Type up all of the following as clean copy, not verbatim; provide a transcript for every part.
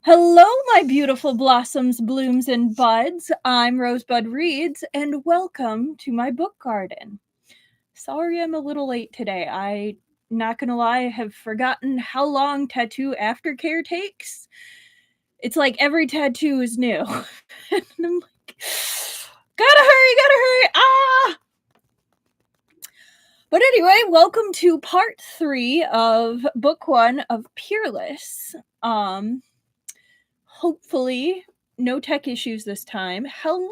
Hello, my beautiful blossoms, blooms, and buds. I'm Rosebud Reads, and welcome to my book garden. Sorry I'm a little late today. Not gonna lie, I have forgotten how long tattoo aftercare takes. It's like every tattoo is new. And I'm like, gotta hurry, ah! But anyway, welcome to part 3 of book 1 of Peerless. Hopefully, no tech issues this time. Hello,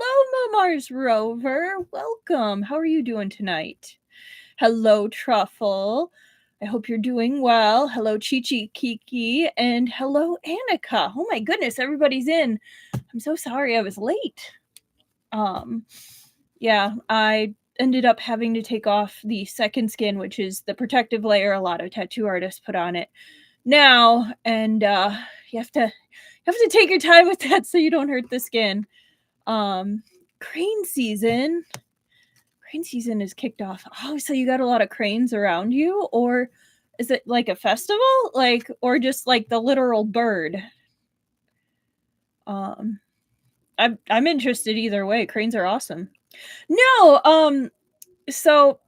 Mars Rover. Welcome. How are you doing tonight? Hello, Truffle. I hope you're doing well. Hello, Chi Kiki. And hello, Annika. Oh my goodness, everybody's in. I'm so sorry I was late. Yeah, I ended up having to take off the second skin, which is the protective layer a lot of tattoo artists put on it now, and you have to take your time with that so you don't hurt the skin. Crane season is kicked off. Oh, so you got a lot of cranes around you, or is it like a festival, or just like the literal bird? I'm interested either way. Cranes are awesome. No, so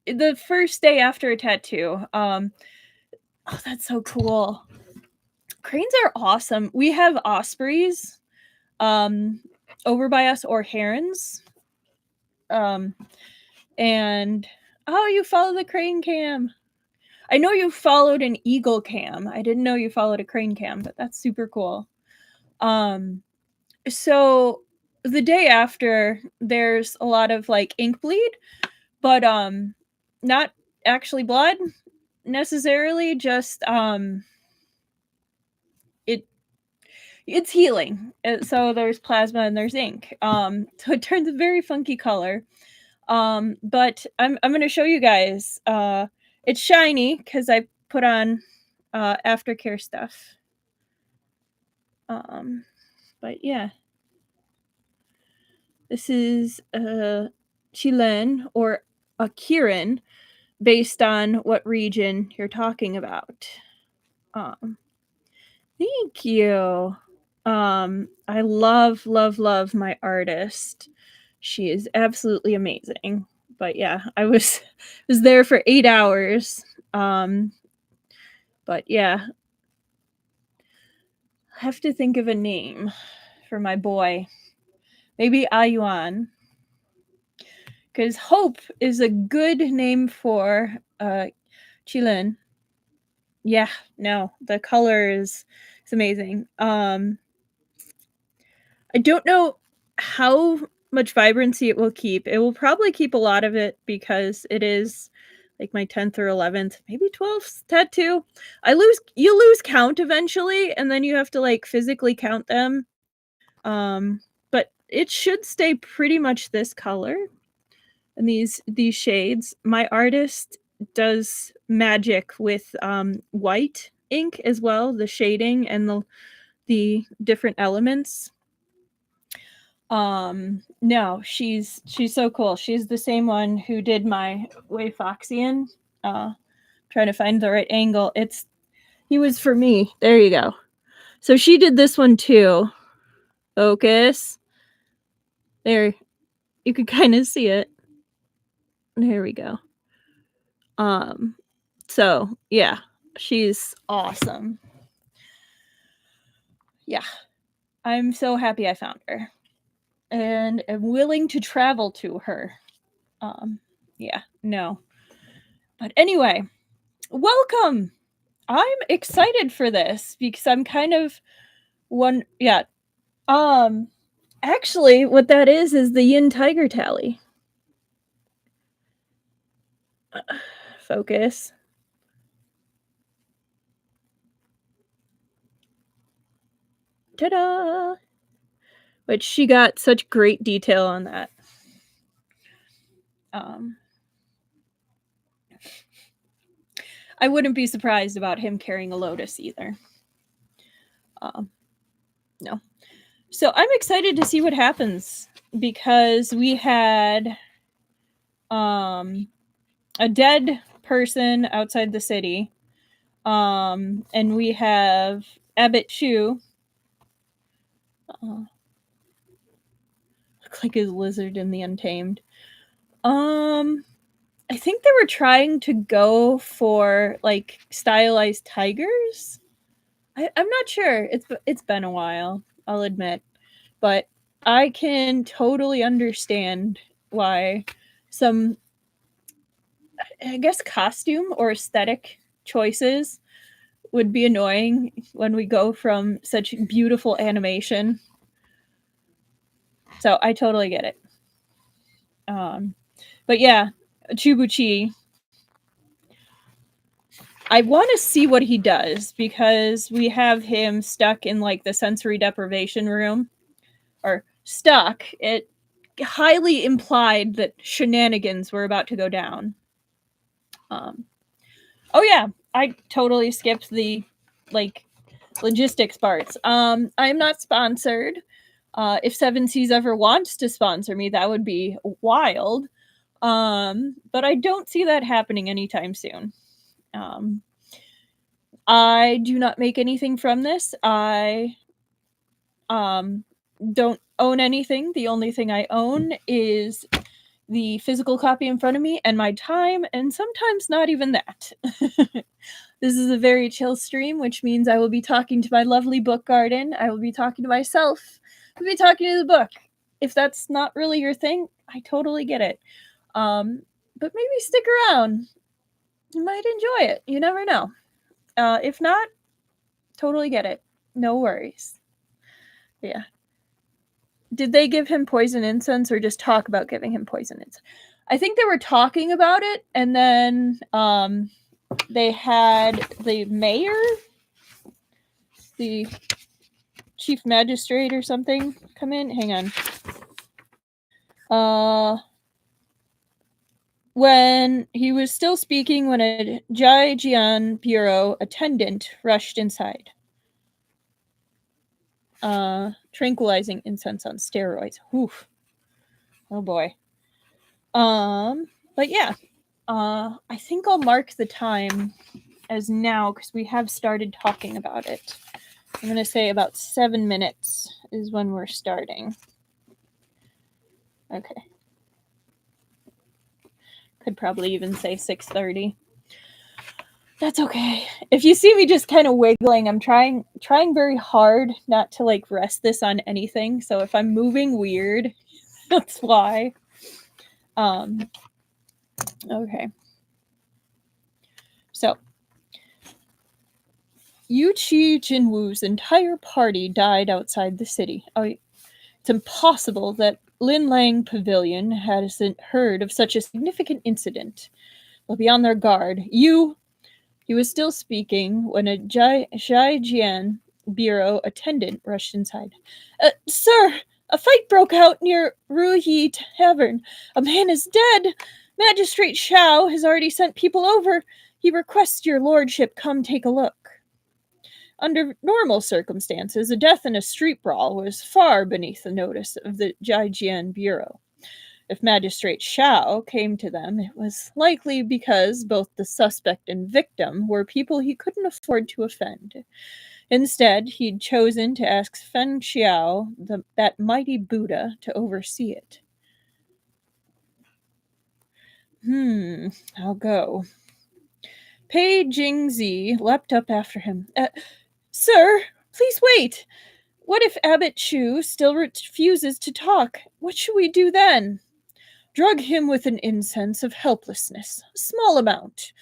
the first day after a tattoo, oh, that's so cool. Cranes are awesome. We have ospreys over by us, or herons. And oh, you follow the crane cam. I know you followed an eagle cam. I didn't know you followed a crane cam, but that's super cool. So the day after, there's a lot of like ink bleed, but not actually blood necessarily, just it's healing. So there's plasma and there's ink. So it turns a very funky color. But I'm gonna show you guys. It's shiny because I put on aftercare stuff. But yeah, this is Chilen or a Kirin, based on what region you're talking about. Thank you. I love my artist. She is absolutely amazing. But yeah, I was there for 8 hours. But yeah, I have to think of a name for my boy. Maybe Ayuan. Because Hope is a good name for Chilen. Yeah, no, the color is amazing. I don't know how much vibrancy it will keep. It will probably keep a lot of it because it is like my 10th or 11th, maybe 12th tattoo. You lose count eventually, and then you have to like physically count them. But it should stay pretty much this color and these shades. My artist does magic with white ink as well, the shading and the different elements. No, she's so cool. She's the same one who did my Way Foxian. Trying to find the right angle. He was for me. There you go. So she did this one too. Focus. There, you can kind of see it. There we go. So yeah, she's awesome. Yeah, I'm so happy I found her, and am willing to travel to her. Yeah, no. But anyway, welcome. I'm excited for this because I'm kind of yeah. Actually, what that is the yin tiger tally. Focus. Ta-da! Which she got such great detail on that. I wouldn't be surprised about him carrying a lotus either. No. So I'm excited to see what happens because we had a dead person outside the city. And we have Abbot Chu Look like his lizard in the Untamed. I think they were trying to go for like stylized tigers. I'm not sure. It's been a while, I'll admit, but I can totally understand why some, I guess, costume or aesthetic choices would be annoying when we go from such beautiful animation. So I totally get it. But yeah, Chubuchi, I want to see what he does because we have him stuck in like the sensory deprivation room, or stuck. It highly implied that shenanigans were about to go down. Oh yeah, I totally skipped the like logistics parts. I am not sponsored. If Seven Seas ever wants to sponsor me, that would be wild. But I don't see that happening anytime soon. I do not make anything from this. I don't own anything. The only thing I own is the physical copy in front of me and my time, and sometimes not even that. This is a very chill stream, which means I will be talking to my lovely book garden. I will be talking to myself. I'll be talking to the book. If that's not really your thing, I totally get it. But maybe stick around. You might enjoy it. You never know. If not, totally get it. No worries. Yeah. Did they give him poison incense or just talk about giving him poison incense? I think they were talking about it, and then they had the mayor, the chief magistrate or something, come in. Hang on. When he was still speaking, when a Jian bureau attendant rushed inside. Tranquilizing incense on steroids. Oof. Oh boy. But yeah. I think I'll mark the time as now because we have started talking about it. I'm going to say about 7 minutes is when we're starting. Okay. Could probably even say 6:30. That's okay. If you see me just kind of wiggling, I'm trying very hard not to like rest this on anything. So if I'm moving weird, that's why. Okay. So Yu Qi Jinwu's entire party died outside the city. Oh, it's impossible that Lin Lang Pavilion hasn't heard of such a significant incident. Well, be on their guard. He was still speaking when a Jian bureau attendant rushed inside. Sir, a fight broke out near Ruyi Tavern. A man is dead. Magistrate Xiao has already sent people over. He requests your lordship come take a look. Under normal circumstances, a death in a street brawl was far beneath the notice of the Jian Bureau. If Magistrate Xiao came to them, it was likely because both the suspect and victim were people he couldn't afford to offend. Instead, he'd chosen to ask Feng Xiao, that mighty Buddha, to oversee it. I'll go. Pei Jingzi leapt up after him. Sir, please wait. What if Abbot Chu still refuses to talk? What should we do then? Drug him with an incense of helplessness, a small amount.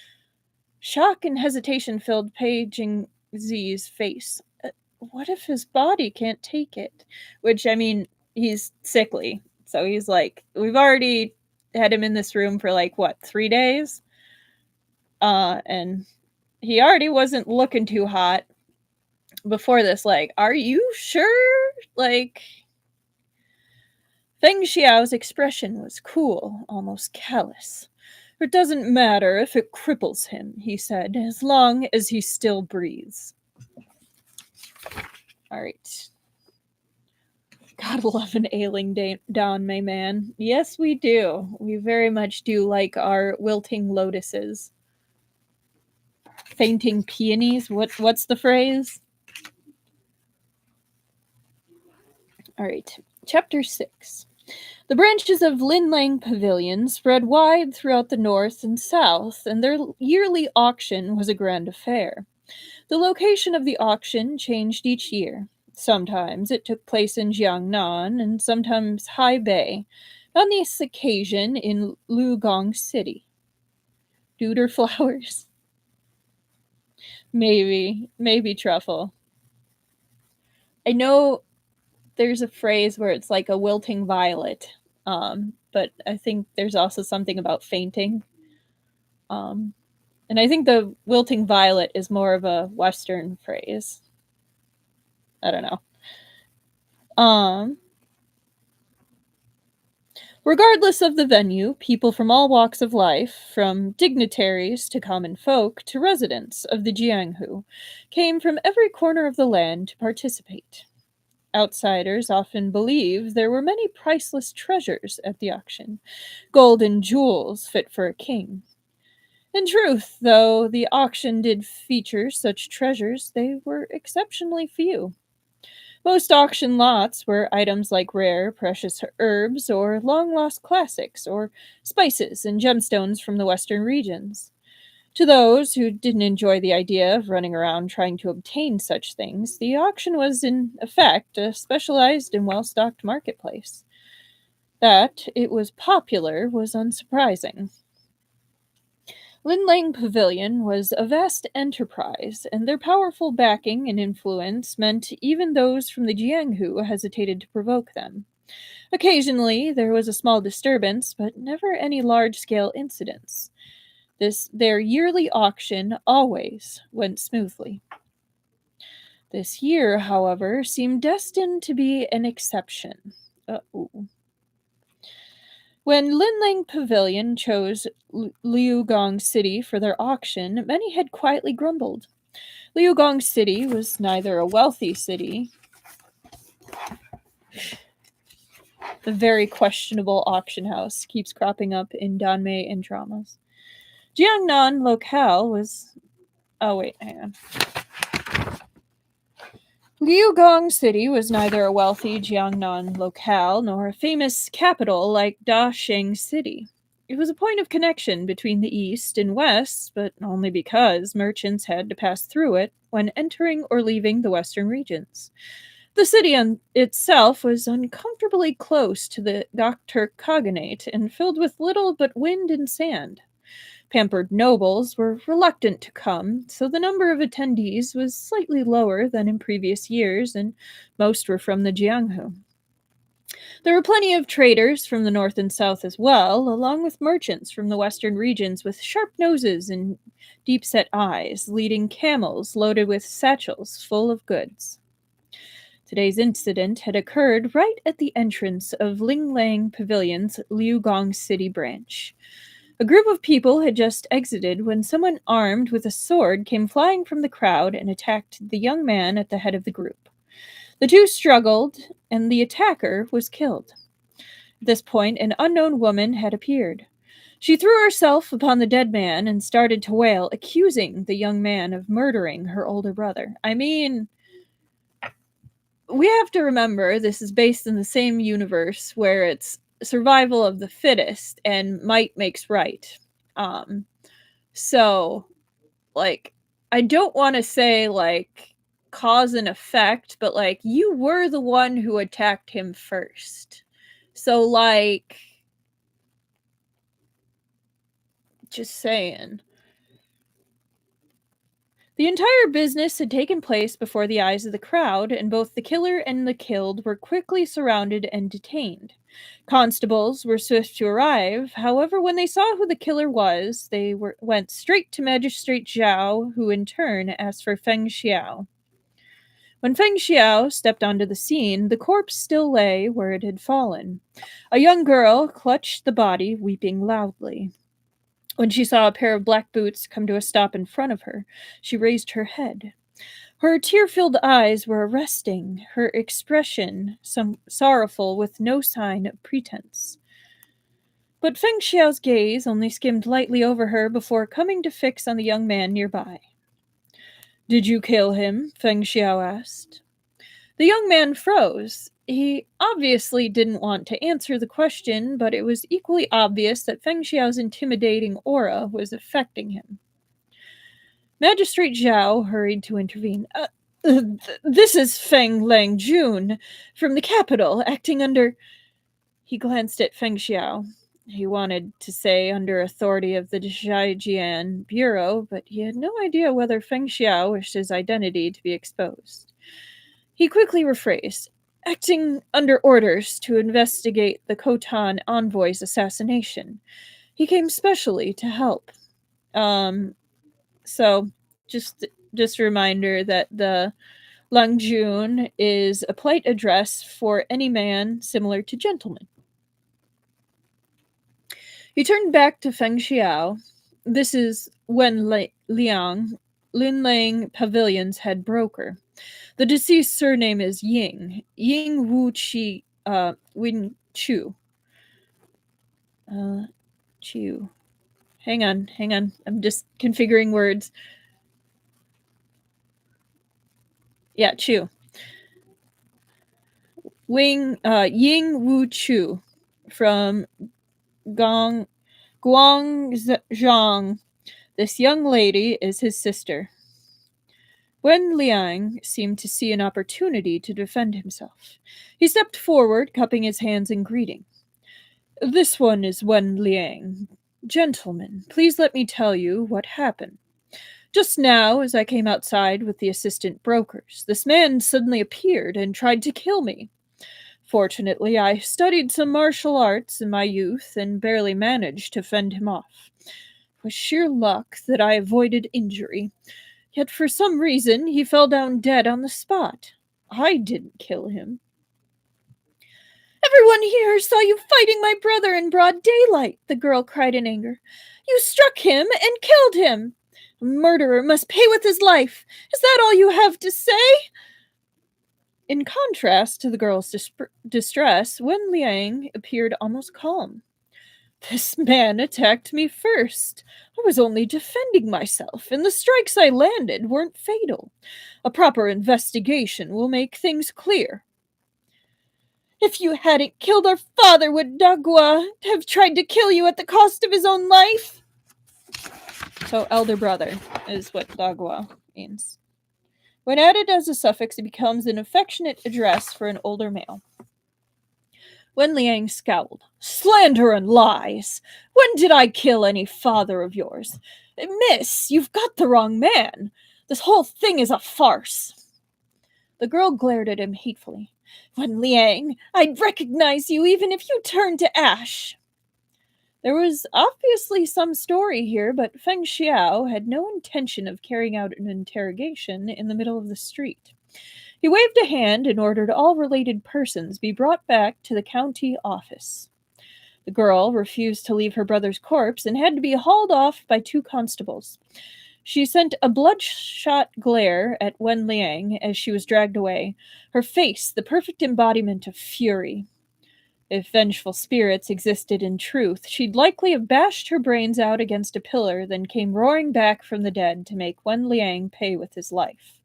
Shock and hesitation filled Pei Jingzi's face. What if his body can't take it? Which, I mean, he's sickly. So he's like, we've already had him in this room for like, what, 3 days? And he already wasn't looking too hot before this. Like, are you sure? Like, Feng Xiao's expression was cool, almost callous. It doesn't matter if it cripples him, he said, as long as he still breathes. All right. God love an ailing down, my man. Yes, we do. We very much do like our wilting lotuses. Fainting peonies? What's the phrase? All right. Chapter 6. The branches of Linlang Pavilion spread wide throughout the north and south, and their yearly auction was a grand affair. The location of the auction changed each year. Sometimes it took place in Jiangnan and sometimes Haibei. On this occasion in Lugong City. Duder flowers? Maybe truffle. I know there's a phrase where it's like a wilting violet, but I think there's also something about fainting. Um, and I think the wilting violet is more of a Western phrase. I don't know. Um, Regardless of the venue, people from all walks of life, from dignitaries to common folk to residents of the Jianghu, came from every corner of the land to participate. Outsiders often believe there were many priceless treasures at the auction, gold and jewels fit for a king. In truth, though the auction did feature such treasures, they were exceptionally few. Most auction lots were items like rare, precious herbs, or long lost classics, or spices and gemstones from the western regions. To those who didn't enjoy the idea of running around trying to obtain such things, the auction was, in effect, a specialized and well stocked marketplace. That it was popular was unsurprising. Linlang Pavilion was a vast enterprise, and their powerful backing and influence meant even those from the Jianghu hesitated to provoke them. Occasionally, there was a small disturbance, but never any large scale incidents. Their yearly auction always went smoothly. This year, however, seemed destined to be an exception. Uh-oh. When Linlang Pavilion chose Liugong City for their auction, many had quietly grumbled. Liugong City was neither a wealthy city, the very questionable auction house keeps cropping up in Danmei and dramas. Jiangnan locale was. Oh, wait, hang on. Liugong City was neither a wealthy Jiangnan locale nor a famous capital like Dasheng City. It was a point of connection between the east and west, but only because merchants had to pass through it when entering or leaving the western regions. The city itself was uncomfortably close to the Gokturk Khaganate and filled with little but wind and sand. Pampered nobles were reluctant to come, so the number of attendees was slightly lower than in previous years, and most were from the Jianghu. There were plenty of traders from the north and south as well, along with merchants from the western regions with sharp noses and deep-set eyes, leading camels loaded with satchels full of goods. Today's incident had occurred right at the entrance of Linglang Pavilion's Liugong City branch. A group of people had just exited when someone armed with a sword came flying from the crowd and attacked the young man at the head of the group. The two struggled, and the attacker was killed. At this point, an unknown woman had appeared. She threw herself upon the dead man and started to wail, accusing the young man of murdering her older brother. I mean, we have to remember this is based in the same universe where it's survival of the fittest and might makes right. Um, so, like, I don't want to say, like, cause and effect, but, like, you were the one who attacked him first. So, like, just saying. The entire business had taken place before the eyes of the crowd, and both the killer and the killed were quickly surrounded and detained. Constables were swift to arrive. However, when they saw who the killer was, went straight to Magistrate Zhao, who in turn asked for Feng Xiao. When Feng Xiao stepped onto the scene, the corpse still lay where it had fallen. A young girl clutched the body, weeping loudly. When she saw a pair of black boots come to a stop in front of her, she raised her head. Her tear-filled eyes were arresting, her expression some sorrowful with no sign of pretense. But Feng Xiao's gaze only skimmed lightly over her before coming to fix on the young man nearby. "Did you kill him?" Feng Xiao asked. The young man froze. He obviously didn't want to answer the question, but it was equally obvious that Feng Xiao's intimidating aura was affecting him. Magistrate Zhao hurried to intervene. This is Feng Lang Jun from the capital, acting under... He glanced at Feng Xiao. He wanted to say under authority of the Zhaijian Bureau, but he had no idea whether Feng Xiao wished his identity to be exposed. He quickly rephrased, acting under orders to investigate the Khotan envoy's assassination. He came specially to help. So just a reminder that the Langjun is a polite address for any man similar to gentleman. He turned back to Feng Xiao. This is Wen Liang, Linlang Pavilion's head broker. The deceased surname is Ying. Ying Wu Chi Win Chu. Chu. Hang on. I'm just configuring words. Yeah, Chu. Ying Wu Chu from Guangzhou. This young lady is his sister. Wen Liang seemed to see an opportunity to defend himself. He stepped forward, cupping his hands in greeting. This one is Wen Liang. Gentlemen, please let me tell you what happened. Just now, as I came outside with the assistant brokers, this man suddenly appeared and tried to kill me. Fortunately, I studied some martial arts in my youth and barely managed to fend him off. It was sheer luck that I avoided injury. Yet for some reason, he fell down dead on the spot. I didn't kill him. Everyone here saw you fighting my brother in broad daylight, the girl cried in anger. You struck him and killed him. A murderer must pay with his life. Is that all you have to say? In contrast to the girl's distress, Wen Liang appeared almost calm. This man attacked me first. I was only defending myself, and the strikes I landed weren't fatal. A proper investigation will make things clear. If you hadn't killed our father, would Dagua have tried to kill you at the cost of his own life? So, elder brother is what Dagua means. When added as a suffix, it becomes an affectionate address for an older male. Wen Liang scowled. Slander and lies! When did I kill any father of yours? Miss, you've got the wrong man. This whole thing is a farce. The girl glared at him hatefully. Wen Liang, I'd recognize you even if you turned to ash. There was obviously some story here, but Feng Xiao had no intention of carrying out an interrogation in the middle of the street. He waved a hand and ordered all related persons be brought back to the county office. The girl refused to leave her brother's corpse and had to be hauled off by 2 constables. She sent a bloodshot glare at Wen Liang as she was dragged away, her face the perfect embodiment of fury. If vengeful spirits existed in truth, she'd likely have bashed her brains out against a pillar, then came roaring back from the dead to make Wen Liang pay with his life.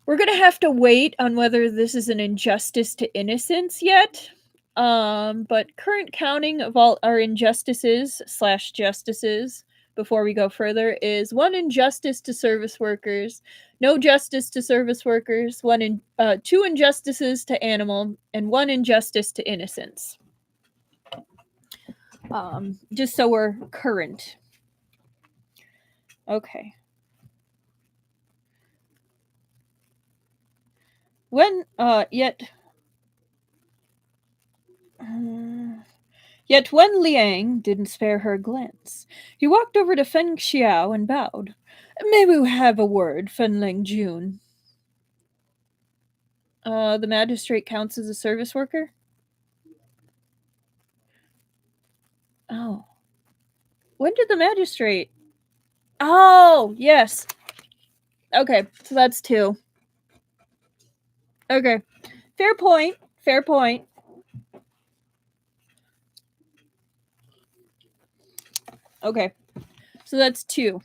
We're going to have to wait on whether this is an injustice to innocence yet. But current counting of all our injustices / justices before we go further is 1 injustice to service workers, no justice to service workers, 2 injustices to animal, and 1 injustice to innocence. Just so we're current. Okay. Yet Wen Liang didn't spare her a glance. He walked over to Feng Xiao and bowed. May we have a word, Fen Ling Jun? The magistrate counts as a service worker? Oh. When did the magistrate... Oh, yes. Okay, so that's 2. Okay. Fair point. Okay. So that's 2.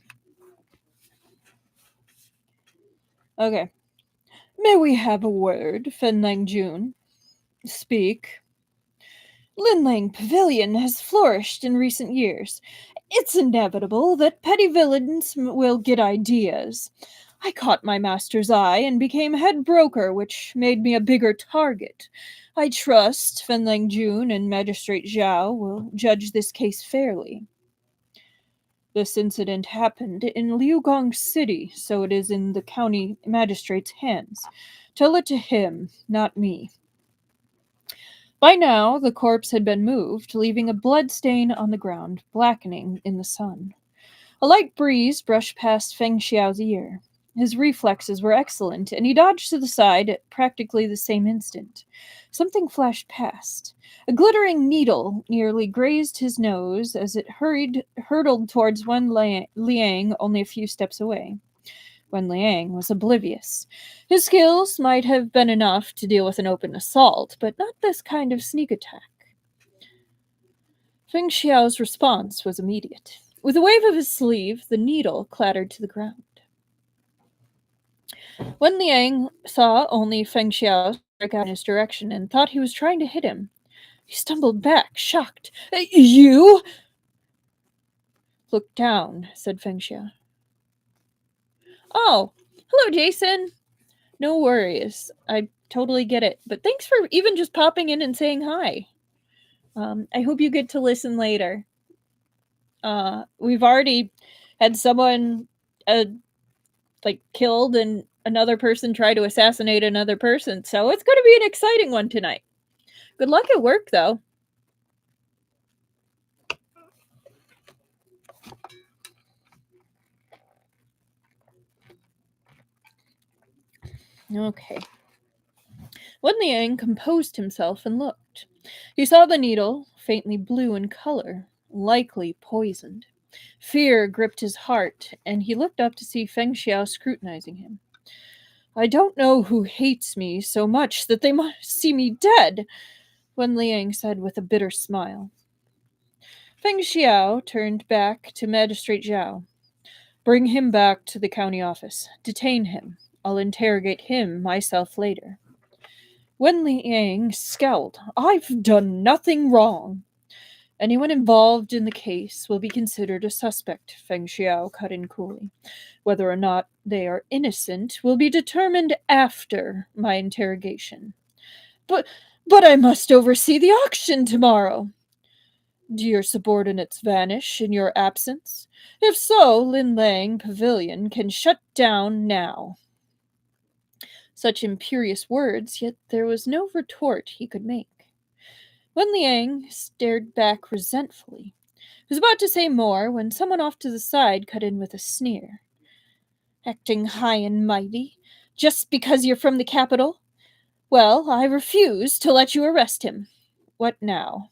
Okay. May we have a word, Fenlang Jun? Speak. Linlang Pavilion has flourished in recent years. It's inevitable that petty villains will get ideas. I caught my master's eye and became head broker, which made me a bigger target. I trust Fenlang Jun and Magistrate Zhao will judge this case fairly. This incident happened in Liugong City, so it is in the county magistrate's hands. Tell it to him, not me. By now, the corpse had been moved, leaving a blood stain on the ground, blackening in the sun. A light breeze brushed past Feng Xiao's ear. His reflexes were excellent, and he dodged to the side at practically the same instant. Something flashed past. A glittering needle nearly grazed his nose as it hurtled towards Wen Liang only a few steps away. Wen Liang was oblivious. His skills might have been enough to deal with an open assault, but not this kind of sneak attack. Feng Xiao's response was immediate. With a wave of his sleeve, the needle clattered to the ground. Wen Liang saw only Feng Xiao strike out in his direction and thought he was trying to hit him. He stumbled back, shocked. You? Look down, said Feng Xiao. Oh, hello, Jason. No worries. I totally get it. But thanks for even just popping in and saying hi. I hope you get to listen later. We've already had someone killed and another person try to assassinate another person, so it's going to be an exciting one tonight. Good luck at work, though. Okay. Wen Liang composed himself and looked. He saw the needle, faintly blue in color, likely poisoned. Fear gripped his heart, and he looked up to see Feng Xiao scrutinizing him. I don't know who hates me so much that they must see me dead, Wen Liang said with a bitter smile. Feng Xiao turned back to Magistrate Zhao. Bring him back to the county office. Detain him. I'll interrogate him myself later. Wen Liang scowled. I've done nothing wrong. Anyone involved in the case will be considered a suspect, Feng Xiao cut in coolly. Whether or not they are innocent will be determined after my interrogation. But I must oversee the auction tomorrow. Do your subordinates vanish in your absence? If so, Linlang Pavilion can shut down now. Such imperious words, yet there was no retort he could make. Wen Liang stared back resentfully. He was about to say more when someone off to the side cut in with a sneer. Acting high and mighty, just because you're from the capital? Well, I refuse to let you arrest him. What now?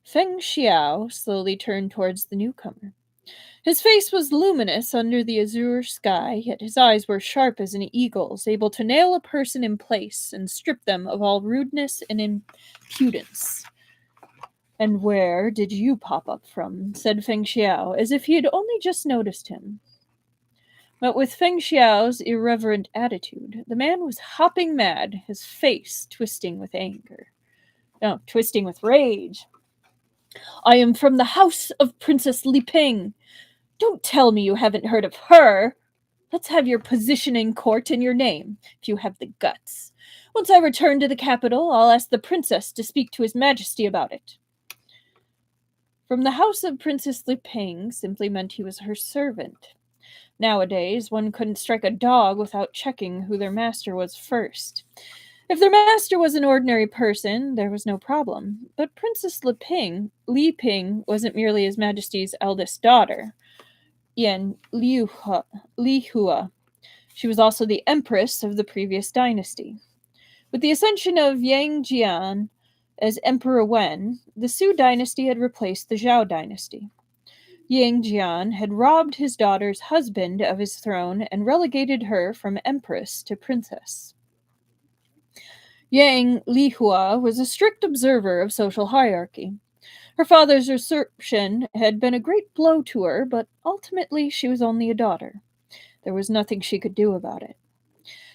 Feng Xiao slowly turned towards the newcomer. His face was luminous under the azure sky, yet his eyes were sharp as an eagle's, able to nail a person in place and strip them of all rudeness and impudence. And where did you pop up from? Said Feng Xiao, as if he had only just noticed him. But with Feng Xiao's irreverent attitude, the man was hopping mad, his face twisting with anger. No, twisting with rage. I am from the house of Princess Li Ping. Don't tell me you haven't heard of her. Let's have your position in court and your name, if you have the guts. Once I return to the capital, I'll ask the princess to speak to His Majesty about it. From the house of Princess Li Ping simply meant he was her servant. Nowadays, one couldn't strike a dog without checking who their master was first. If their master was an ordinary person, there was no problem. But Princess Li Ping wasn't merely His Majesty's eldest daughter, Yan Li Hua. She was also the empress of the previous dynasty. With the ascension of Yang Jian as Emperor Wen, the Su dynasty had replaced the Zhao dynasty. Yang Jian had robbed his daughter's husband of his throne and relegated her from empress to princess. Yang Lihua was a strict observer of social hierarchy. Her father's usurpation had been a great blow to her, but ultimately she was only a daughter. There was nothing she could do about it.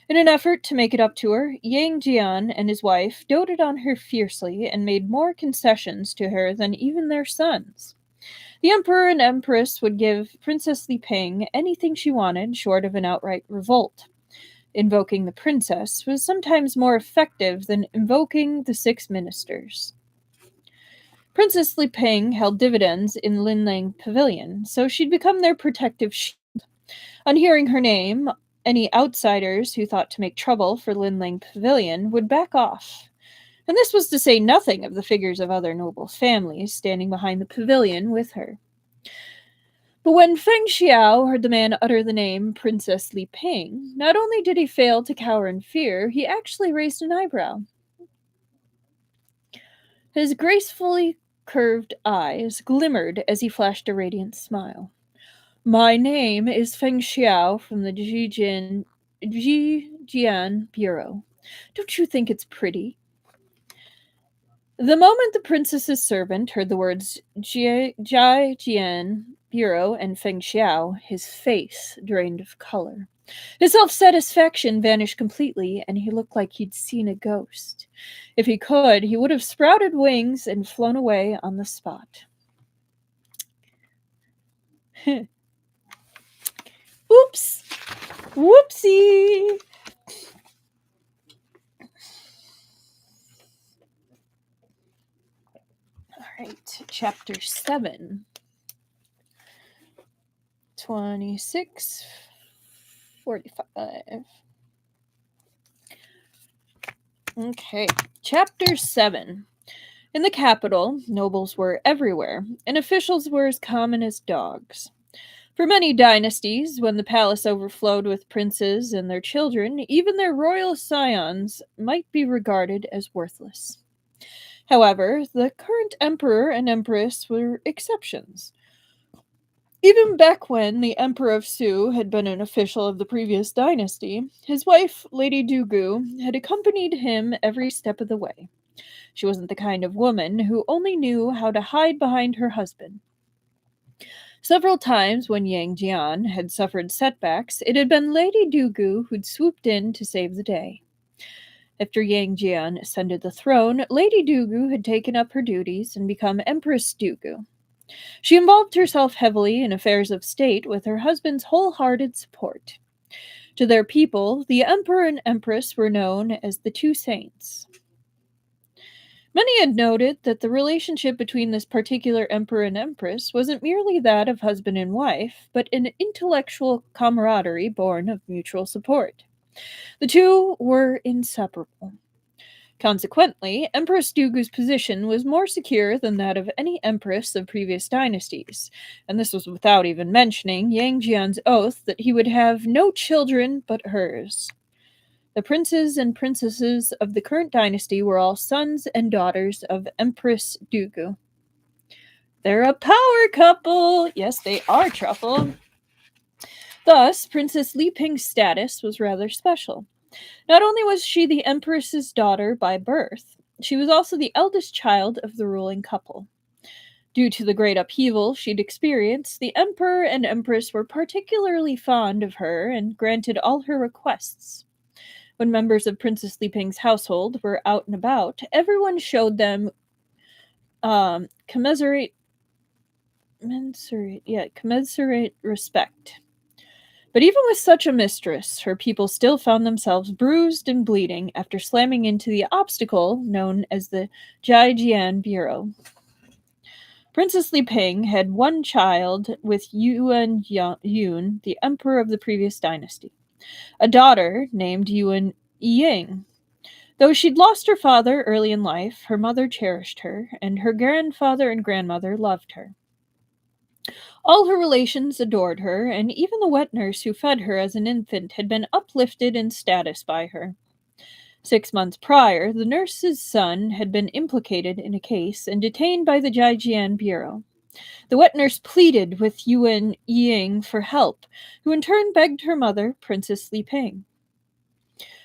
In an effort to make it up to her, Yang Jian and his wife doted on her fiercely and made more concessions to her than even their sons. The emperor and empress would give Princess Li Ping anything she wanted short of an outright revolt. Invoking the princess was sometimes more effective than invoking the six ministers. Princess Li Ping held dividends in Linlang Pavilion, so she'd become their protective shield. On hearing her name, any outsiders who thought to make trouble for Linlang Pavilion would back off. And this was to say nothing of the figures of other noble families standing behind the pavilion with her. But when Feng Xiao heard the man utter the name Princess Li Ping, not only did he fail to cower in fear, he actually raised an eyebrow. His gracefully curved eyes glimmered as he flashed a radiant smile. My name is Feng Xiao from the Jijian Bureau. Don't you think it's pretty? The moment the princess's servant heard the words Jijian Bureau and Feng Xiao, his face drained of color. His self-satisfaction vanished completely, and he looked like he'd seen a ghost. If he could, he would have sprouted wings and flown away on the spot. Oops! Whoopsie! Alright, chapter 7. 26:45. Okay, chapter 7. In the capital, nobles were everywhere, and officials were as common as dogs. For many dynasties, when the palace overflowed with princes and their children, even their royal scions might be regarded as worthless. However, the current emperor and empress were exceptions. Even back when the Emperor of Su had been an official of the previous dynasty, his wife, Lady Dugu, had accompanied him every step of the way. She wasn't the kind of woman who only knew how to hide behind her husband. Several times when Yang Jian had suffered setbacks, it had been Lady Dugu who'd swooped in to save the day. After Yang Jian ascended the throne, Lady Dugu had taken up her duties and become Empress Dugu. She involved herself heavily in affairs of state with her husband's wholehearted support. To their people, the emperor and empress were known as the two saints. Many had noted that the relationship between this particular emperor and empress wasn't merely that of husband and wife, but an intellectual camaraderie born of mutual support. The two were inseparable. Consequently, Empress Dugu's position was more secure than that of any empress of previous dynasties, and this was without even mentioning Yang Jian's oath that he would have no children but hers. The princes and princesses of the current dynasty were all sons and daughters of Empress Dugu. They're a power couple! Yes, they are, Truffle. Thus, Princess Li Ping's status was rather special. Not only was she the Empress's daughter by birth, she was also the eldest child of the ruling couple. Due to the great upheaval she'd experienced, the Emperor and Empress were particularly fond of her and granted all her requests. When members of Princess Li Ping's household were out and about, everyone showed them commensurate respect. But even with such a mistress, her people still found themselves bruised and bleeding after slamming into the obstacle known as the Jijian Bureau. Princess Li Ping had one child with Yuan Yun, the emperor of the previous dynasty, a daughter named Yuan Ying. Though she'd lost her father early in life, her mother cherished her, and her grandfather and grandmother loved her. All her relations adored her, and even the wet nurse who fed her as an infant had been uplifted in status by her. 6 months prior, the nurse's son had been implicated in a case and detained by the Jijian Bureau. The wet nurse pleaded with Yuan Ying for help, who in turn begged her mother, Princess Li Ping.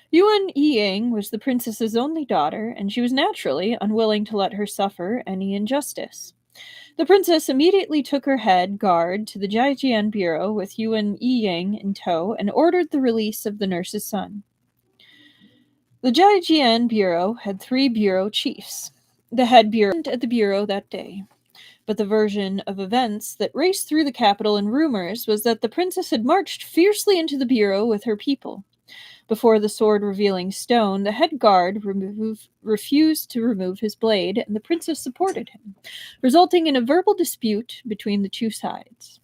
Yuan Ying was the princess's only daughter, and she was naturally unwilling to let her suffer any injustice. The princess immediately took her head guard to the Jiajian bureau with Yuan Yiying in tow and ordered the release of the nurse's son. The Jiajian bureau had 3 bureau chiefs. The head bureau wasn't at the bureau that day, but the version of events that raced through the capital in rumors was that the princess had marched fiercely into the bureau with her people. Before the sword-revealing stone, the head guard refused to remove his blade, and the princess supported him, resulting in a verbal dispute between the two sides.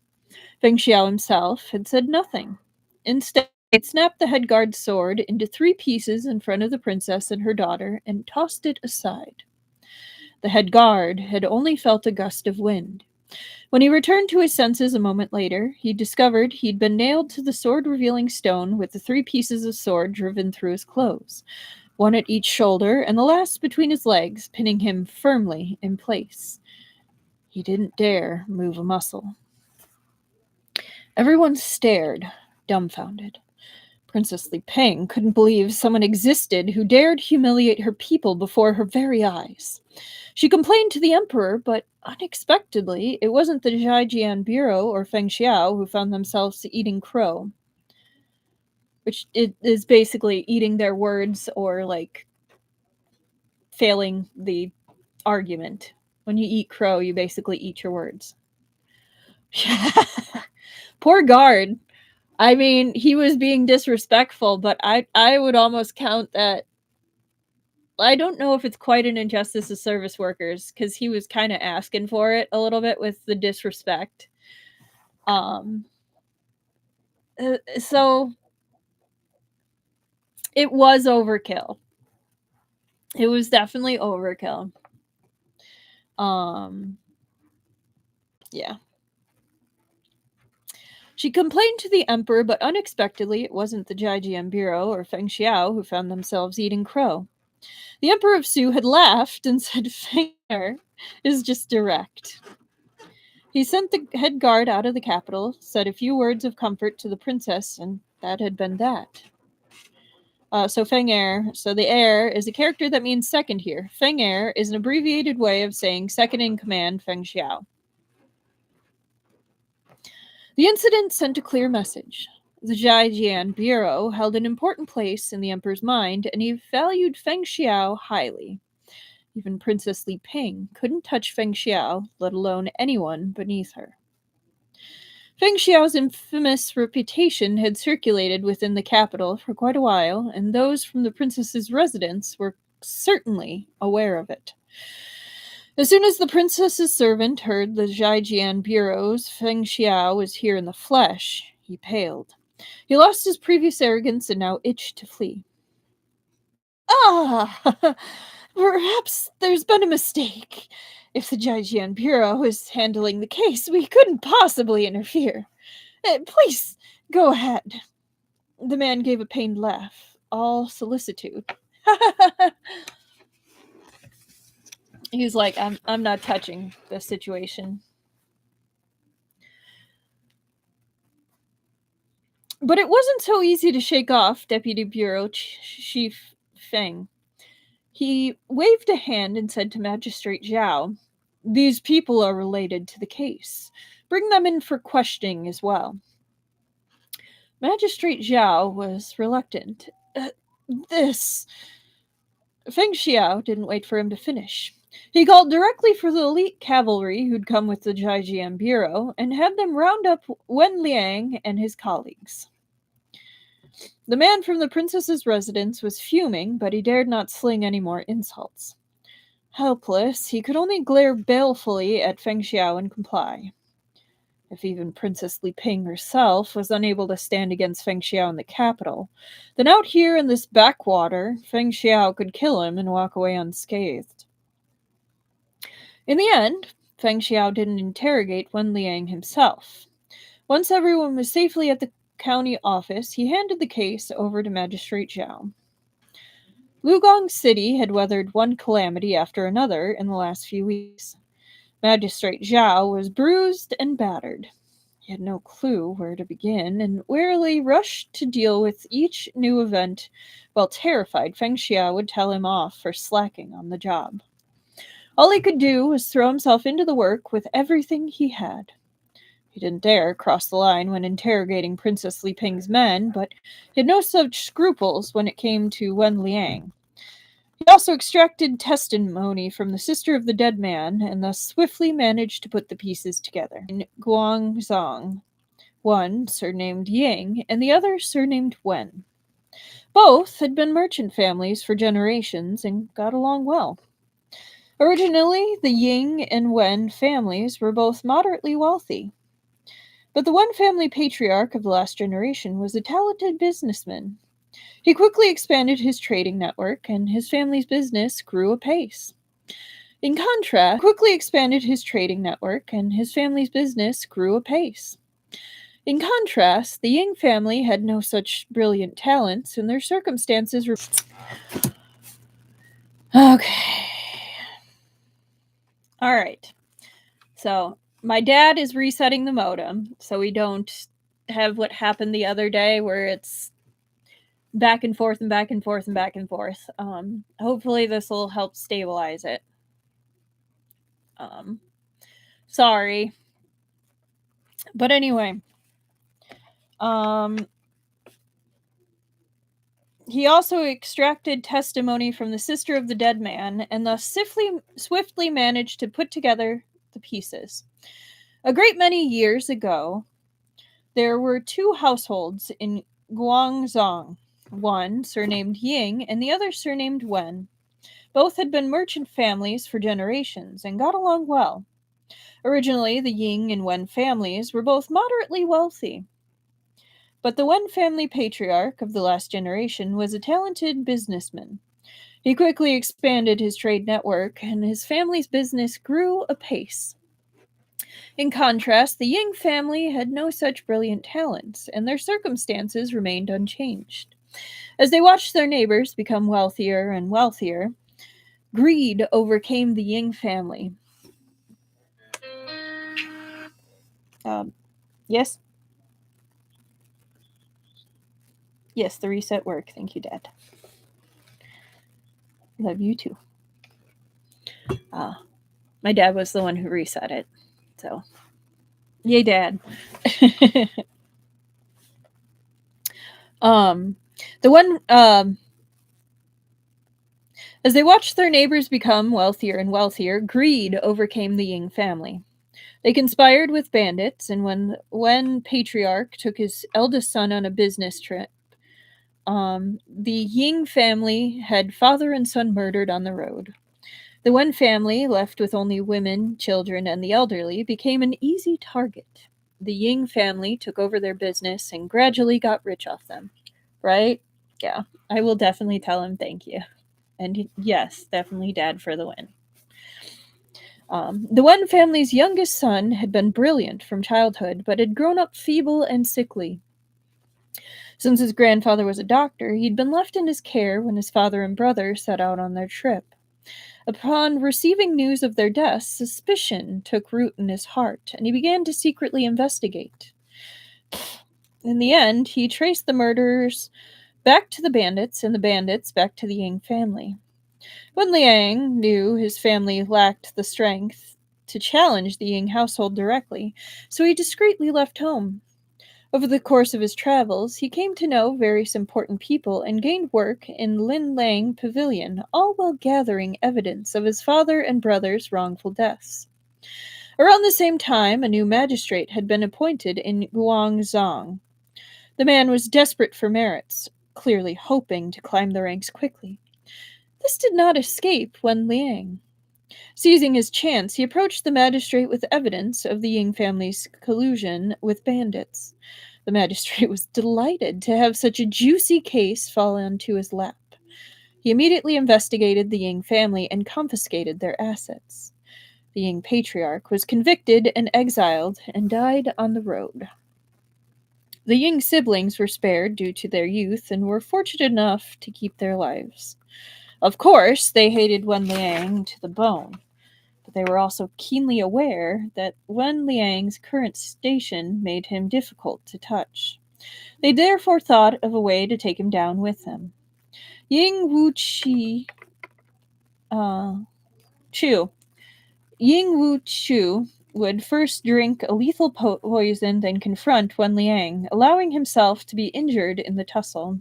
Feng Xiao himself had said nothing. Instead, he had snapped the head guard's sword into 3 pieces in front of the princess and her daughter and tossed it aside. The head guard had only felt a gust of wind. When he returned to his senses a moment later, he discovered he'd been nailed to the sword-revealing stone with the 3 pieces of sword driven through his clothes, one at each shoulder and the last between his legs, pinning him firmly in place. He didn't dare move a muscle. Everyone stared, dumbfounded. Princess Li Peng couldn't believe someone existed who dared humiliate her people before her very eyes. She complained to the emperor, but unexpectedly, it wasn't the Zhaijian bureau or Feng Xiao who found themselves eating crow, which is basically eating their words or, like, failing the argument. When you eat crow, you basically eat your words. Poor guard. I mean, he was being disrespectful, but I would almost count that. I don't know if it's quite an injustice to service workers, because he was kind of asking for it a little bit with the disrespect. So it was overkill. It was definitely overkill. Yeah. She complained to the emperor, but unexpectedly, it wasn't the Jiajian bureau or Feng Xiao who found themselves eating crow. The Emperor of Su had laughed and said, Feng is just direct. He sent the head guard out of the capital, said a few words of comfort to the princess, and that had been that. So the heir is a character that means second here. Feng Er is an abbreviated way of saying second in command Feng Xiao. The incident sent a clear message. The Zhaijian bureau held an important place in the emperor's mind, and he valued Feng Xiao highly. Even Princess Li Peng couldn't touch Feng Xiao, let alone anyone beneath her. Feng Xiao's infamous reputation had circulated within the capital for quite a while, and those from the princess's residence were certainly aware of it. As soon as the princess's servant heard the Zhaijian bureau's Feng Xiao was here in the flesh, he paled. He lost his previous arrogance and now itched to flee. Ah! Perhaps there's been a mistake. If the Jiajian Bureau is handling the case, we couldn't possibly interfere. Please, go ahead. The man gave a pained laugh, all solicitude. He's like, I'm not touching the situation. But it wasn't so easy to shake off Deputy Bureau Chief Feng. He waved a hand and said to Magistrate Zhao, "These people are related to the case. Bring them in for questioning as well." Magistrate Zhao was reluctant. This... Feng Xiao didn't wait for him to finish. He called directly for the elite cavalry who'd come with the Zhaijian Bureau and had them round up Wen Liang and his colleagues. The man from the princess's residence was fuming, but he dared not sling any more insults. Helpless, he could only glare balefully at Feng Xiao and comply. If even Princess Li Peng herself was unable to stand against Feng Xiao in the capital, then out here in this backwater, Feng Xiao could kill him and walk away unscathed. In the end, Feng Xiao didn't interrogate Wen Liang himself. Once everyone was safely at the county office, he handed the case over to Magistrate Zhao. Lugong City had weathered one calamity after another in the last few weeks. Magistrate Zhao was bruised and battered. He had no clue where to begin, and warily rushed to deal with each new event, while terrified Feng Xiao would tell him off for slacking on the job. All he could do was throw himself into the work with everything he had. He didn't dare cross the line when interrogating Princess Li Ping's men, but he had no such scruples when it came to Wen Liang. He also extracted testimony from the sister of the dead man, and thus swiftly managed to put the pieces together. In Guangzong, one surnamed Ying, and the other surnamed Wen. Both had been merchant families for generations and got along well. Originally, the Ying and Wen families were both moderately wealthy. But the Wen family patriarch of the last generation was a talented businessman. He quickly expanded his trading network, and his family's business grew apace. In contrast, the Ying family had no such brilliant talents, and their circumstances were... Okay. All right. So, my dad is resetting the modem, so we don't have what happened the other day where it's back and forth and back and forth and back and forth. Hopefully this will help stabilize it. Sorry. But anyway, he also extracted testimony from the sister of the dead man, and thus swiftly managed to put together the pieces. A great many years ago, there were two households in Guangzong, one surnamed Ying and the other surnamed Wen. Both had been merchant families for generations and got along well. Originally, the Ying and Wen families were both moderately wealthy. But the Wen family patriarch of the last generation was a talented businessman. He quickly expanded his trade network, and his family's business grew apace. In contrast, the Ying family had no such brilliant talents, and their circumstances remained unchanged. As they watched their neighbors become wealthier and wealthier, greed overcame the Ying family. Yes? Yes, the reset worked. Thank you, Dad. Love you too. My dad was the one who reset it. So, yay, Dad. As they watched their neighbors become wealthier and wealthier, greed overcame the Ying family. They conspired with bandits, and when Patriarch took his eldest son on a business trip, the Ying family had father and son murdered on the road. The Wen family, left with only women, children, and the elderly, became an easy target. The Ying family took over their business and gradually got rich off them. Right? Yeah. I will definitely tell him thank you. And yes, definitely Dad for the win. The Wen family's youngest son had been brilliant from childhood, but had grown up feeble and sickly. Since his grandfather was a doctor, he'd been left in his care when his father and brother set out on their trip. Upon receiving news of their deaths, suspicion took root in his heart, and he began to secretly investigate. In the end, he traced the murderers back to the bandits, and the bandits back to the Ying family. Wen Liang knew his family lacked the strength to challenge the Ying household directly, so he discreetly left home. Over the course of his travels, he came to know various important people and gained work in Lin Lang Pavilion, all while gathering evidence of his father and brother's wrongful deaths. Around the same time, a new magistrate had been appointed in Guangzong. The man was desperate for merits, clearly hoping to climb the ranks quickly. This did not escape Wen Liang. Seizing his chance, he approached the magistrate with evidence of the Ying family's collusion with bandits. The magistrate was delighted to have such a juicy case fall into his lap. He immediately investigated the Ying family and confiscated their assets. The Ying patriarch was convicted and exiled and died on the road. The Ying siblings were spared due to their youth and were fortunate enough to keep their lives. Of course, they hated Wen Liang to the bone, but they were also keenly aware that Wen Liang's current station made him difficult to touch. They therefore thought of a way to take him down with them. Ying Wu Chu Ying Wu Chu would first drink a lethal poison, then confront Wen Liang, allowing himself to be injured in the tussle.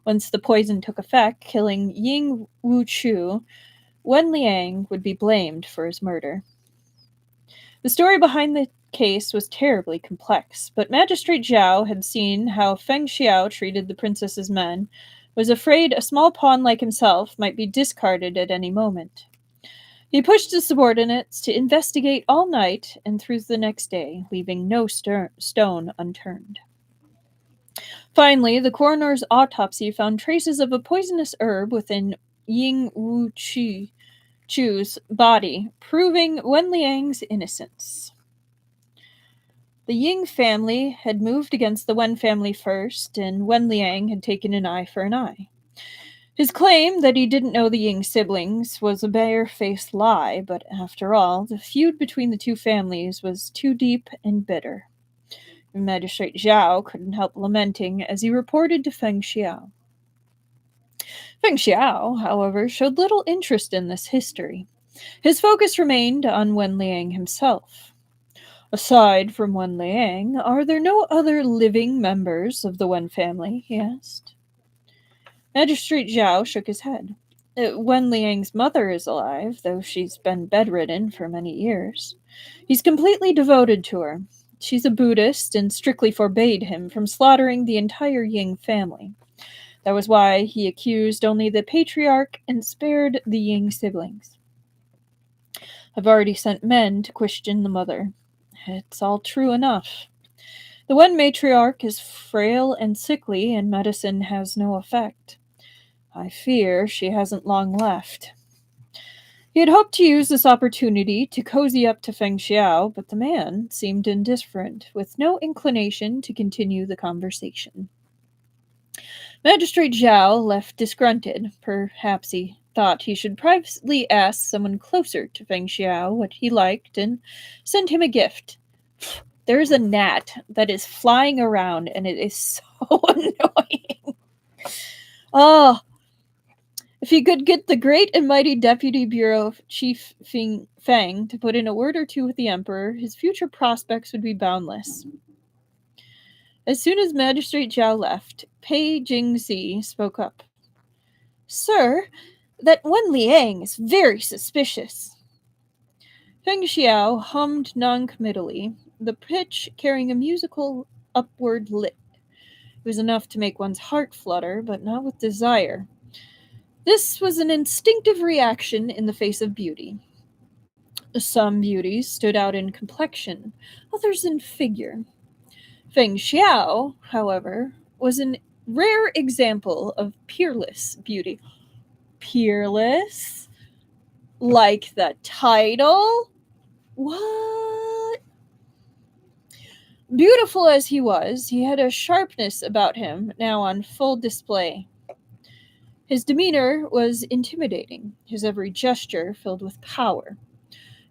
Once the poison took effect, killing Ying Wu Chu, Wen Liang would be blamed for his murder. The story behind the case was terribly complex, but Magistrate Zhao had seen how Feng Xiao treated the princess's men, was afraid a small pawn like himself might be discarded at any moment. He pushed his subordinates to investigate all night and through the next day, leaving no stone unturned. Finally, the coroner's autopsy found traces of a poisonous herb within Ying Wu Chu's body, proving Wen Liang's innocence. The Ying family had moved against the Wen family first, and Wen Liang had taken an eye for an eye. His claim that he didn't know the Ying siblings was a bare-faced lie, but after all, the feud between the two families was too deep and bitter. Magistrate Zhao couldn't help lamenting as he reported to Feng Xiao. Feng Xiao, however, showed little interest in this history. His focus remained on Wen Liang himself. Aside from Wen Liang, are there no other living members of the Wen family? He asked. Magistrate Zhao shook his head. Wen Liang's mother is alive, though she's been bedridden for many years. He's completely devoted to her. She's a Buddhist and strictly forbade him from slaughtering the entire Ying family. That was why he accused only the patriarch and spared the Ying siblings. I've already sent men to question the mother. It's all true enough. The Wen matriarch is frail and sickly, and medicine has no effect. I fear she hasn't long left. He had hoped to use this opportunity to cozy up to Feng Xiao, but the man seemed indifferent, with no inclination to continue the conversation. Magistrate Zhao left disgruntled. Perhaps he thought he should privately ask someone closer to Feng Xiao what he liked and send him a gift. There's a gnat that is flying around, and it is so annoying. Oh, if he could get the great and mighty Deputy Bureau Chief Feng to put in a word or two with the Emperor, his future prospects would be boundless. As soon as Magistrate Zhao left, Pei Jingzi spoke up. Sir, that Wen Liang is very suspicious. Feng Xiao hummed non-committally, the pitch carrying a musical upward lilt. It was enough to make one's heart flutter, but not with desire. This was an instinctive reaction in the face of beauty. Some beauties stood out in complexion, others in figure. Feng Xiao, however, was a rare example of peerless beauty. Peerless? Like the title? What? Beautiful as he had a sharpness about him now on full display. His demeanor was intimidating, his every gesture filled with power.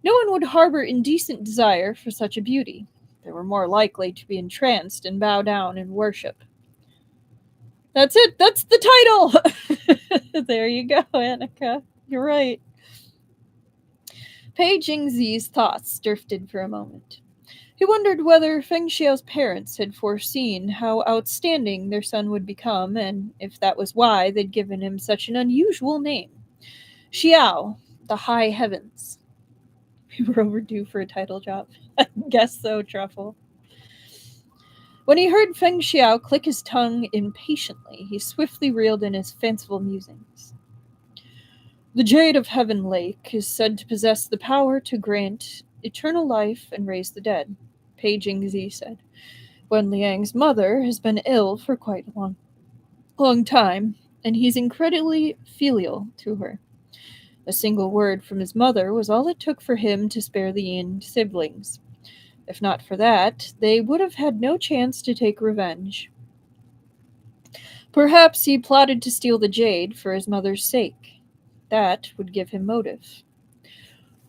No one would harbor indecent desire for such a beauty. They were more likely to be entranced and bow down in worship. That's it. That's the title. There you go, Annika. You're right. Pei Jingzi's thoughts drifted for a moment. He wondered whether Feng Xiao's parents had foreseen how outstanding their son would become, and if that was why they'd given him such an unusual name. Xiao, the high heavens. We were overdue for a title job. I guess so, Truffle. When he heard Feng Xiao click his tongue impatiently, he swiftly reeled in his fanciful musings. The Jade of Heaven Lake is said to possess the power to grant eternal life and raise the dead, Pei Jingzi said. Wen Liang's mother has been ill for quite a long time, and he's incredibly filial to her. A single word from his mother was all it took for him to spare the Yin siblings. If not for that, they would have had no chance to take revenge. Perhaps he plotted to steal the jade for his mother's sake. That would give him motive.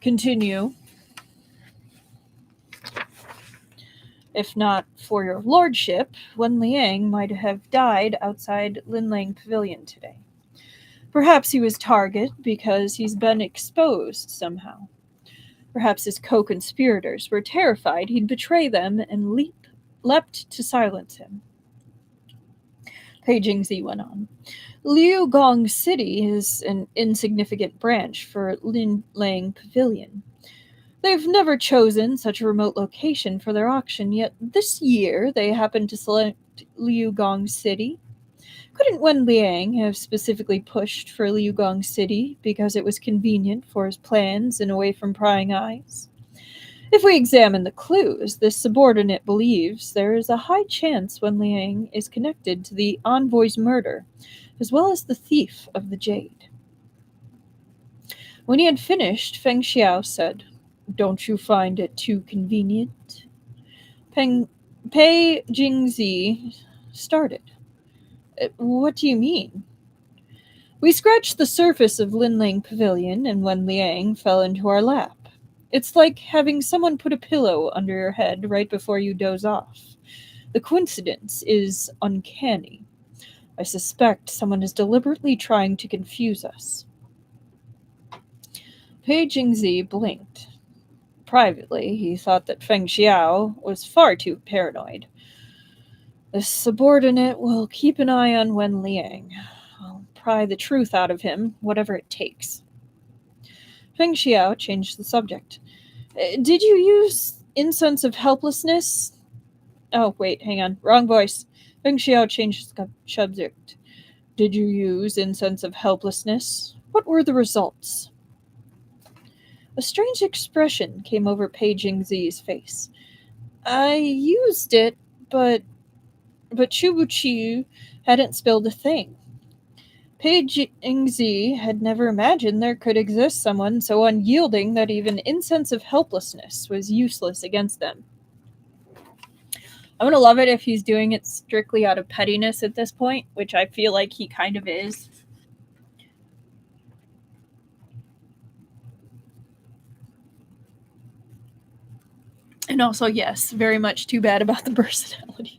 Continue. If not for your lordship, Wen Liang might have died outside Linlang Pavilion today. Perhaps he was target because he's been exposed somehow. Perhaps his co-conspirators were terrified he'd betray them and leapt to silence him. Pei Jingzi went on. Liu Gong City is an insignificant branch for Lin Lang Pavilion. They've never chosen such a remote location for their auction, yet this year they happened to select Liu Gong City. Couldn't Wen Liang have specifically pushed for Liu Gong City because it was convenient for his plans and away from prying eyes? If we examine the clues, this subordinate believes there is a high chance Wen Liang is connected to the envoy's murder, as well as the thief of the jade. When he had finished, Feng Xiao said, "Don't you find it too convenient?" Pei Jingzi started. What do you mean? We scratched the surface of Linling Pavilion, and Wen Liang fell into our lap. It's like having someone put a pillow under your head right before you doze off. The coincidence is uncanny. I suspect someone is deliberately trying to confuse us. Pei Jingzi blinked. Privately, he thought that Feng Xiao was far too paranoid. The subordinate will keep an eye on Wen Liang. I'll pry the truth out of him, whatever it takes. Feng Xiao changed the subject. Did you use incense of helplessness? Oh, wait, hang on. Wrong voice. Feng Xiao changed the subject. Did you use incense of helplessness? What were the results? A strange expression came over Pei Jingzi's face. I used it, but Chu Chu hadn't spilled a thing. Pei Jingzi had never imagined there could exist someone so unyielding that even incense of helplessness was useless against them. I'm gonna love it if he's doing it strictly out of pettiness at this point, which I feel like he kind of is. And also, yes, very much too bad about the personality.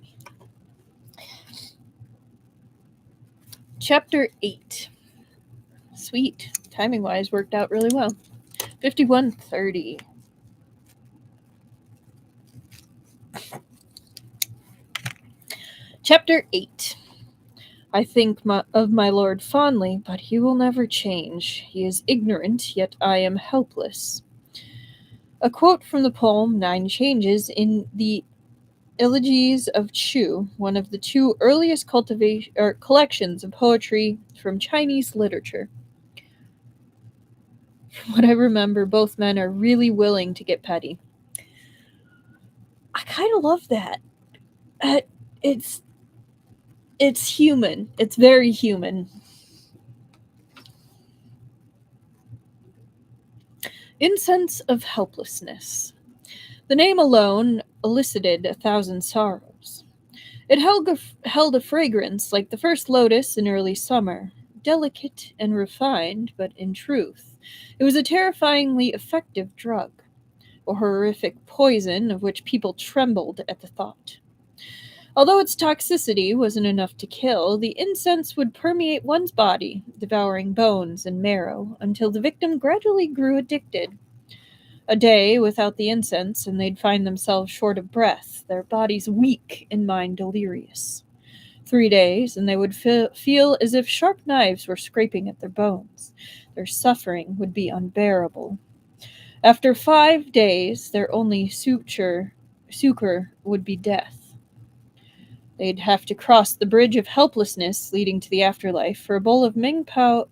Chapter 8. Sweet. Timing wise, worked out really well. 51:30. Chapter 8. I think of my lord fondly, but he will never change. He is ignorant, yet I am helpless. A quote from the poem Nine Changes in the Elegies of Chu, one of the two earliest collections of poetry from Chinese literature. From what I remember, both men are really willing to get petty. I kind of love that. Uh, it's human. It's very human. Incense of helplessness. The name alone elicited 1,000 sorrows. It held a fragrance like the first lotus in early summer, delicate and refined, but in truth, it was a terrifyingly effective drug, a horrific poison of which people trembled at the thought. Although its toxicity wasn't enough to kill, the incense would permeate one's body, devouring bones and marrow, until the victim gradually grew addicted. A day without the incense, and they'd find themselves short of breath, their bodies weak and mind delirious. 3 days, and they would feel as if sharp knives were scraping at their bones. Their suffering would be unbearable. After 5 days, their only succor would be death. They'd have to cross the bridge of helplessness leading to the afterlife for a bowl of Meng Po's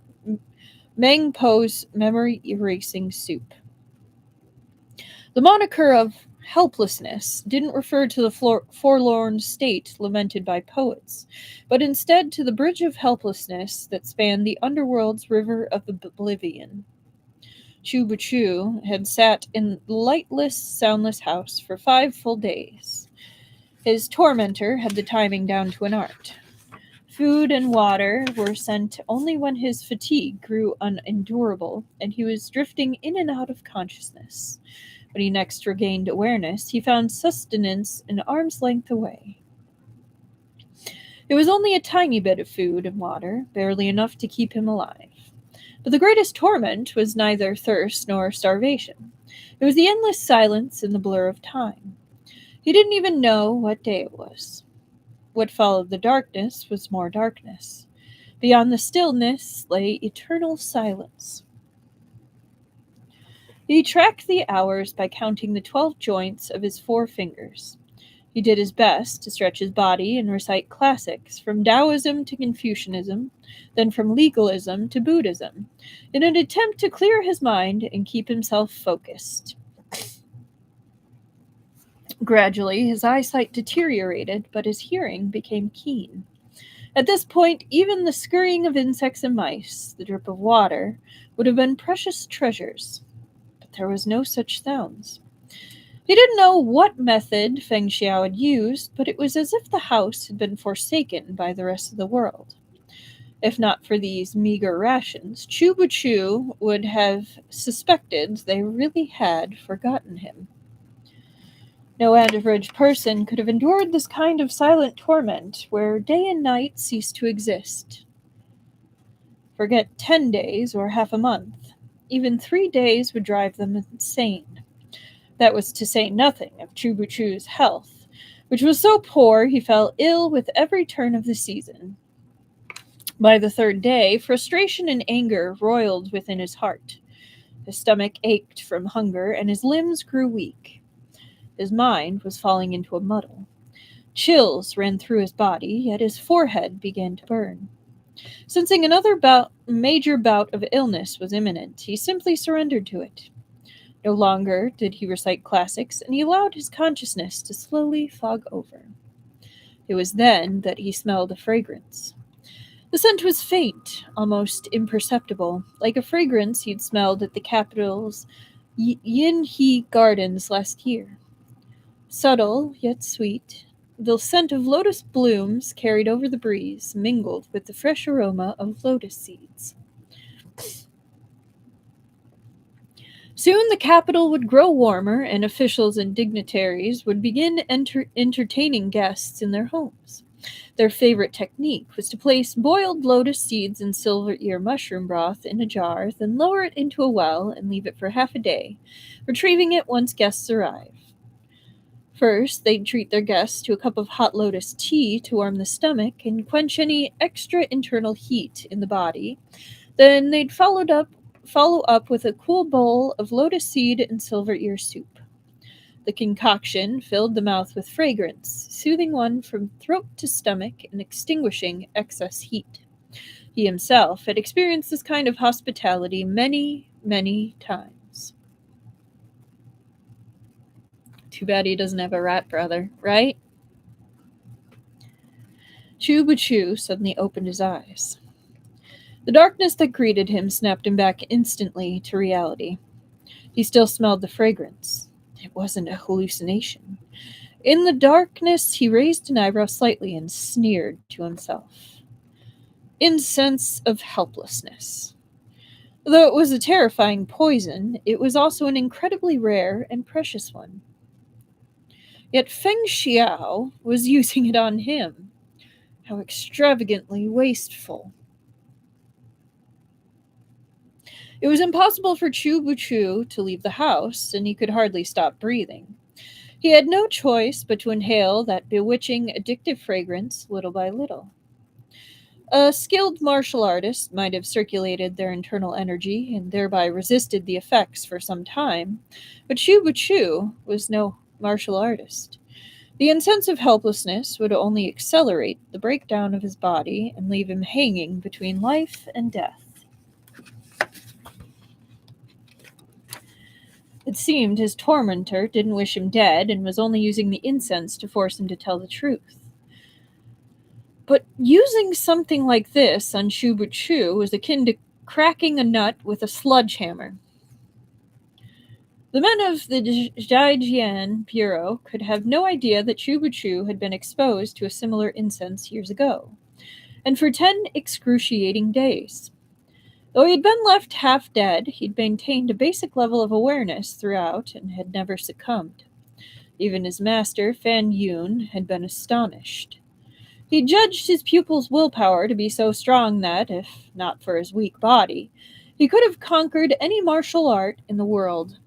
memory-erasing soup. The moniker of helplessness didn't refer to the forlorn state lamented by poets, but instead to the bridge of helplessness that spanned the underworld's river of oblivion. Chu Buchu had sat in the lightless, soundless house for 5 full days. His tormentor had the timing down to an art. Food and water were sent only when his fatigue grew unendurable, and he was drifting in and out of consciousness. When he next regained awareness, he found sustenance an arm's length away. It was only a tiny bit of food and water, barely enough to keep him alive. But the greatest torment was neither thirst nor starvation. It was the endless silence and the blur of time. He didn't even know what day it was. What followed the darkness was more darkness. Beyond the stillness lay eternal silence. He tracked the hours by counting the 12 joints of his 4 fingers. He did his best to stretch his body and recite classics from Taoism to Confucianism, then from legalism to Buddhism, in an attempt to clear his mind and keep himself focused. Gradually, his eyesight deteriorated, but his hearing became keen. At this point, even the scurrying of insects and mice, the drip of water, would have been precious treasures. But there was no such sounds. He didn't know what method Feng Xiao had used, but it was as if the house had been forsaken by the rest of the world. If not for these meager rations, Chu Bu Chu would have suspected they really had forgotten him. No average person could have endured this kind of silent torment, where day and night ceased to exist. Forget 10 days or half a month. Even 3 days would drive them insane. That was to say nothing of Chu Bu Chu's health, which was so poor he fell ill with every turn of the season. By the 3rd day, frustration and anger roiled within his heart. His stomach ached from hunger, and his limbs grew weak. His mind was falling into a muddle. Chills ran through his body, yet his forehead began to burn. Sensing another major bout of illness was imminent, he simply surrendered to it. No longer did he recite classics, and he allowed his consciousness to slowly fog over. It was then that he smelled a fragrance. The scent was faint, almost imperceptible, like a fragrance he'd smelled at the capital's Yin He Gardens last year. Subtle, yet sweet, the scent of lotus blooms carried over the breeze, mingled with the fresh aroma of lotus seeds. Soon the capital would grow warmer, and officials and dignitaries would begin entertaining guests in their homes. Their favorite technique was to place boiled lotus seeds and silver ear mushroom broth in a jar, then lower it into a well and leave it for half a day, retrieving it once guests arrive. First, they'd treat their guests to a cup of hot lotus tea to warm the stomach and quench any extra internal heat in the body. Then they'd follow up with a cool bowl of lotus seed and silver ear soup. The concoction filled the mouth with fragrance, soothing one from throat to stomach and extinguishing excess heat. He himself had experienced this kind of hospitality many, many times. Too bad he doesn't have a rat brother, right? Chu Bu Chu suddenly opened his eyes. The darkness that greeted him snapped him back instantly to reality. He still smelled the fragrance. It wasn't a hallucination. In the darkness, he raised an eyebrow slightly and sneered to himself. Incense of helplessness. Though it was a terrifying poison, it was also an incredibly rare and precious one. Yet Feng Xiao was using it on him. How extravagantly wasteful. It was impossible for Chu Bu Chu to leave the house, and he could hardly stop breathing. He had no choice but to inhale that bewitching, addictive fragrance little by little. A skilled martial artist might have circulated their internal energy and thereby resisted the effects for some time, but Chu Bu Chu was no martial artist. The incense of helplessness would only accelerate the breakdown of his body and leave him hanging between life and death. It seemed his tormentor didn't wish him dead and was only using the incense to force him to tell the truth. But using something like this on Chu Bu Chu was akin to cracking a nut with a sledgehammer. The men of the Zhaijian Bureau could have no idea that Chu Bu Chu had been exposed to a similar incense years ago, and for 10 excruciating days. Though he had been left half dead, he'd maintained a basic level of awareness throughout and had never succumbed. Even his master, Fan Yun, had been astonished. He judged his pupil's willpower to be so strong that, if not for his weak body, he could have conquered any martial art in the world.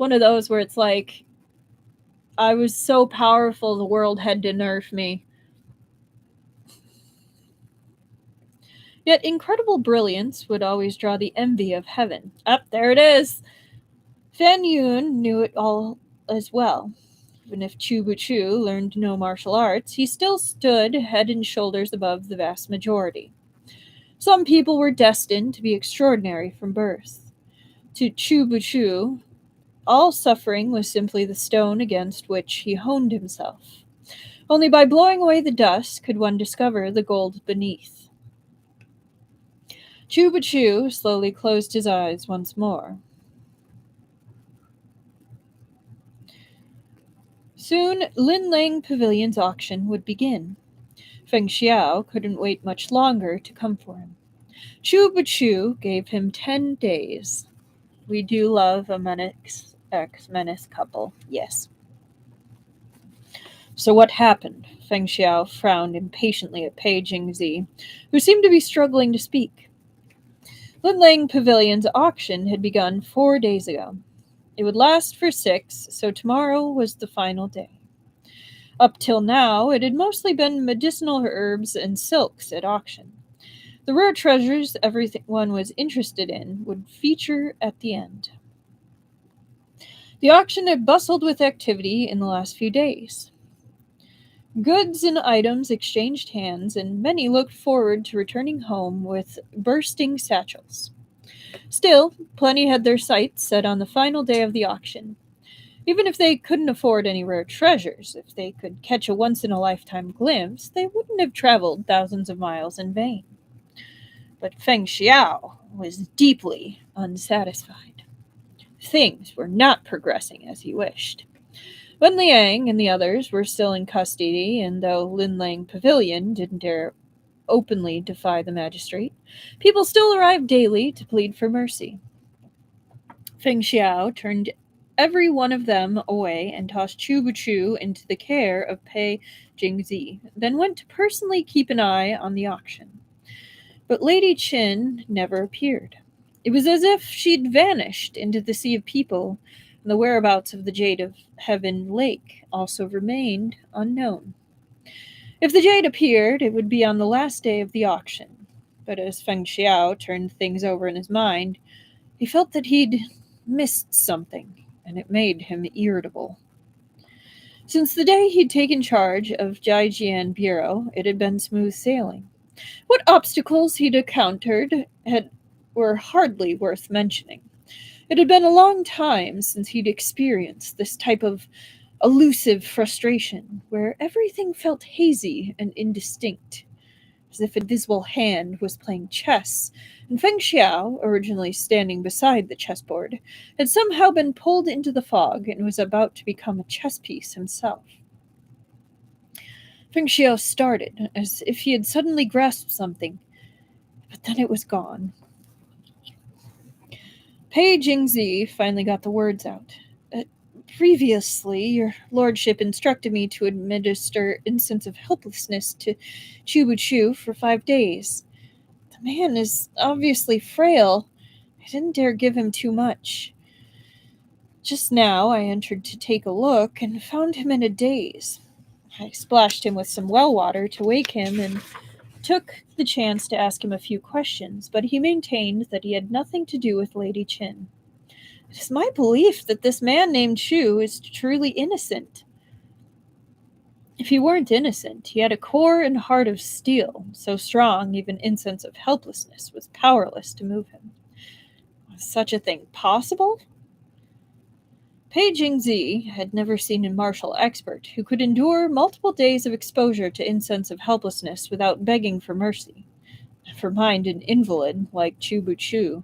one of those where it's like, I was so powerful the world had to nerf me. Yet incredible brilliance would always draw the envy of heaven. Up there it is! Fan Yun knew it all as well. Even if Chu Buchu learned no martial arts, he still stood head and shoulders above the vast majority. Some people were destined to be extraordinary from birth. To Chu Buchu, all suffering was simply the stone against which he honed himself. Only by blowing away the dust could one discover the gold beneath. Chu Buchu slowly closed his eyes once more. Soon, Lin Lang Pavilion's auction would begin. Feng Xiao couldn't wait much longer to come for him. Chu Buchu gave him 10 days. We do love a menace ex-menace couple, yes. So what happened? Feng Xiao frowned impatiently at Pei Jingzi, who seemed to be struggling to speak. Linlang Pavilion's auction had begun 4 days ago. It would last for 6, so tomorrow was the final day. Up till now, it had mostly been medicinal herbs and silks at auction. The rare treasures everyone was interested in would feature at the end. The auction had bustled with activity in the last few days. Goods and items exchanged hands, and many looked forward to returning home with bursting satchels. Still, plenty had their sights set on the final day of the auction. Even if they couldn't afford any rare treasures, if they could catch a once-in-a-lifetime glimpse, they wouldn't have traveled thousands of miles in vain. But Feng Xiao was deeply unsatisfied. Things were not progressing as he wished. Wen Liang and the others were still in custody, and though Lin Lang Pavilion didn't dare openly defy the magistrate, people still arrived daily to plead for mercy. Feng Xiao turned every one of them away and tossed Chu Buchu into the care of Pei Jingzi, then went to personally keep an eye on the auction. But Lady Qin never appeared. It was as if she'd vanished into the sea of people, and the whereabouts of the Jade of Heaven Lake also remained unknown. If the jade appeared, it would be on the last day of the auction. But as Feng Xiao turned things over in his mind, he felt that he'd missed something, and it made him irritable. Since the day he'd taken charge of Jiajian Bureau, it had been smooth sailing. What obstacles he'd encountered were hardly worth mentioning. It had been a long time since he'd experienced this type of elusive frustration, where everything felt hazy and indistinct, as if an invisible hand was playing chess, and Feng Xiao, originally standing beside the chessboard, had somehow been pulled into the fog and was about to become a chess piece himself. Feng Xiao started, as if he had suddenly grasped something, but then it was gone. Pei Jingzi finally got the words out. Previously, your lordship instructed me to administer incense of helplessness to Chu Buchu for 5 days. The man is obviously frail. I didn't dare give him too much. Just now I entered to take a look and found him in a daze. I splashed him with some well water to wake him and took the chance to ask him a few questions, but he maintained that he had nothing to do with Lady Qin. It is my belief that this man named Chu is truly innocent. If he weren't innocent, he had a core and heart of steel, so strong even incense of helplessness was powerless to move him. Was such a thing possible? Pei Jingzi had never seen a martial expert who could endure multiple days of exposure to incense of helplessness without begging for mercy. Never mind an invalid like Chu Buchu.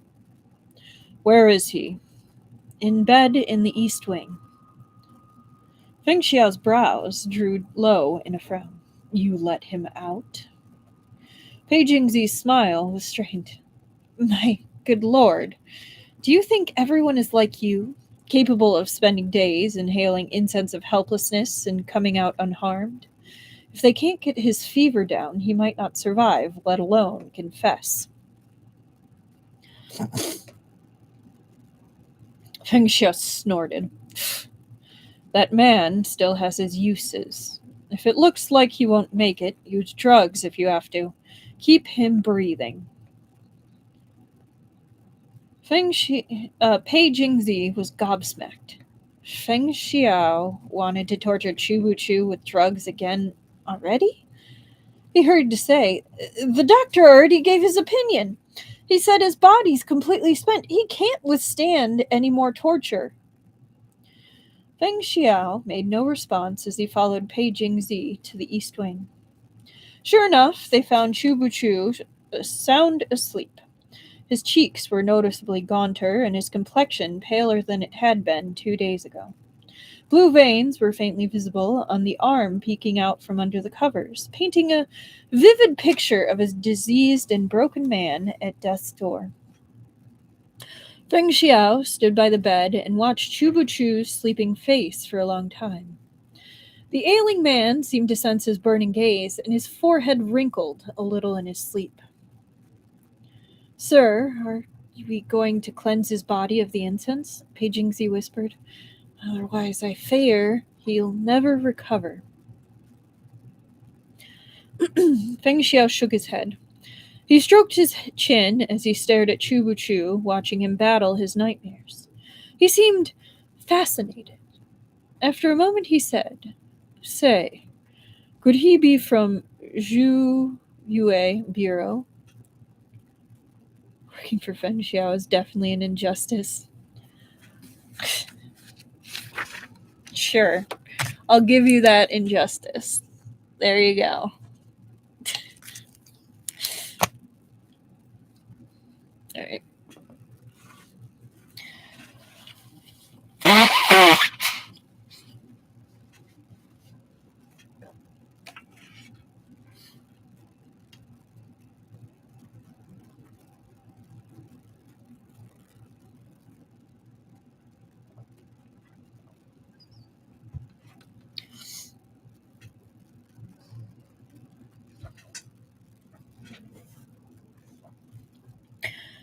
Where is he? In bed in the east wing. Feng Xiao's brows drew low in a frown. You let him out? Pei Jingzi's smile was strained. My good lord, do you think everyone is like you, capable of spending days inhaling incense of helplessness and coming out unharmed? If they can't get his fever down, he might not survive, let alone confess. Feng Xiao snorted. That man still has his uses. If it looks like he won't make it, use drugs if you have to. Keep him breathing. Pei Jingzi was gobsmacked. Feng Xiao wanted to torture Chu Wu Chu with drugs again already? He hurried to say, "The doctor already gave his opinion. He said his body's completely spent. He can't withstand any more torture." Feng Xiao made no response as he followed Pei Jingzi to the east wing. Sure enough, they found Chu Bu Chu sound asleep. His cheeks were noticeably gaunter and his complexion paler than it had been 2 days ago. Blue veins were faintly visible on the arm peeking out from under the covers, painting a vivid picture of a diseased and broken man at death's door. Feng Xiao stood by the bed and watched Chu Bu Chu's sleeping face for a long time. The ailing man seemed to sense his burning gaze, and his forehead wrinkled a little in his sleep. "Sir, are we going to cleanse his body of the incense?" Pei Jingzi whispered. "Otherwise, I fear he'll never recover." Feng Xiao shook his head. He stroked his chin as he stared at Chu Bu Chu, watching him battle his nightmares. He seemed fascinated. After a moment, he said, "Say, could he be from Zhu Yue Bureau?" Working for Feng Xiao is definitely an injustice. Sure, I'll give you that injustice. There you go. All right.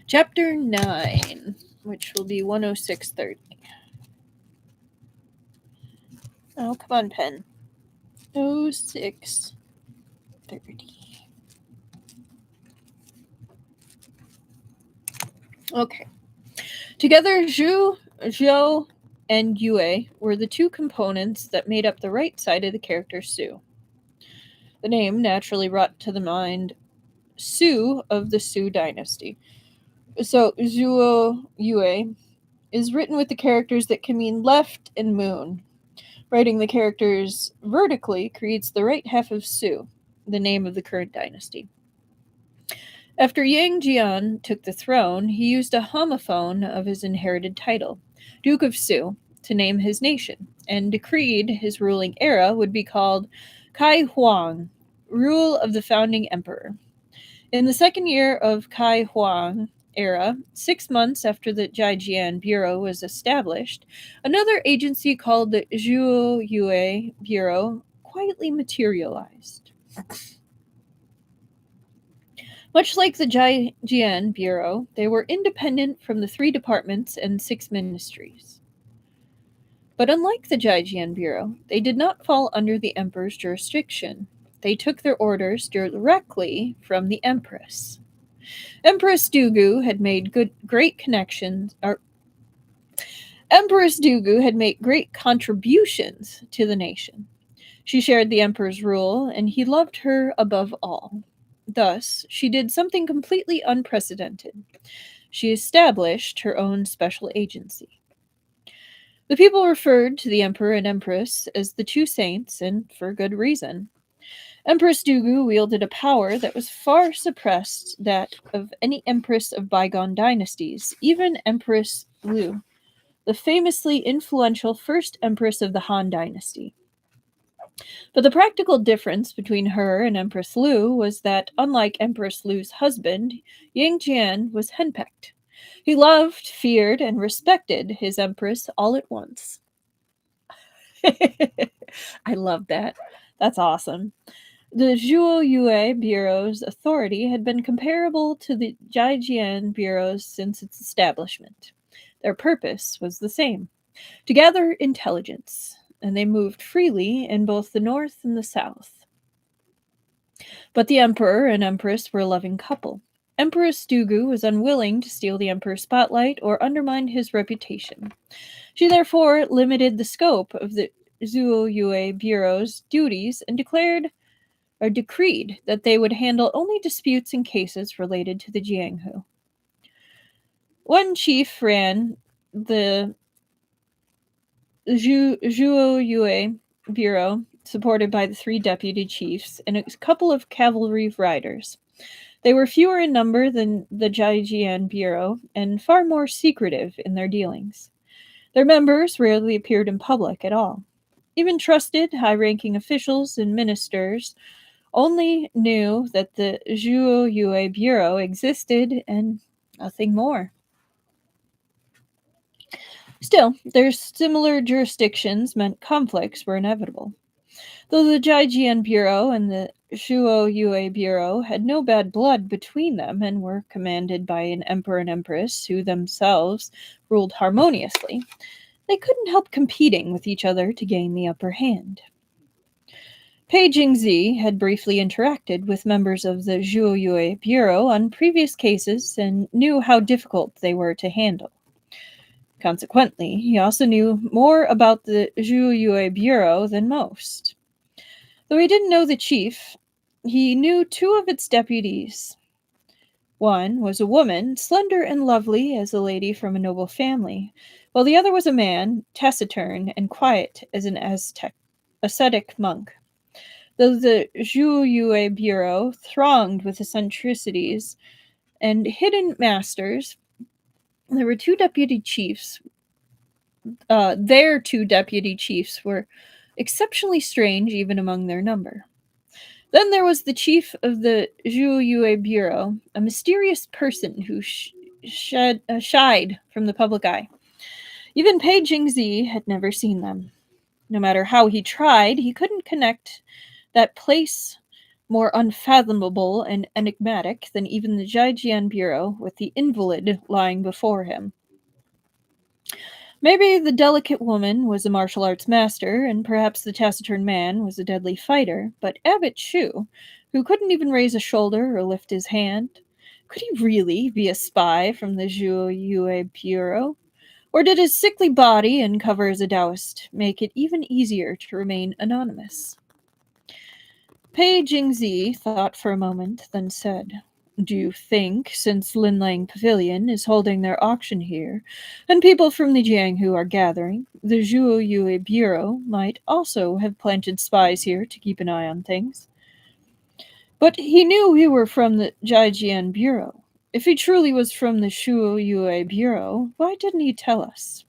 Chapter 9, which will be 106.30. Oh, come on, pen. 0630. Okay. Together, Zhu, Zhou, and Yue were the two components that made up the right side of the character Su. The name naturally brought to the mind Su of the Su dynasty. So, Zhuo Yue is written with the characters that can mean left and moon. Writing the characters vertically creates the right half of Su, the name of the current dynasty. After Yang Jian took the throne, he used a homophone of his inherited title, Duke of Su, to name his nation, and decreed his ruling era would be called Kai Huang, rule of the founding emperor. In the second year of Kai Huang era, 6 months after the Jijian Bureau was established, another agency called the Zhuo Yue Bureau quietly materialized. Much like the Jijian Bureau, they were independent from the 3 departments and 6 ministries. But unlike the Jijian Bureau, they did not fall under the emperor's jurisdiction. They took their orders directly from the empress. Empress Dugu had made great connections, or Empress Dugu had made great contributions to the nation. She shared the emperor's rule, and he loved her above all. Thus, she did something completely unprecedented. She established her own special agency. The people referred to the emperor and empress as the two saints, and for good reason. Empress Dugu wielded a power that was far surpassed that of any empress of bygone dynasties, even Empress Lu, the famously influential first empress of the Han dynasty. But the practical difference between her and Empress Lu was that, unlike Empress Lu's husband, Yang Jian was henpecked. He loved, feared, and respected his empress all at once. I love that. That's awesome. The Zhuo Yue Bureau's authority had been comparable to the Jijian Bureau's since its establishment. Their purpose was the same: to gather intelligence, and they moved freely in both the north and the south. But the emperor and empress were a loving couple. Empress Dugu was unwilling to steal the emperor's spotlight or undermine his reputation. She therefore limited the scope of the Zhuoyue Bureau's duties and decreed that they would handle only disputes and cases related to the Jianghu. One chief ran the Zhuoyue Bureau, supported by the 3 deputy chiefs and a couple of cavalry riders. They were fewer in number than the Jijian Bureau and far more secretive in their dealings. Their members rarely appeared in public at all. Even trusted, high-ranking officials and ministers only knew that the Zhuoyue Bureau existed and nothing more. Still, their similar jurisdictions meant conflicts were inevitable. Though the Jijian Bureau and the Zhuoyue Bureau had no bad blood between them and were commanded by an emperor and empress who themselves ruled harmoniously, they couldn't help competing with each other to gain the upper hand. Pei Jingzi had briefly interacted with members of the Zhuoyue Bureau on previous cases and knew how difficult they were to handle. Consequently, he also knew more about the Zhuoyue Bureau than most. Though he didn't know the chief, he knew 2 of its deputies. One was a woman, slender and lovely as a lady from a noble family, while the other was a man, taciturn and quiet as an ascetic monk. Though the Zhuoyue Bureau thronged with eccentricities and hidden masters, there were 2 deputy chiefs. Their 2 deputy chiefs were exceptionally strange even among their number. Then there was the chief of the Zhuoyue Bureau, a mysterious person who shied from the public eye. Even Pei Jingzi had never seen them. No matter how he tried, he couldn't connect that place more unfathomable and enigmatic than even the Jijian Bureau with the invalid lying before him. Maybe the delicate woman was a martial arts master, and perhaps the taciturn man was a deadly fighter, but Abbot Shu, who couldn't even raise a shoulder or lift his hand, could he really be a spy from the Zhuoyue Bureau? Or did his sickly body and cover as a Taoist make it even easier to remain anonymous? Pei Jingzi thought for a moment, then said, "Do you think, since Linlang Pavilion is holding their auction here, and people from the Jianghu are gathering, the Zhuoyue Bureau might also have planted spies here to keep an eye on things?" But he knew we were from the Jijian Bureau. If he truly was from the Zhuoyue Bureau, why didn't he tell us?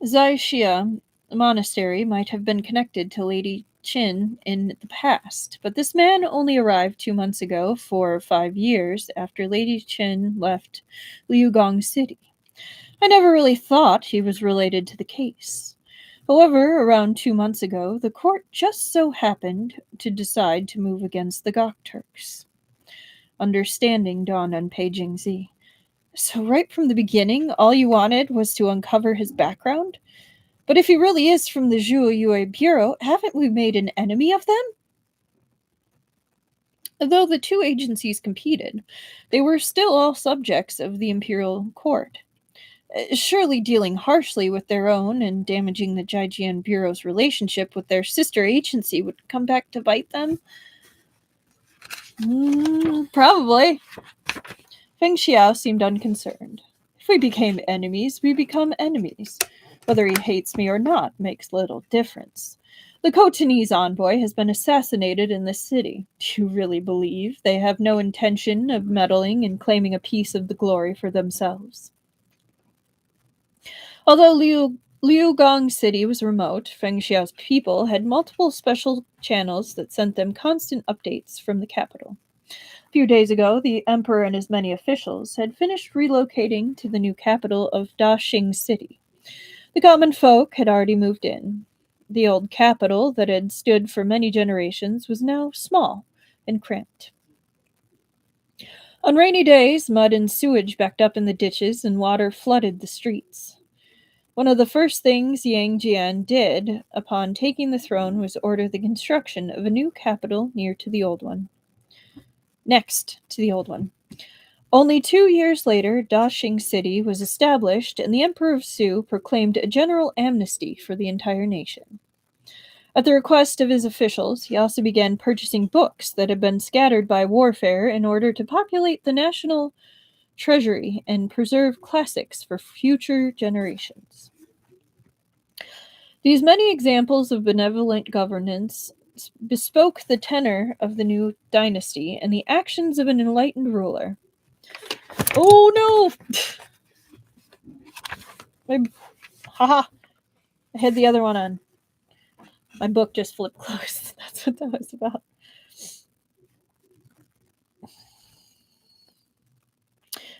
Zaixia Monastery might have been connected to Lady Qin in the past, but this man only arrived 2 months ago for 5 years after Lady Qin left Liugong City. I never really thought he was related to the case. However, around 2 months ago, the court just so happened to decide to move against the Gok Turks. Understanding dawned on Pei Jingzi. So right from the beginning, all you wanted was to uncover his background? But if he really is from the Zhuoyue Bureau, haven't we made an enemy of them? Though the 2 agencies competed, they were still all subjects of the imperial court. Surely dealing harshly with their own and damaging the Jijian Bureau's relationship with their sister agency would come back to bite them? Probably. Feng Xiao seemed unconcerned. If we became enemies, we become enemies. Whether he hates me or not makes little difference. The Khotanese envoy has been assassinated in this city. Do you really believe they have no intention of meddling and claiming a piece of the glory for themselves? Although Liugong City was remote, Feng Xiao's people had multiple special channels that sent them constant updates from the capital. A few days ago, the emperor and his many officials had finished relocating to the new capital of Daxing City. The common folk had already moved in. The old capital that had stood for many generations was now small and cramped. On rainy days, mud and sewage backed up in the ditches and water flooded the streets. One of the first things Yang Jian did upon taking the throne was order the construction of a new capital near to the old one. Next to the old one. Only 2 years later, Daxing City was established, and the Emperor of Su proclaimed a general amnesty for the entire nation. At the request of his officials, he also began purchasing books that had been scattered by warfare in order to populate the national treasury and preserve classics for future generations. These many examples of benevolent governance bespoke the tenor of the new dynasty and the actions of an enlightened ruler. Oh no! Haha! I had the other one on. My book just flipped closed. That's what that was about.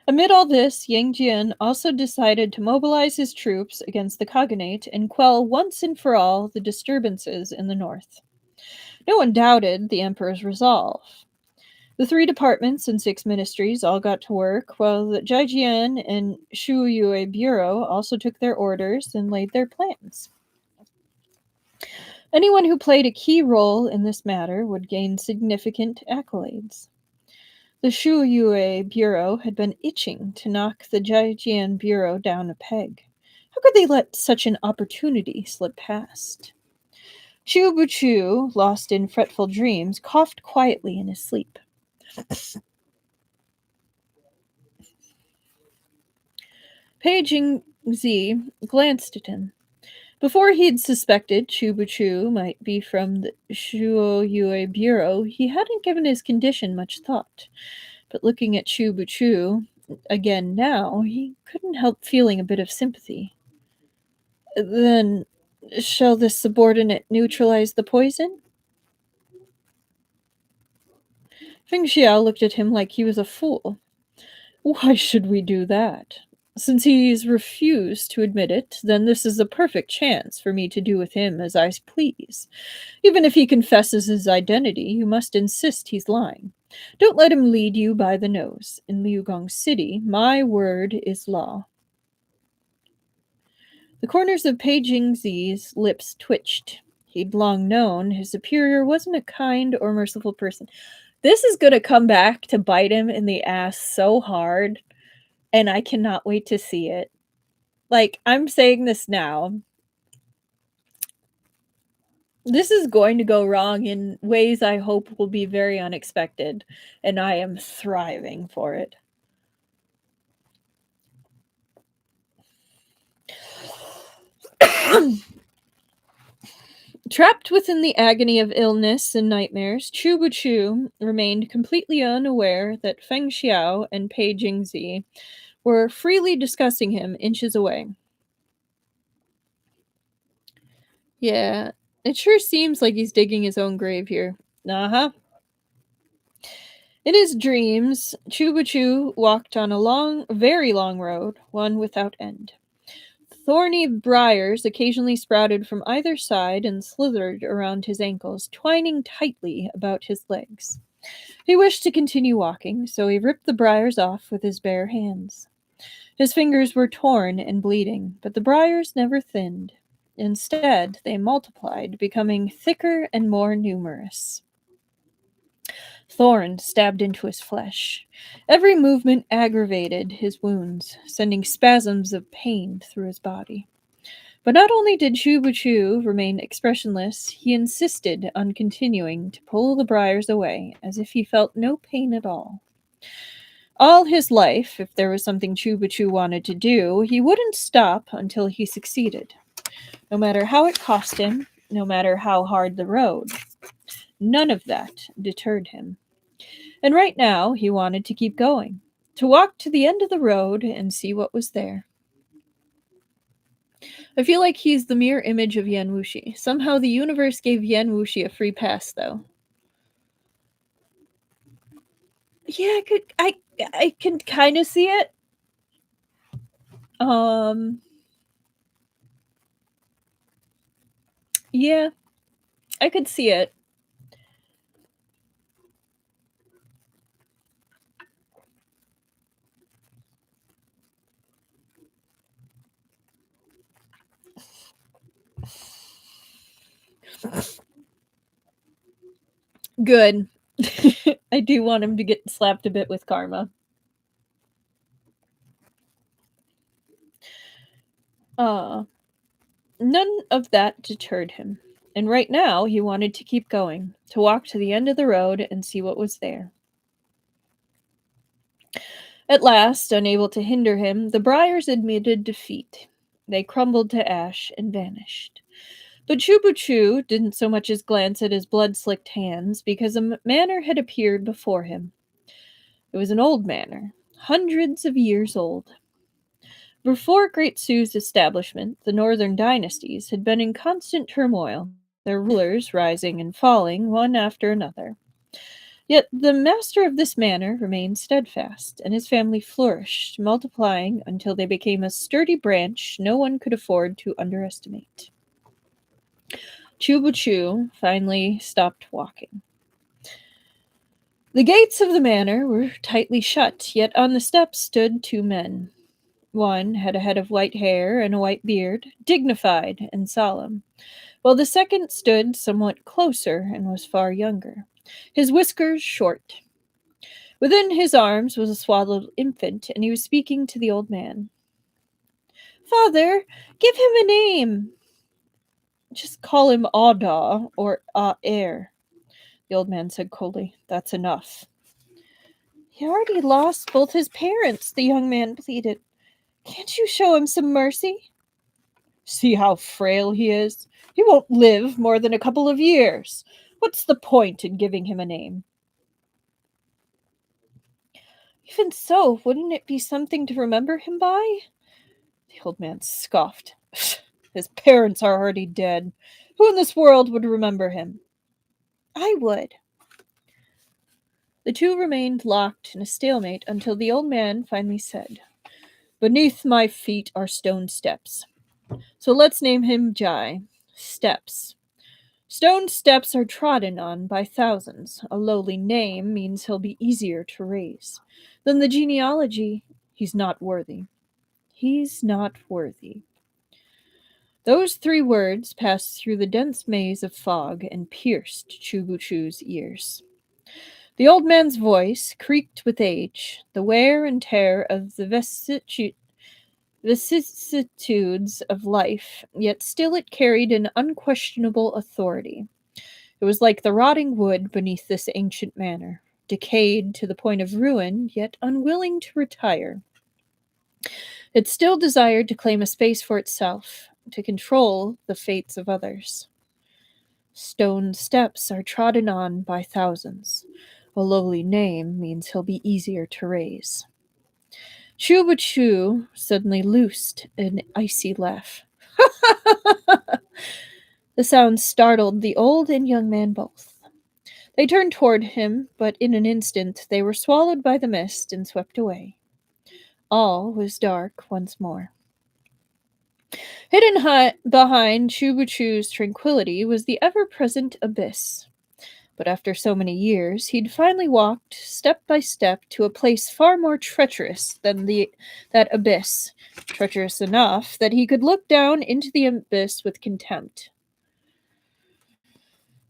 Amid all this, Yang Jian also decided to mobilize his troops against the Khaganate and quell once and for all the disturbances in the north. No one doubted the emperor's resolve. The 3 departments and 6 ministries all got to work, while the Zhaijian and Shuyue Bureau also took their orders and laid their plans. Anyone who played a key role in this matter would gain significant accolades. The Shuyue Bureau had been itching to knock the Zhaijian Bureau down a peg. How could they let such an opportunity slip past? Chu Buchu, lost in fretful dreams, coughed quietly in his sleep. Pei Jingzi glanced at him. Before he'd suspected Chu Buchu might be from the Shuoyue Bureau, he hadn't given his condition much thought. But looking at Chu Buchu again now, he couldn't help feeling a bit of sympathy. Then, shall this subordinate neutralize the poison? Feng Xiao looked at him like he was a fool. Why should we do that? Since he's refused to admit it, then this is a perfect chance for me to do with him as I please. Even if he confesses his identity, you must insist he's lying. Don't let him lead you by the nose. In Liugong City, my word is law. The corners of Pei Jingzi's lips twitched. He'd long known his superior wasn't a kind or merciful person. This is going to come back to bite him in the ass so hard, and I cannot wait to see it. Like, I'm saying this now. This is going to go wrong in ways I hope will be very unexpected, and I am thriving for it. Trapped within the agony of illness and nightmares, Chu Buchu remained completely unaware that Feng Xiao and Pei Jingzi were freely discussing him inches away. Yeah, it sure seems like he's digging his own grave here. Uh-huh. In his dreams, Chu Buchu walked on a very long road, one without end. Thorny briars occasionally sprouted from either side and slithered around his ankles, twining tightly about his legs. He wished to continue walking, so he ripped the briars off with his bare hands. His fingers were torn and bleeding, but the briars never thinned. Instead, they multiplied, becoming thicker and more numerous. Thorns stabbed into his flesh. Every movement aggravated his wounds, sending spasms of pain through his body. But not only did Chu Buchu remain expressionless, he insisted on continuing to pull the briars away, as if he felt no pain at all. All his life, if there was something Chu Buchu wanted to do, he wouldn't stop until he succeeded. No matter how it cost him, no matter how hard the road. None of that deterred him. And right now, he wanted to keep going, to walk to the end of the road and see what was there. I feel like he's the mirror image of Yan Wuxi. Somehow the universe gave Yan Wuxi a free pass, though. Yeah, I can kind of see it. Yeah, I could see it. Good. I do want him to get slapped a bit with karma. Uh, None of that deterred him. And right now, he wanted to keep going, to walk to the end of the road and see what was there. At last, unable to hinder him, the briars admitted defeat. They crumbled to ash and vanished. But Chubuchu didn't so much as glance at his blood-slicked hands, because a manor had appeared before him. It was an old manor, hundreds of years old. Before Great Su's establishment, the northern dynasties had been in constant turmoil, their rulers rising and falling one after another. Yet the master of this manor remained steadfast, and his family flourished, multiplying until they became a sturdy branch no one could afford to underestimate. Chubuchu finally stopped walking. The gates of the manor were tightly shut, yet on the steps stood two men. One had a head of white hair and a white beard, dignified and solemn, while the second stood somewhat closer and was far younger, his whiskers short. Within his arms was a swaddled infant, and he was speaking to the old man. "Father, give him a name." "Just call him Ada or Air," the old man said coldly. "That's enough." "He already lost both his parents," the young man pleaded. "Can't you show him some mercy?" "See how frail he is? He won't live more than a couple of years. What's the point in giving him a name?" "Even so, wouldn't it be something to remember him by?" The old man scoffed. "His parents are already dead. Who in this world would remember him?" "I would." The two remained locked in a stalemate until the old man finally said, "Beneath my feet are stone steps. So let's name him Jai. Steps. Stone steps are trodden on by thousands. A lowly name means he'll be easier to raise. Then the genealogy, he's not worthy. He's not worthy." Those three words passed through the dense maze of fog and pierced Chubuchu's ears. The old man's voice creaked with age, the wear and tear of the vicissitudes of life, yet still it carried an unquestionable authority. It was like the rotting wood beneath this ancient manor, decayed to the point of ruin, yet unwilling to retire. It still desired to claim a space for itself, to control the fates of others. Stone steps are trodden on by thousands. A lowly name means he'll be easier to raise. Chubachu suddenly loosed an icy laugh. The sound startled the old and young man both. They turned toward him, but in an instant they were swallowed by the mist and swept away. All was dark once more. Hidden behind Chubuchu's tranquility was the ever-present abyss. But after so many years, he'd finally walked step by step to a place far more treacherous than that abyss, treacherous enough that he could look down into the abyss with contempt.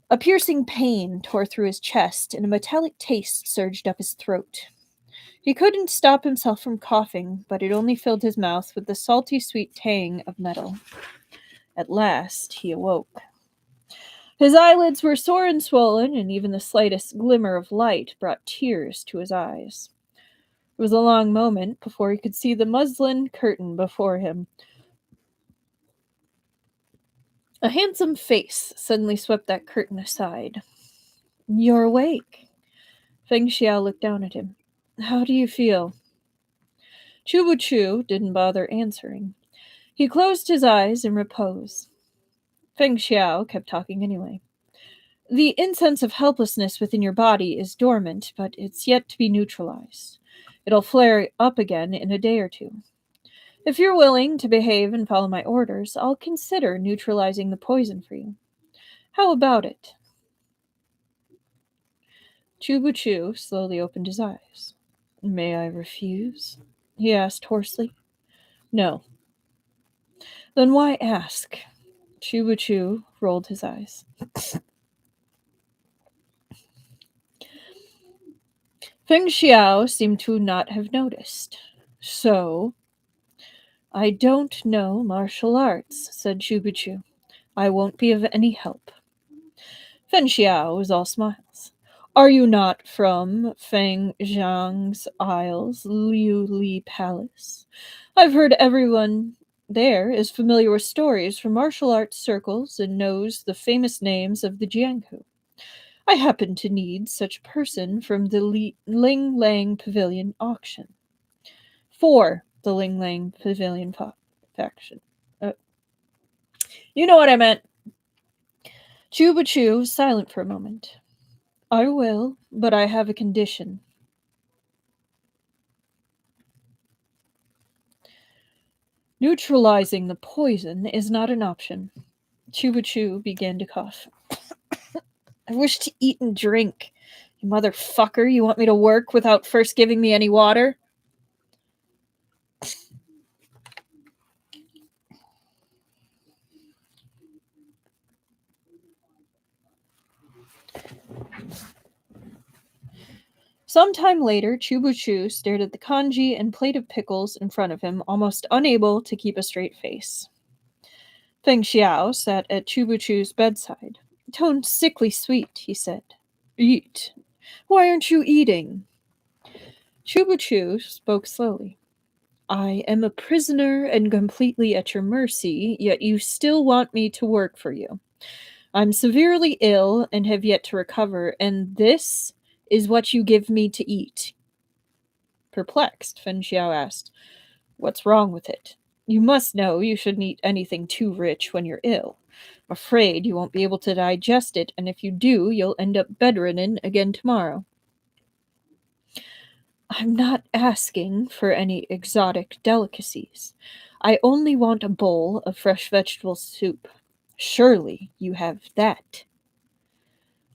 A piercing pain tore through his chest, and a metallic taste surged up his throat. He couldn't stop himself from coughing, but it only filled his mouth with the salty, sweet tang of metal. At last, he awoke. His eyelids were sore and swollen, and even the slightest glimmer of light brought tears to his eyes. It was a long moment before he could see the muslin curtain before him. A handsome face suddenly swept that curtain aside. "You're awake." Feng Xiao looked down at him. "How do you feel?" Chubuchu didn't bother answering. He closed his eyes in repose. Feng Xiao kept talking anyway. "The incense of helplessness within your body is dormant, but it's yet to be neutralized. It'll flare up again in a day or two. If you're willing to behave and follow my orders, I'll consider neutralizing the poison for you. How about it?" Chubuchu slowly opened his eyes. "May I refuse?" he asked hoarsely. "No." "Then why ask?" Chubuchu rolled his eyes. Feng Xiao seemed to not have noticed. So, I don't know martial arts, said Chubuchu. I won't be of any help. Fen Xiao was all smiles. Are you not from Feng Zhang's Isles, Liu Li Palace? I've heard everyone there is familiar with stories from martial arts circles and knows the famous names of the Jianghu. I happen to need such a person from the Ling Lang Pavilion auction. For the Ling Lang Pavilion faction. Uh, you know what I meant. Chuba Chu was silent for a moment. I will, but I have a condition. Neutralizing the poison is not an option. Chuba Chu began to cough. I wish to eat and drink. You motherfucker, you want me to work without first giving me any water? Some time later, Chubuchu stared at the kanji and plate of pickles in front of him, almost unable to keep a straight face. Feng Xiao sat at Chubuchu's bedside. Tone sickly sweet, he said. Eat. Why aren't you eating? Chubuchu spoke slowly. I am a prisoner and completely at your mercy, yet you still want me to work for you. I'm severely ill and have yet to recover, and this is what you give me to eat. Perplexed, Fen Xiao asked, What's wrong with it? You must know you shouldn't eat anything too rich when you're ill. I'm afraid you won't be able to digest it, and if you do, you'll end up bedridden again tomorrow. I'm not asking for any exotic delicacies. I only want a bowl of fresh vegetable soup. Surely you have that.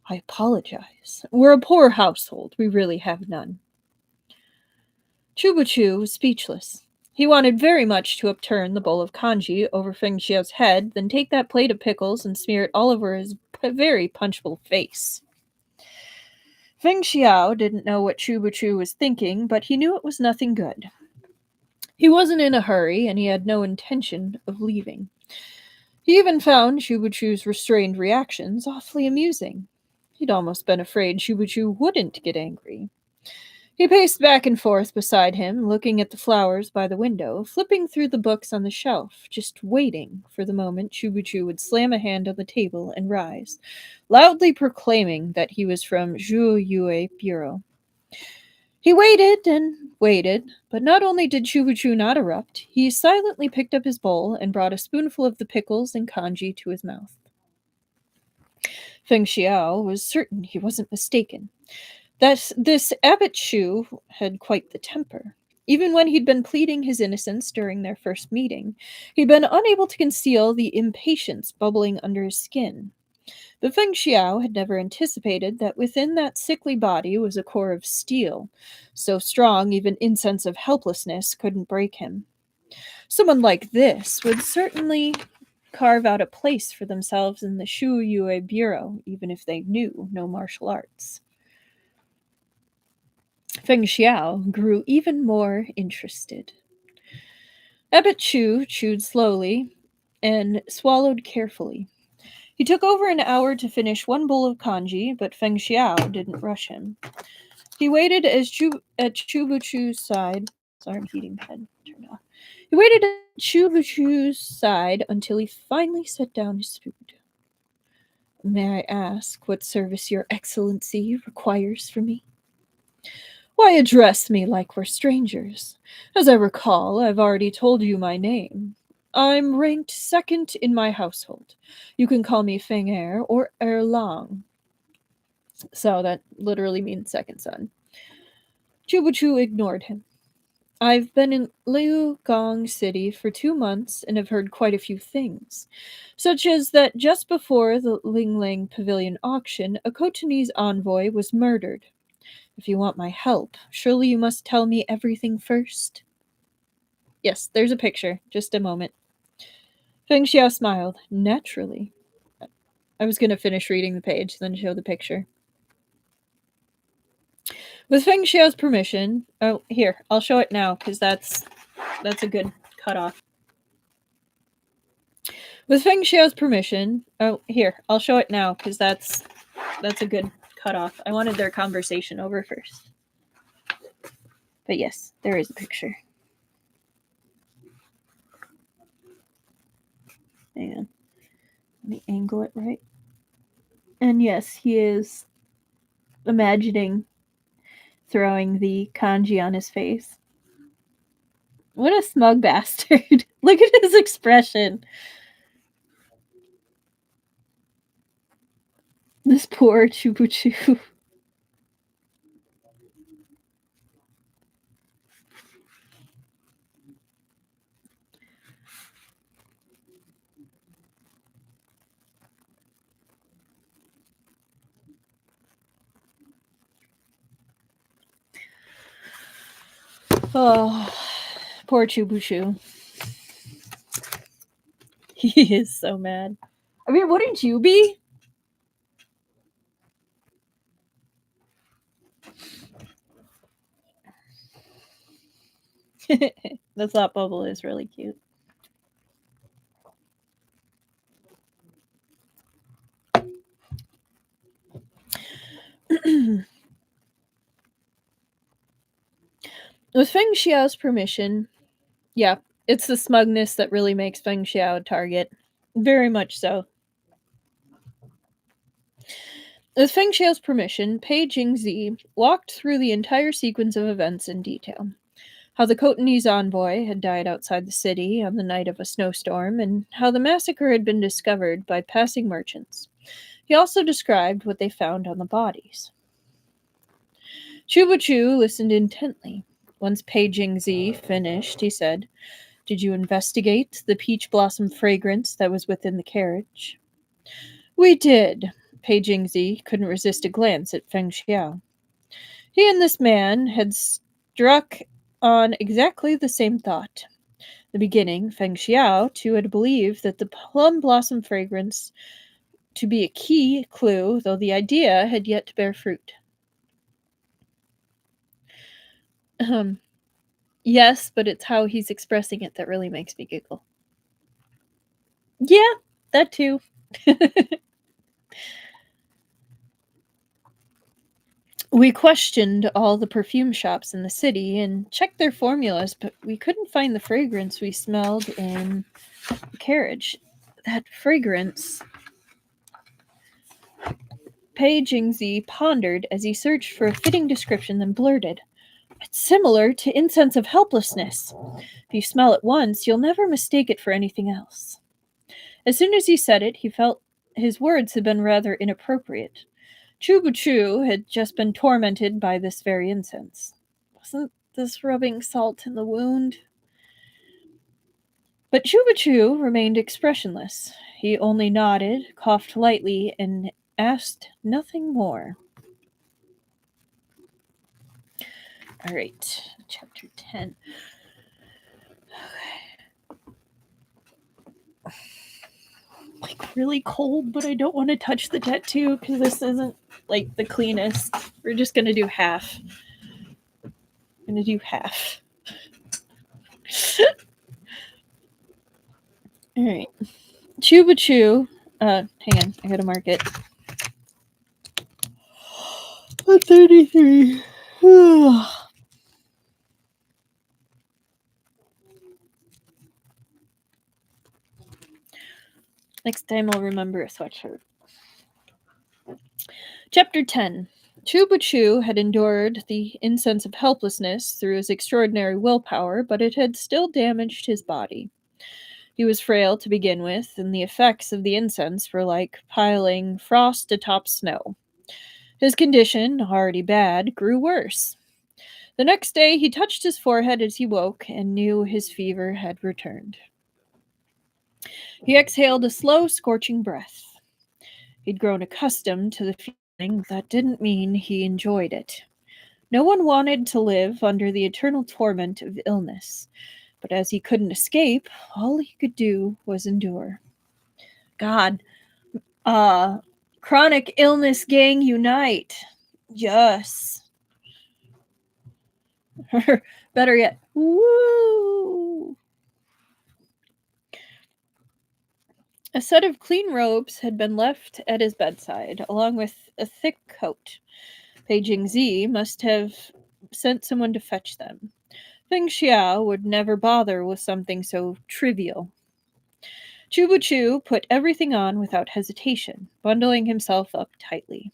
I apologize. We're a poor household. We really have none. Chubuchu was speechless. He wanted very much to upturn the bowl of kanji over Feng Xiao's head, then take that plate of pickles and smear it all over his very punchable face. Feng Xiao didn't know what Chubuchu was thinking, but he knew it was nothing good. He wasn't in a hurry, and he had no intention of leaving. He even found Chubuchu's restrained reactions awfully amusing. He'd almost been afraid Chubuchu wouldn't get angry. He paced back and forth beside him, looking at the flowers by the window, flipping through the books on the shelf, just waiting for the moment Chubuchu would slam a hand on the table and rise, loudly proclaiming that he was from Zhu Yue Bureau. He waited and waited, but not only did Chubuchu not erupt, he silently picked up his bowl and brought a spoonful of the pickles and kanji to his mouth. Feng Xiao was certain he wasn't mistaken. This Abbot Shu had quite the temper. Even when he'd been pleading his innocence during their first meeting, he'd been unable to conceal the impatience bubbling under his skin. But Feng Xiao had never anticipated that within that sickly body was a core of steel, so strong even incense of helplessness couldn't break him. Someone like this would certainly carve out a place for themselves in the Shu Yue Bureau, even if they knew no martial arts. Feng Xiao grew even more interested. Abbot Chu chewed slowly and swallowed carefully. He took over an hour to finish one bowl of kanji, but Feng Xiao didn't rush him. He waited at Chubuchu's side. Sorry, my heating pad turned off. He waited at Chubuchu's side until he finally set down his food. May I ask what service your excellency requires from me? Why address me like we're strangers? As I recall, I've already told you my name. I'm ranked second in my household. You can call me Feng Er or Erlang. So that literally means second son. Chubuchu ignored him. I've been in Liu Gong City for 2 months and have heard quite a few things, such as that just before the Linglang Pavilion auction, a Khotanese envoy was murdered. If you want my help, surely you must tell me everything first. Yes, there's a picture. Just a moment. Feng Xiao smiled. Naturally. I was gonna finish reading the page, then show the picture. With Feng Xiao's permission, oh, here, I'll show it now, because that's a good cutoff. With Feng Xiao's permission, oh, here, I'll show it now, because that's a good cutoff. I wanted their conversation over first. But yes, there is a picture. And let me angle it right. And yes, he is imagining throwing the kanji on his face. What a smug bastard. Look at his expression. This poor Chubuchu. Oh, poor Chubuchu. He is so mad. I mean, wouldn't you be? The thought bubble is really cute. With Feng Xiao's permission, yeah, it's the smugness that really makes Feng Xiao a target. Very much so. With Feng Xiao's permission, Pei Jingzi walked through the entire sequence of events in detail. How the Khotanese envoy had died outside the city on the night of a snowstorm, and how the massacre had been discovered by passing merchants. He also described what they found on the bodies. Chubuchu listened intently. Once Pei Jingzi finished, he said, "Did you investigate the peach blossom fragrance that was within the carriage?" "We did." Pei Jingzi couldn't resist a glance at Feng Xiao. He and this man had struck on exactly the same thought. The beginning, Feng Xiao, too, had believed that the plum blossom fragrance to be a key clue, though the idea had yet to bear fruit. Yes, but it's how he's expressing it that really makes me giggle. Yeah, that too. We questioned all the perfume shops in the city and checked their formulas, but we couldn't find the fragrance we smelled in the carriage. That fragrance. Pei Jingzi pondered as he searched for a fitting description, then blurted, "It's similar to incense of helplessness. If you smell it once, you'll never mistake it for anything else." As soon as he said it, he felt his words had been rather inappropriate. Chubuchu had just been tormented by this very incense. Wasn't this rubbing salt in the wound? But Chubuchu remained expressionless. He only nodded, coughed lightly, and asked nothing more. All right, chapter 10. Like really cold, but I don't want to touch the tattoo because this isn't like the cleanest. We're just gonna do half. I'm gonna do half. All right, Chubuchu. Hang on, I gotta mark it. 33. Next time I'll remember a sweatshirt. Chapter 10. Chubuchu had endured the incense of helplessness through his extraordinary willpower, but it had still damaged his body. He was frail to begin with, and the effects of the incense were like piling frost atop snow. His condition, already bad, grew worse. The next day he touched his forehead as he woke and knew his fever had returned. He exhaled a slow, scorching breath. He'd grown accustomed to the feeling, but that didn't mean he enjoyed it. No one wanted to live under the eternal torment of illness, but as he couldn't escape, all he could do was endure. God, Ah, chronic illness gang unite. Yes. Better yet, woo! A set of clean robes had been left at his bedside, along with a thick coat. Paging Z must have sent someone to fetch them. Feng Xiao would never bother with something so trivial. Chubu Chu put everything on without hesitation, bundling himself up tightly.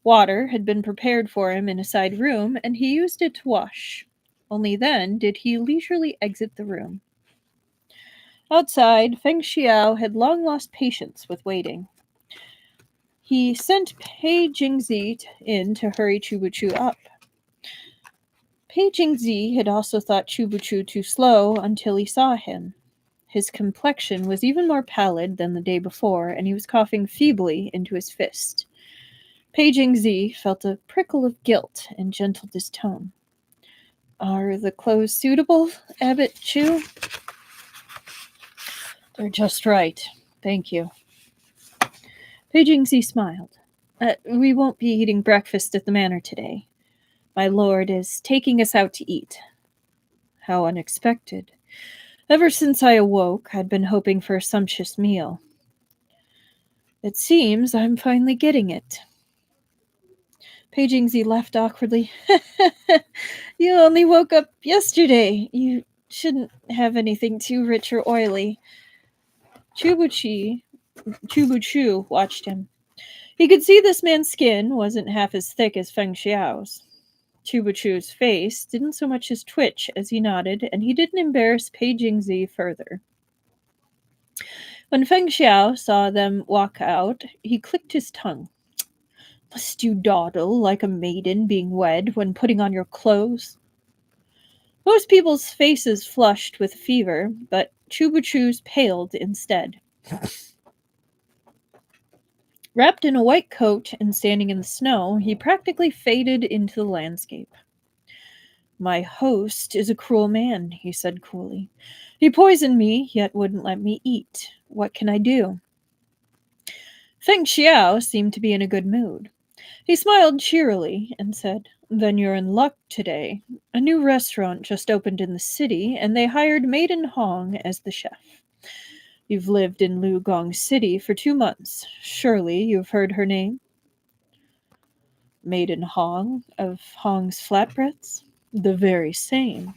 Water had been prepared for him in a side room, and he used it to wash. Only then did he leisurely exit the room. Outside, Feng Xiao had long lost patience with waiting. He sent Pei Jingzi in to hurry Chubuchu up. Pei Jingzi had also thought Chubuchu too slow until he saw him. His complexion was even more pallid than the day before, and he was coughing feebly into his fist. Pei Jingzi felt a prickle of guilt and gentled his tone. Are the clothes suitable, Abbot Chu? They're just right. Thank you. Pei Jingzi smiled. We won't be eating breakfast at the manor today. My lord is taking us out to eat. How unexpected. Ever since I awoke, I'd been hoping for a sumptuous meal. It seems I'm finally getting it. Pei Jingzi laughed awkwardly. You only woke up yesterday. You shouldn't have anything too rich or oily. Chubu Chu watched him. He could see this man's skin wasn't half as thick as Feng Xiao's. Chubu Chu's face didn't so much as twitch as he nodded, and he didn't embarrass Pei Jingzi further. When Feng Xiao saw them walk out, he clicked his tongue. Must you dawdle like a maiden being wed when putting on your clothes? Most people's faces flushed with fever, but Chubu Chu's paled instead. Wrapped in a white coat and standing in the snow, he practically faded into the landscape. My host is a cruel man, he said coolly. He poisoned me, yet wouldn't let me eat. What can I do? Feng Xiao seemed to be in a good mood. He smiled cheerily and said, Then you're in luck today. A new restaurant just opened in the city, and they hired Maiden Hong as the chef. You've lived in Lugong City for 2 months. Surely you've heard her name? Maiden Hong of Hong's Flatbreads? The very same.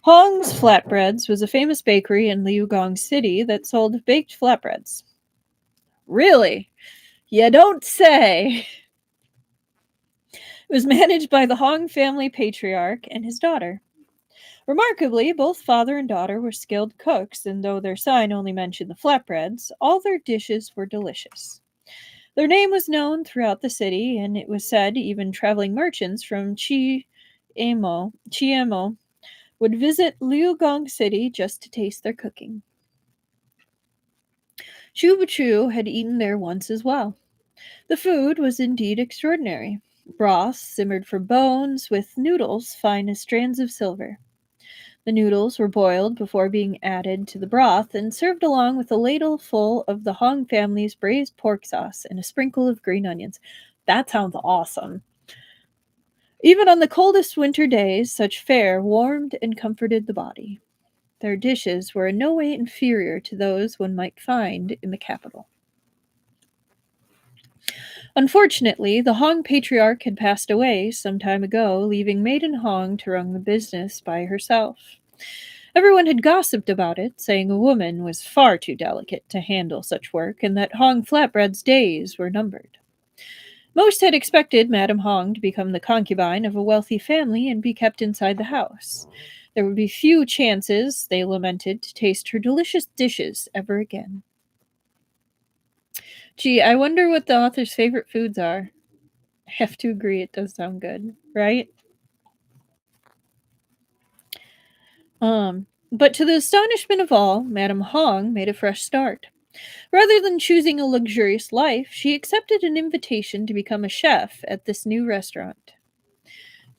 Hong's Flatbreads was a famous bakery in Liugong City that sold baked flatbreads. Really? You don't say! It was managed by the Hong family patriarch and his daughter. Remarkably, both father and daughter were skilled cooks, and though their sign only mentioned the flatbreads, all their dishes were delicious. Their name was known throughout the city, and it was said even traveling merchants from Chiemo would visit Liugong City just to taste their cooking. Chu Chu had eaten there once as well. The food was indeed extraordinary. Broth simmered for bones, with noodles fine as strands of silver. The noodles were boiled before being added to the broth and served along with a ladle full of the Hong family's braised pork sauce and a sprinkle of green onions. That sounds awesome. Even on the coldest winter days, such fare warmed and comforted the body. Their dishes were in no way inferior to those one might find in the capital. Unfortunately, the Hong patriarch had passed away some time ago, leaving Maiden Hong to run the business by herself. Everyone had gossiped about it, saying a woman was far too delicate to handle such work and that Hong Flatbread's days were numbered. Most had expected Madame Hong to become the concubine of a wealthy family and be kept inside the house. There would be few chances, they lamented, to taste her delicious dishes ever again. Gee, I wonder what the author's favorite foods are. I have to agree, it does sound good, right? But to the astonishment of all, Madame Hong made a fresh start. Rather than choosing a luxurious life, she accepted an invitation to become a chef at this new restaurant.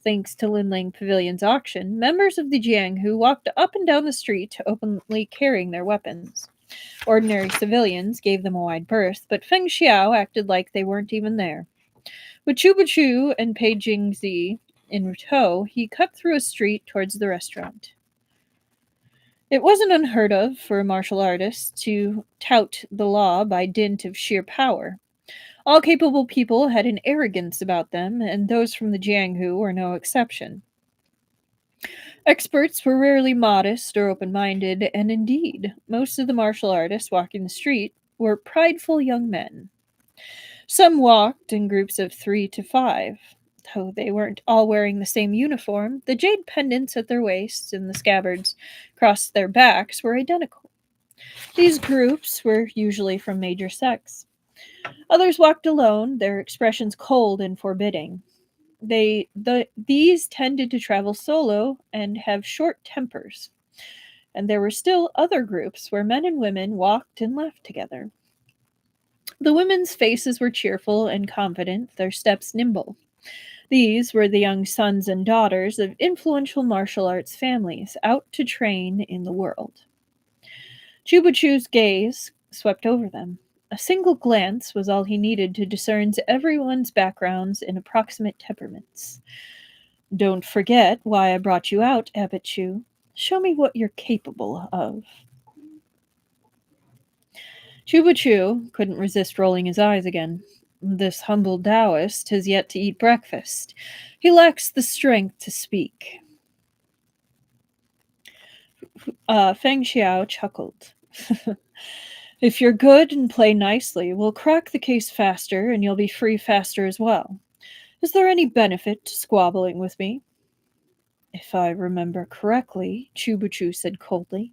Thanks to Linling Pavilion's auction, members of the Jianghu walked up and down the street, openly carrying their weapons. Ordinary civilians gave them a wide berth, but Feng Xiao acted like they weren't even there. With Chuba Chu and Pei Jingzi in tow, he cut through a street towards the restaurant. It wasn't unheard of for a martial artist to tout the law by dint of sheer power. All capable people had an arrogance about them, and those from the Jianghu were no exception. Experts were rarely modest or open minded, and indeed, most of the martial artists walking the street were prideful young men. Some walked in groups of 3 to 5. Though they weren't all wearing the same uniform, the jade pendants at their waists and the scabbards across their backs were identical. These groups were usually from major sects. Others walked alone, their expressions cold and forbidding. These tended to travel solo and have short tempers. And there were still other groups where men and women walked and laughed together. The women's faces were cheerful and confident, their steps nimble. These were the young sons and daughters of influential martial arts families out to train in the world. Chubachu's gaze swept over them. A single glance was all he needed to discern everyone's backgrounds and approximate temperaments. Don't forget why I brought you out, Abbot Chu. Show me what you're capable of. Chuba Chu couldn't resist rolling his eyes again. This humble Taoist has yet to eat breakfast. He lacks the strength to speak. Feng Xiao chuckled. If you're good and play nicely, we'll crack the case faster and you'll be free faster as well. Is there any benefit to squabbling with me? If I remember correctly, Chubuchu said coldly,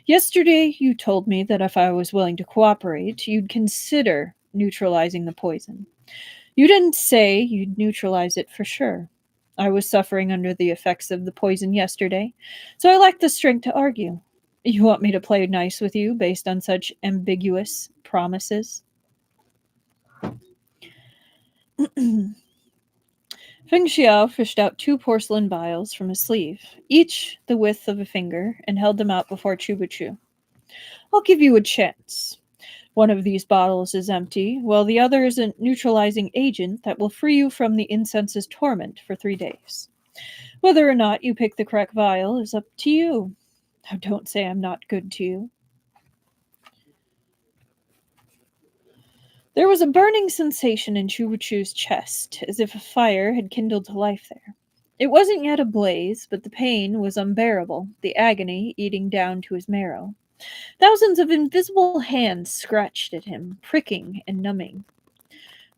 yesterday you told me that if I was willing to cooperate, you'd consider neutralizing the poison. You didn't say you'd neutralize it for sure. I was suffering under the effects of the poison yesterday, so I lacked the strength to argue. You want me to play nice with you based on such ambiguous promises? Feng Xiao fished out 2 porcelain vials from his sleeve, each the width of a finger, and held them out before Chubachu. I'll give you a chance. One of these bottles is empty, while the other is a neutralizing agent that will free you from the incense's torment for 3 days. Whether or not you pick the correct vial is up to you. Now don't say I'm not good to you. There was a burning sensation in Chubachu's chest, as if a fire had kindled to life there. It wasn't yet ablaze, but the pain was unbearable, the agony eating down to his marrow. Thousands of invisible hands scratched at him, pricking and numbing.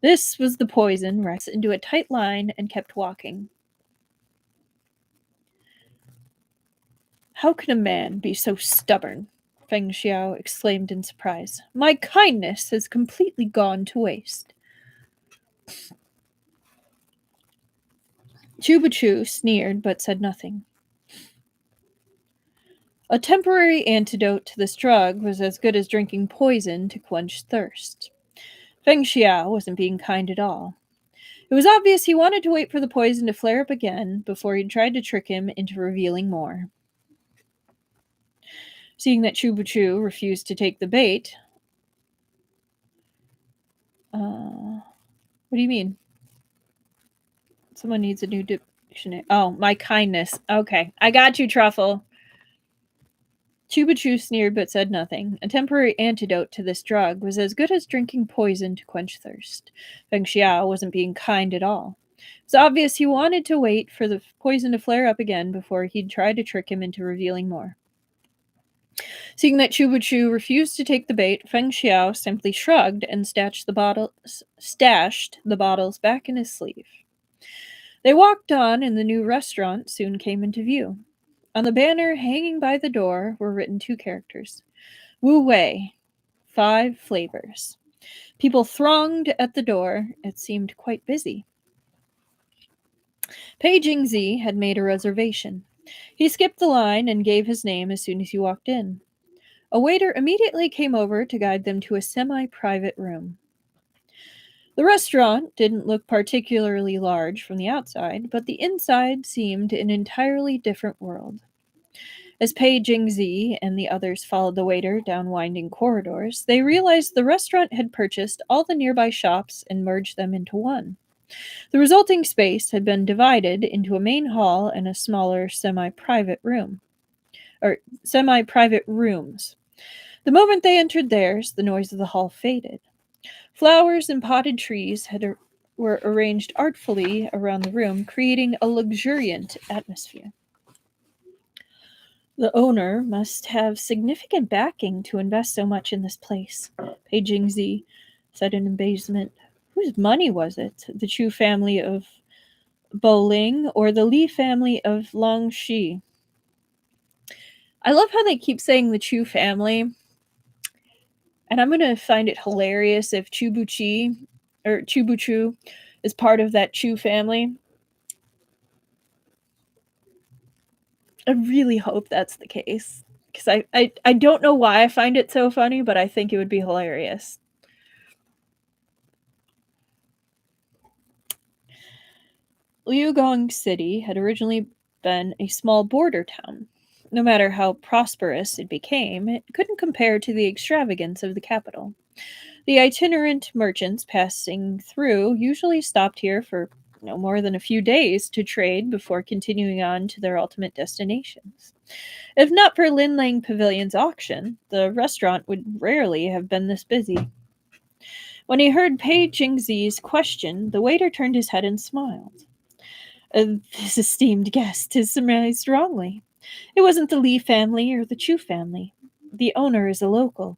This was the poison, wrapped into a tight line and kept walking. How can a man be so stubborn? Feng Xiao exclaimed in surprise. My kindness has completely gone to waste. Chubachu sneered but said nothing. A temporary antidote to this drug was as good as drinking poison to quench thirst. Feng Xiao wasn't being kind at all. It was obvious he wanted to wait for the poison to flare up again before he tried to trick him into revealing more. Seeing that Chubachu refused to take the bait, what do you mean? Someone needs a new dictionary. Oh, my kindness. Okay, I got you, Truffle. Chubachu sneered but said nothing. A temporary antidote to this drug was as good as drinking poison to quench thirst. Feng Xiao wasn't being kind at all. It was obvious he wanted to wait for the poison to flare up again before he'd try to trick him into revealing more. Seeing that Chubachu refused to take the bait, Feng Xiao simply shrugged and stashed the bottles back in his sleeve. They walked on, and the new restaurant soon came into view. On the banner hanging by the door were written 2 characters. Wu Wei, 5 flavors. People thronged at the door. It seemed quite busy. Pei Jingzi had made a reservation. He skipped the line and gave his name as soon as he walked in. A waiter immediately came over to guide them to a semi-private room. The restaurant didn't look particularly large from the outside, but the inside seemed an entirely different world. As Pei Jingzi and the others followed the waiter down winding corridors, they realized the restaurant had purchased all the nearby shops and merged them into one. The resulting space had been divided into a main hall and a smaller semi-private rooms. The moment they entered theirs, the noise of the hall faded. Flowers and potted trees were arranged artfully around the room, creating a luxuriant atmosphere. The owner must have significant backing to invest so much in this place, Pei Jingzi said in amazement. Whose money was it? The Chu family of Boling or the Li family of Longxi? I love how they keep saying the Chu family, and I'm gonna find it hilarious if Chubuchi or Chubuchu is part of that Chu family. I really hope that's the case. Because I don't know why I find it so funny, but I think it would be hilarious. Liugong City had originally been a small border town. No matter how prosperous it became, it couldn't compare to the extravagance of the capital. The itinerant merchants passing through usually stopped here for no more than a few days to trade before continuing on to their ultimate destinations. If not for Lin Lang Pavilion's auction, the restaurant would rarely have been this busy. When he heard Pei Jingzi's question, the waiter turned his head and smiled. This esteemed guest has surmised wrongly. It wasn't the Li family or the Chu family. The owner is a local.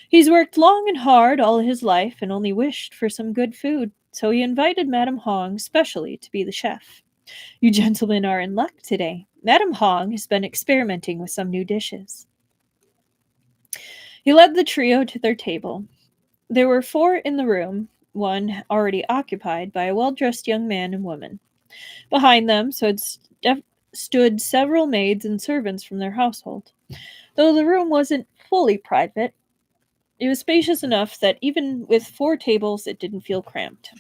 He's worked long and hard all his life and only wished for some good food, so he invited Madame Hong specially to be the chef. You gentlemen are in luck today. Madame Hong has been experimenting with some new dishes. He led the trio to their table. There were four in the room, one already occupied by a well-dressed young man and woman. Behind them stood several maids and servants from their household. Though the room wasn't fully private, it was spacious enough that even with four tables, it didn't feel cramped.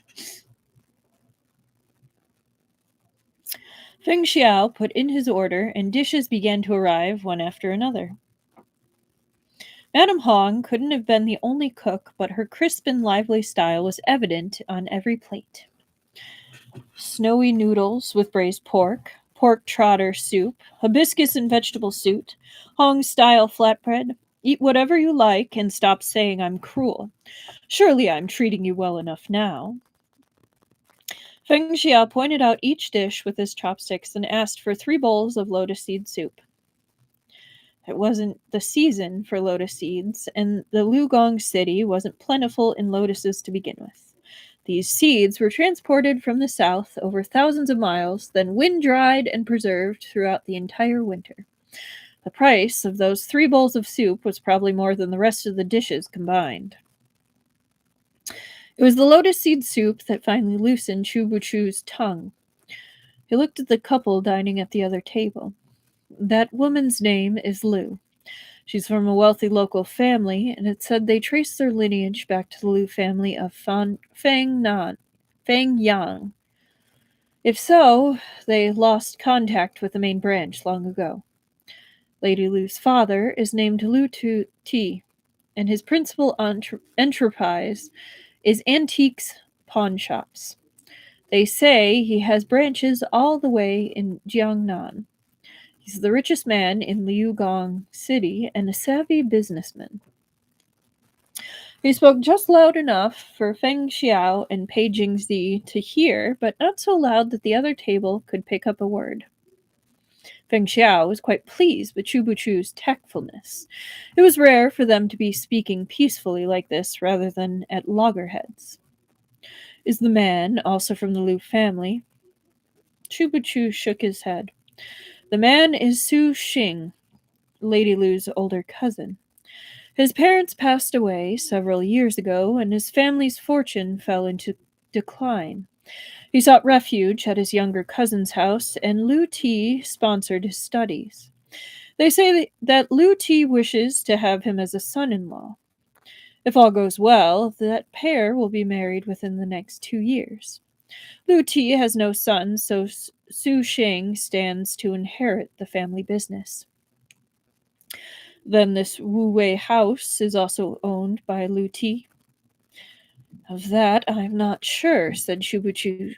Feng Xiao put in his order, and dishes began to arrive one after another. Madame Hong couldn't have been the only cook, but her crisp and lively style was evident on every plate. Snowy noodles with braised pork, pork trotter soup, hibiscus and vegetable soup, Hong-style flatbread. Eat whatever you like and stop saying I'm cruel. Surely I'm treating you well enough now. Feng Xia pointed out each dish with his chopsticks and asked for 3 bowls of lotus seed soup. It wasn't the season for lotus seeds, and the Lugong city wasn't plentiful in lotuses to begin with. These seeds were transported from the south over thousands of miles, then wind-dried and preserved throughout the entire winter. The price of those 3 bowls of soup was probably more than the rest of the dishes combined. It was the lotus seed soup that finally loosened Chubuchu's tongue. He looked at the couple dining at the other table. That woman's name is Lu. She's from a wealthy local family, and it said they traced their lineage back to the Lu family of Fang Yang. If so, they lost contact with the main branch long ago. Lady Lu's father is named Lu Ti, and his principal enterprise is antiques pawn shops. They say he has branches all the way in Jiangnan. He's the richest man in Liugong City and a savvy businessman. He spoke just loud enough for Feng Xiao and Pei Jingzi to hear, but not so loud that the other table could pick up a word. Feng Xiao was quite pleased with Chubuchu's tactfulness. It was rare for them to be speaking peacefully like this rather than at loggerheads. Is the man also from the Lu family? Chubuchu shook his head. The man is Su Xing, Lady Lu's older cousin. His parents passed away several years ago, and his family's fortune fell into decline. He sought refuge at his younger cousin's house, and Lu Ti sponsored his studies. They say that Lu Ti wishes to have him as a son-in-law. If all goes well, that pair will be married within the next 2 years. Lu Ti has no sons, so Su Xing stands to inherit the family business. Then this Wu Wei house is also owned by Lu Ti. Of that I'm not sure, said Shubuchu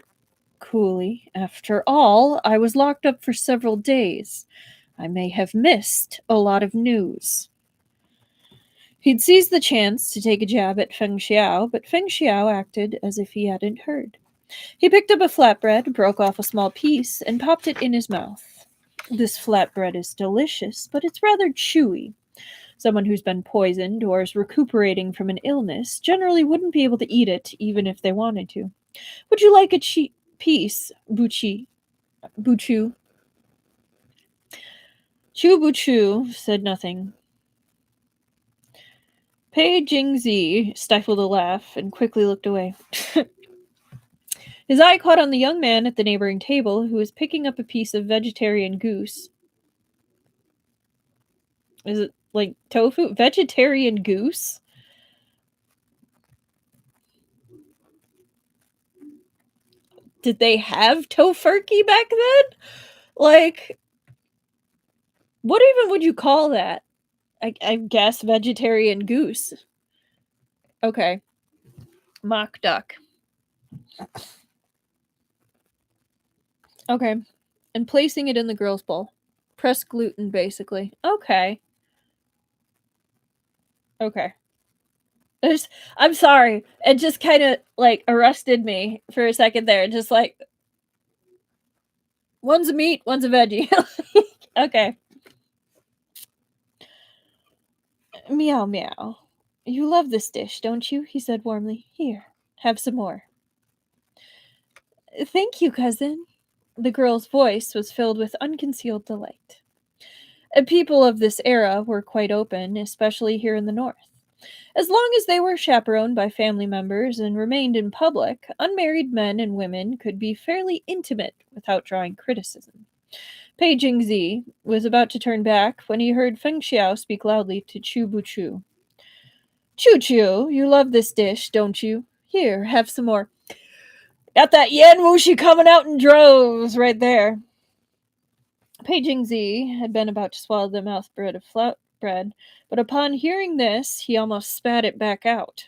coolly. After all, I was locked up for several days. I may have missed a lot of news. He'd seized the chance to take a jab at Feng Xiao, but Feng Xiao acted as if he hadn't heard. He picked up a flatbread, broke off a small piece, and popped it in his mouth. This flatbread is delicious, but it's rather chewy. Someone who's been poisoned or is recuperating from an illness generally wouldn't be able to eat it even if they wanted to. Would you like a piece, Buchu? Chu Buchu said nothing. Pei Jingzi stifled a laugh and quickly looked away. His eye caught on the young man at the neighboring table who was picking up a piece of vegetarian goose. Is it like tofu? Vegetarian goose? Did they have tofurkey back then? Like, what even would you call that? I guess vegetarian goose. Okay. Mock duck. Okay. And placing it in the girl's bowl. Pressed gluten, basically. Okay. Okay. I'm sorry. It just kind of like arrested me for a second there. Just like, one's a meat, one's a veggie. Okay. Meow meow. You love this dish, don't you? He said warmly. Here, have some more. Thank you, cousin. The girl's voice was filled with unconcealed delight. People of this era were quite open, especially here in the north. As long as they were chaperoned by family members and remained in public, unmarried men and women could be fairly intimate without drawing criticism. Pei Jingzi was about to turn back when he heard Feng Xiao speak loudly to Chu Buchu. Chu Chu, you love this dish, don't you? Here, have some more. Got that Yan Wuxi coming out in droves right there. Pei Jingzi had been about to swallow the mouthful of flatbread, but upon hearing this, he almost spat it back out.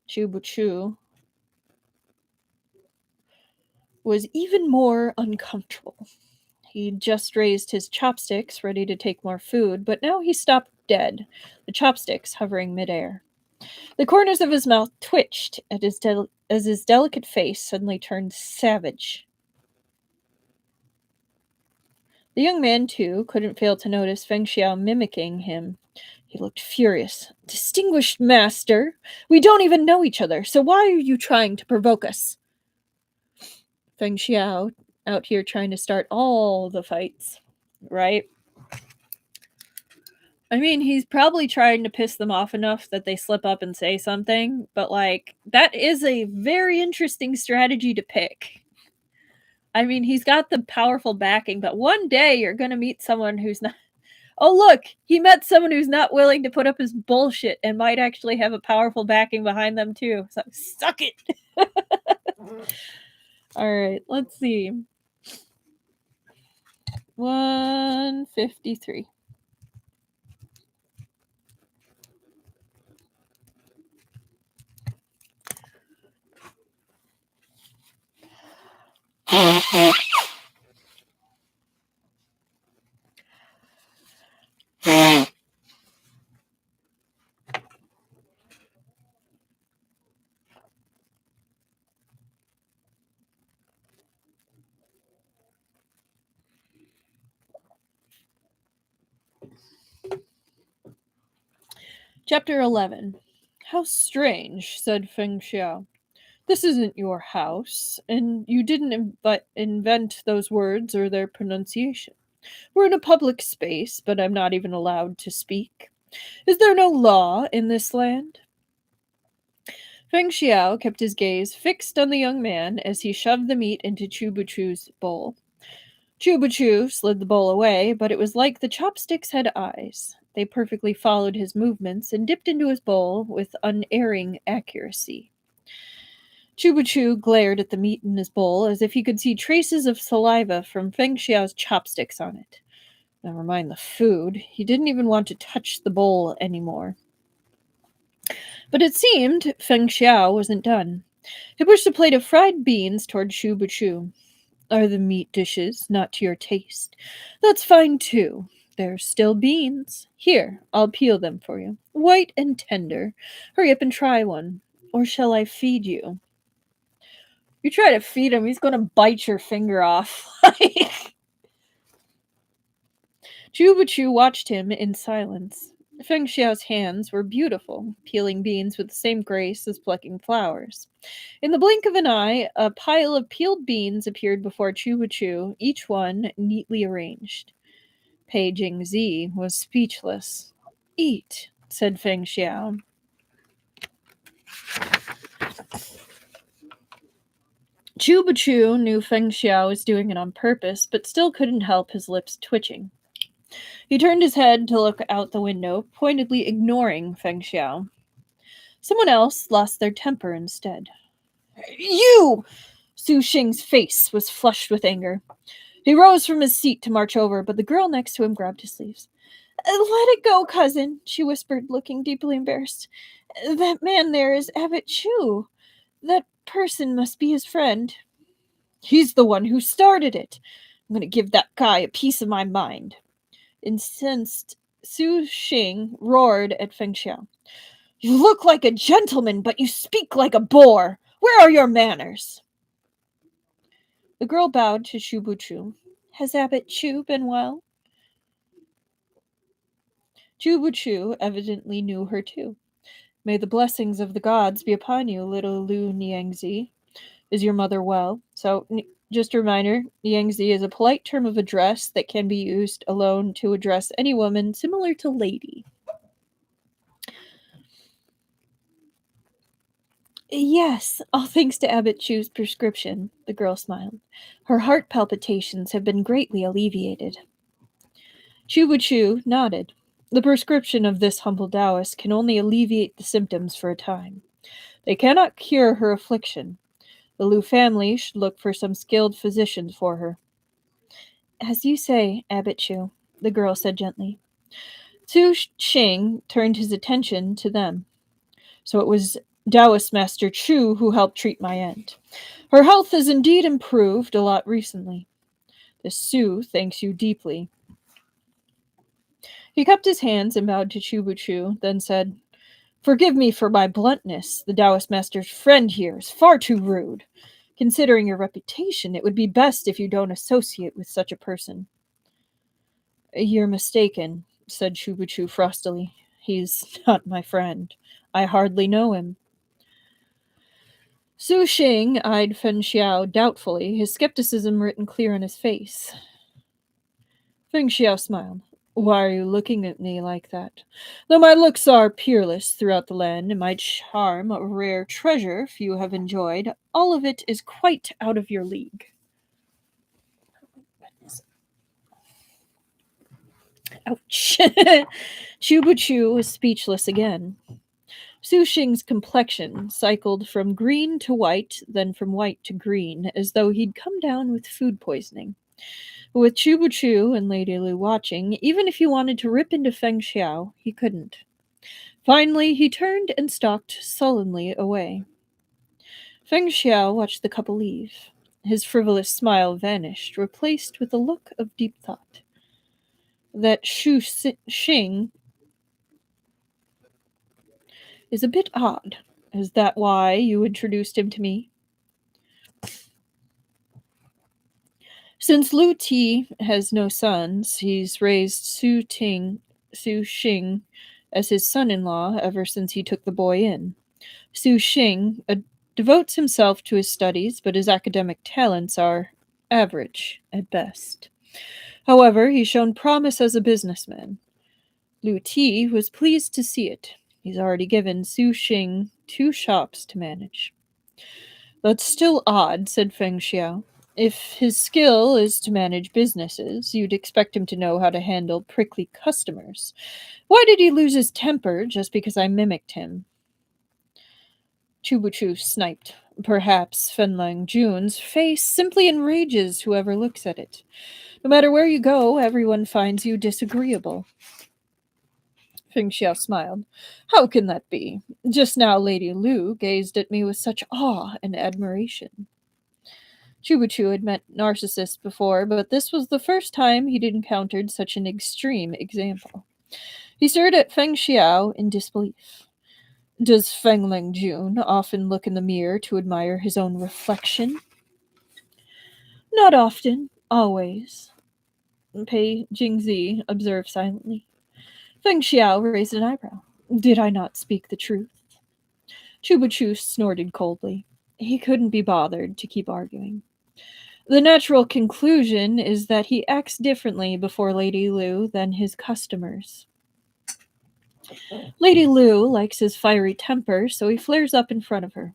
Chu Buchu was even more uncomfortable. He'd just raised his chopsticks, ready to take more food, but now he stopped dead, the chopsticks hovering midair. The corners of his mouth twitched as his delicate face suddenly turned savage. The young man, too, couldn't fail to notice Feng Xiao mimicking him. He looked furious. Distinguished master, we don't even know each other, so why are you trying to provoke us? Feng Xiao, out here trying to start all the fights, right? I mean, he's probably trying to piss them off enough that they slip up and say something, but like, that is a very interesting strategy to pick. I mean, he's got the powerful backing, but one day you're going to meet someone who's not. Oh, look, he met someone who's not willing to put up his bullshit and might actually have a powerful backing behind them, too. So, suck it. All right, let's see. 153. Chapter 11. How strange, said Feng Xiao. This isn't your house, and you didn't invent those words or their pronunciation. We're in a public space, but I'm not even allowed to speak. Is there no law in this land? Feng Xiao kept his gaze fixed on the young man as he shoved the meat into Chu Buchu's bowl. Chu Buchu slid the bowl away, but it was like the chopsticks had eyes. They perfectly followed his movements and dipped into his bowl with unerring accuracy. Chu Buchu glared at the meat in his bowl as if he could see traces of saliva from Feng Xiao's chopsticks on it. Never mind the food. He didn't even want to touch the bowl anymore. But it seemed Feng Xiao wasn't done. He pushed a plate of fried beans toward Shu Buchu. Are the meat dishes not to your taste? That's fine too. There's still beans. Here, I'll peel them for you. White and tender. Hurry up and try one. Or shall I feed you? You try to feed him, he's gonna bite your finger off. Chu watched him in silence. Feng Xiao's hands were beautiful, peeling beans with the same grace as plucking flowers. In the blink of an eye, a pile of peeled beans appeared before Chu, each one neatly arranged. Pei Jingzi was speechless. Eat, said Feng Xiao. Chu knew Feng Xiao was doing it on purpose, but still couldn't help his lips twitching. He turned his head to look out the window, pointedly ignoring Feng Xiao. Someone else lost their temper instead. You! Su Xing's face was flushed with anger. He rose from his seat to march over, but the girl next to him grabbed his sleeves. Let it go, cousin, she whispered, looking deeply embarrassed. That man there is Abbot Chu. That person must be his friend. He's the one who started it. I'm going to give that guy a piece of my mind. Incensed, Su Xing roared at Feng Xiao. You look like a gentleman, but you speak like a boor. Where are your manners? The girl bowed to Shu Buchu. Has Abbot Chu been well? Chu Buchu evidently knew her too. May the blessings of the gods be upon you, little Lu Niangzi. Is your mother well? So, just a reminder, Niangzi is a polite term of address that can be used alone to address any woman, similar to lady. Yes, all thanks to Abbot Chu's prescription, the girl smiled. Her heart palpitations have been greatly alleviated. Chu nodded. The prescription of this humble Taoist can only alleviate the symptoms for a time. They cannot cure her affliction. The Lu family should look for some skilled physicians for her. As you say, Abbot Chu, the girl said gently. Su Xing turned his attention to them. So it was Taoist Master Chu who helped treat my aunt. Her health has indeed improved a lot recently. The Su thanks you deeply. He cupped his hands and bowed to Chu, then said, Forgive me for my bluntness. The Taoist Master's friend here is far too rude. Considering your reputation, it would be best if you don't associate with such a person. You're mistaken, said Chu frostily. He's not my friend. I hardly know him. Su Xing eyed Feng Xiao doubtfully, his skepticism written clear on his face. Feng Xiao smiled. Why are you looking at me like that? Though my looks are peerless throughout the land, and my charm a rare treasure few have enjoyed, all of it is quite out of your league. Ouch. Chu was speechless again. Su Xing's complexion cycled from green to white, then from white to green, as though he'd come down with food poisoning. But with Chu and Lady Lu watching, even if he wanted to rip into Feng Xiao, he couldn't. Finally, he turned and stalked sullenly away. Feng Xiao watched the couple leave. His frivolous smile vanished, replaced with a look of deep thought. That Shu Xing is a bit odd. Is that why you introduced him to me? Since Lu Ti has no sons, he's raised Su Xing as his son-in-law ever since he took the boy in. Su Xing devotes himself to his studies, but his academic talents are average at best. However, he's shown promise as a businessman. Lu Ti was pleased to see it. He's already given Su Xing 2 shops to manage. That's still odd, said Feng Xiao. If his skill is to manage businesses, you'd expect him to know how to handle prickly customers. Why did he lose his temper just because I mimicked him? Chu sniped. Perhaps Fenlang Jun's face simply enrages whoever looks at it. No matter where you go, everyone finds you disagreeable. Feng Xiao smiled. How can that be? Just now Lady Lu gazed at me with such awe and admiration. Chubuchu had met narcissists before, but this was the first time he'd encountered such an extreme example. He stared at Feng Xiao in disbelief. Does Feng Lingjun often look in the mirror to admire his own reflection? Not often, always. Pei Jingzi observed silently. Feng Xiao raised an eyebrow. Did I not speak the truth? Chubuchu snorted coldly. He couldn't be bothered to keep arguing. The natural conclusion is that he acts differently before Lady Lu than his customers. Lady Lu likes his fiery temper, so he flares up in front of her.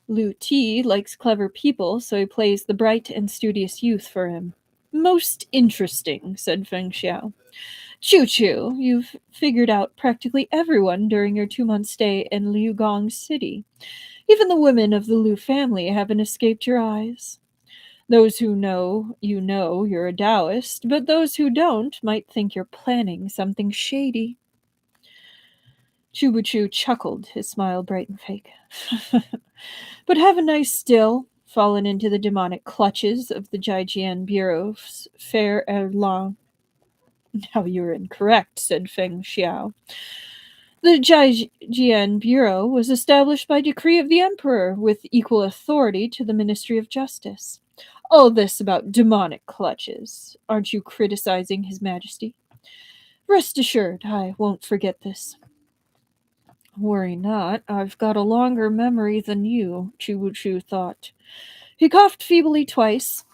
Lu Ti likes clever people, so he plays the bright and studious youth for him. Most interesting, said Feng Xiao. Choo-choo, you've figured out practically everyone during your 2-month stay in Liugong City. Even the women of the Lu family haven't escaped your eyes. Those who know you're a Taoist, but those who don't might think you're planning something shady. Chubuchu chuckled, his smile bright and fake. But haven't I still fallen into the demonic clutches of the Jijian Bureau's fair Erlang? Now you're incorrect, said Feng Xiao. The Jijian Bureau was established by decree of the Emperor, with equal authority to the Ministry of Justice. All this about demonic clutches. Aren't you criticizing His Majesty? Rest assured, I won't forget this. Worry not, I've got a longer memory than you, Chu thought. He coughed feebly twice,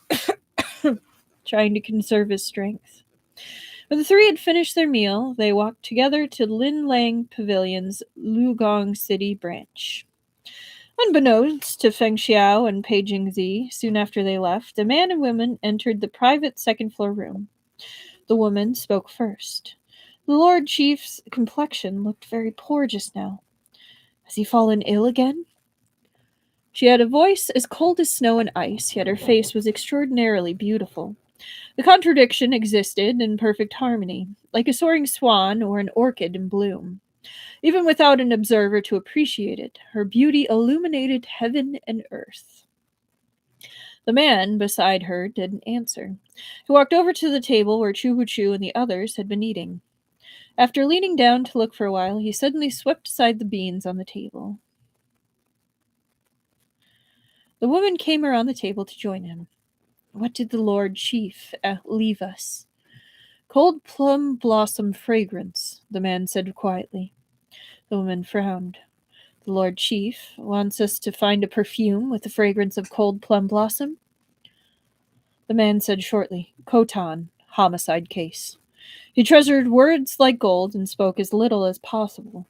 trying to conserve his strength. When the three had finished their meal, they walked together to Lin Lang Pavilion's Lugong City branch. Unbeknownst to Feng Xiao and Pei Jingzi, soon after they left, a man and woman entered the private second-floor room. The woman spoke first. The Lord Chief's complexion looked very poor just now. Has he fallen ill again? She had a voice as cold as snow and ice, yet her face was extraordinarily beautiful. The contradiction existed in perfect harmony, like a soaring swan or an orchid in bloom. Even without an observer to appreciate it, her beauty illuminated heaven and earth. The man beside her didn't answer. He walked over to the table where Chubuchu and the others had been eating. After leaning down to look for a while, he suddenly swept aside the beans on the table. The woman came around the table to join him. What did the Lord Chief leave us? Cold plum blossom fragrance, the man said quietly. The woman frowned. The Lord Chief wants us to find a perfume with the fragrance of cold plum blossom? The man said shortly, Khotan, homicide case. He treasured words like gold and spoke as little as possible.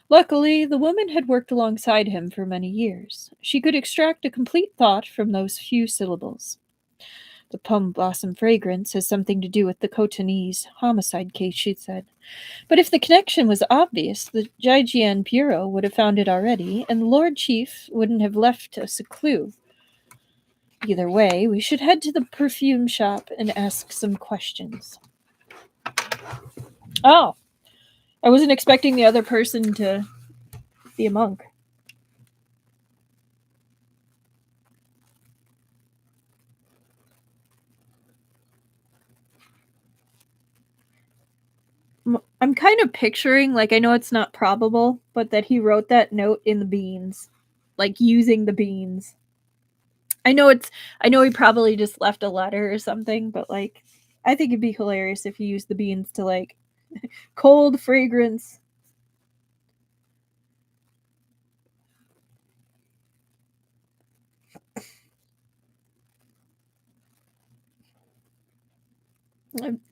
Luckily, the woman had worked alongside him for many years. She could extract a complete thought from those few syllables. The plum blossom fragrance has something to do with the Khotanese homicide case, she said. But if the connection was obvious, the Jijian Bureau would have found it already, and the Lord Chief wouldn't have left us a clue. Either way, we should head to the perfume shop and ask some questions. Oh, I wasn't expecting the other person to be a monk. I'm kind of picturing, like, I know it's not probable, but that he wrote that note in the beans, like using the beans. I know he probably just left a letter or something, but like, I think it'd be hilarious if he used the beans to like cold fragrance.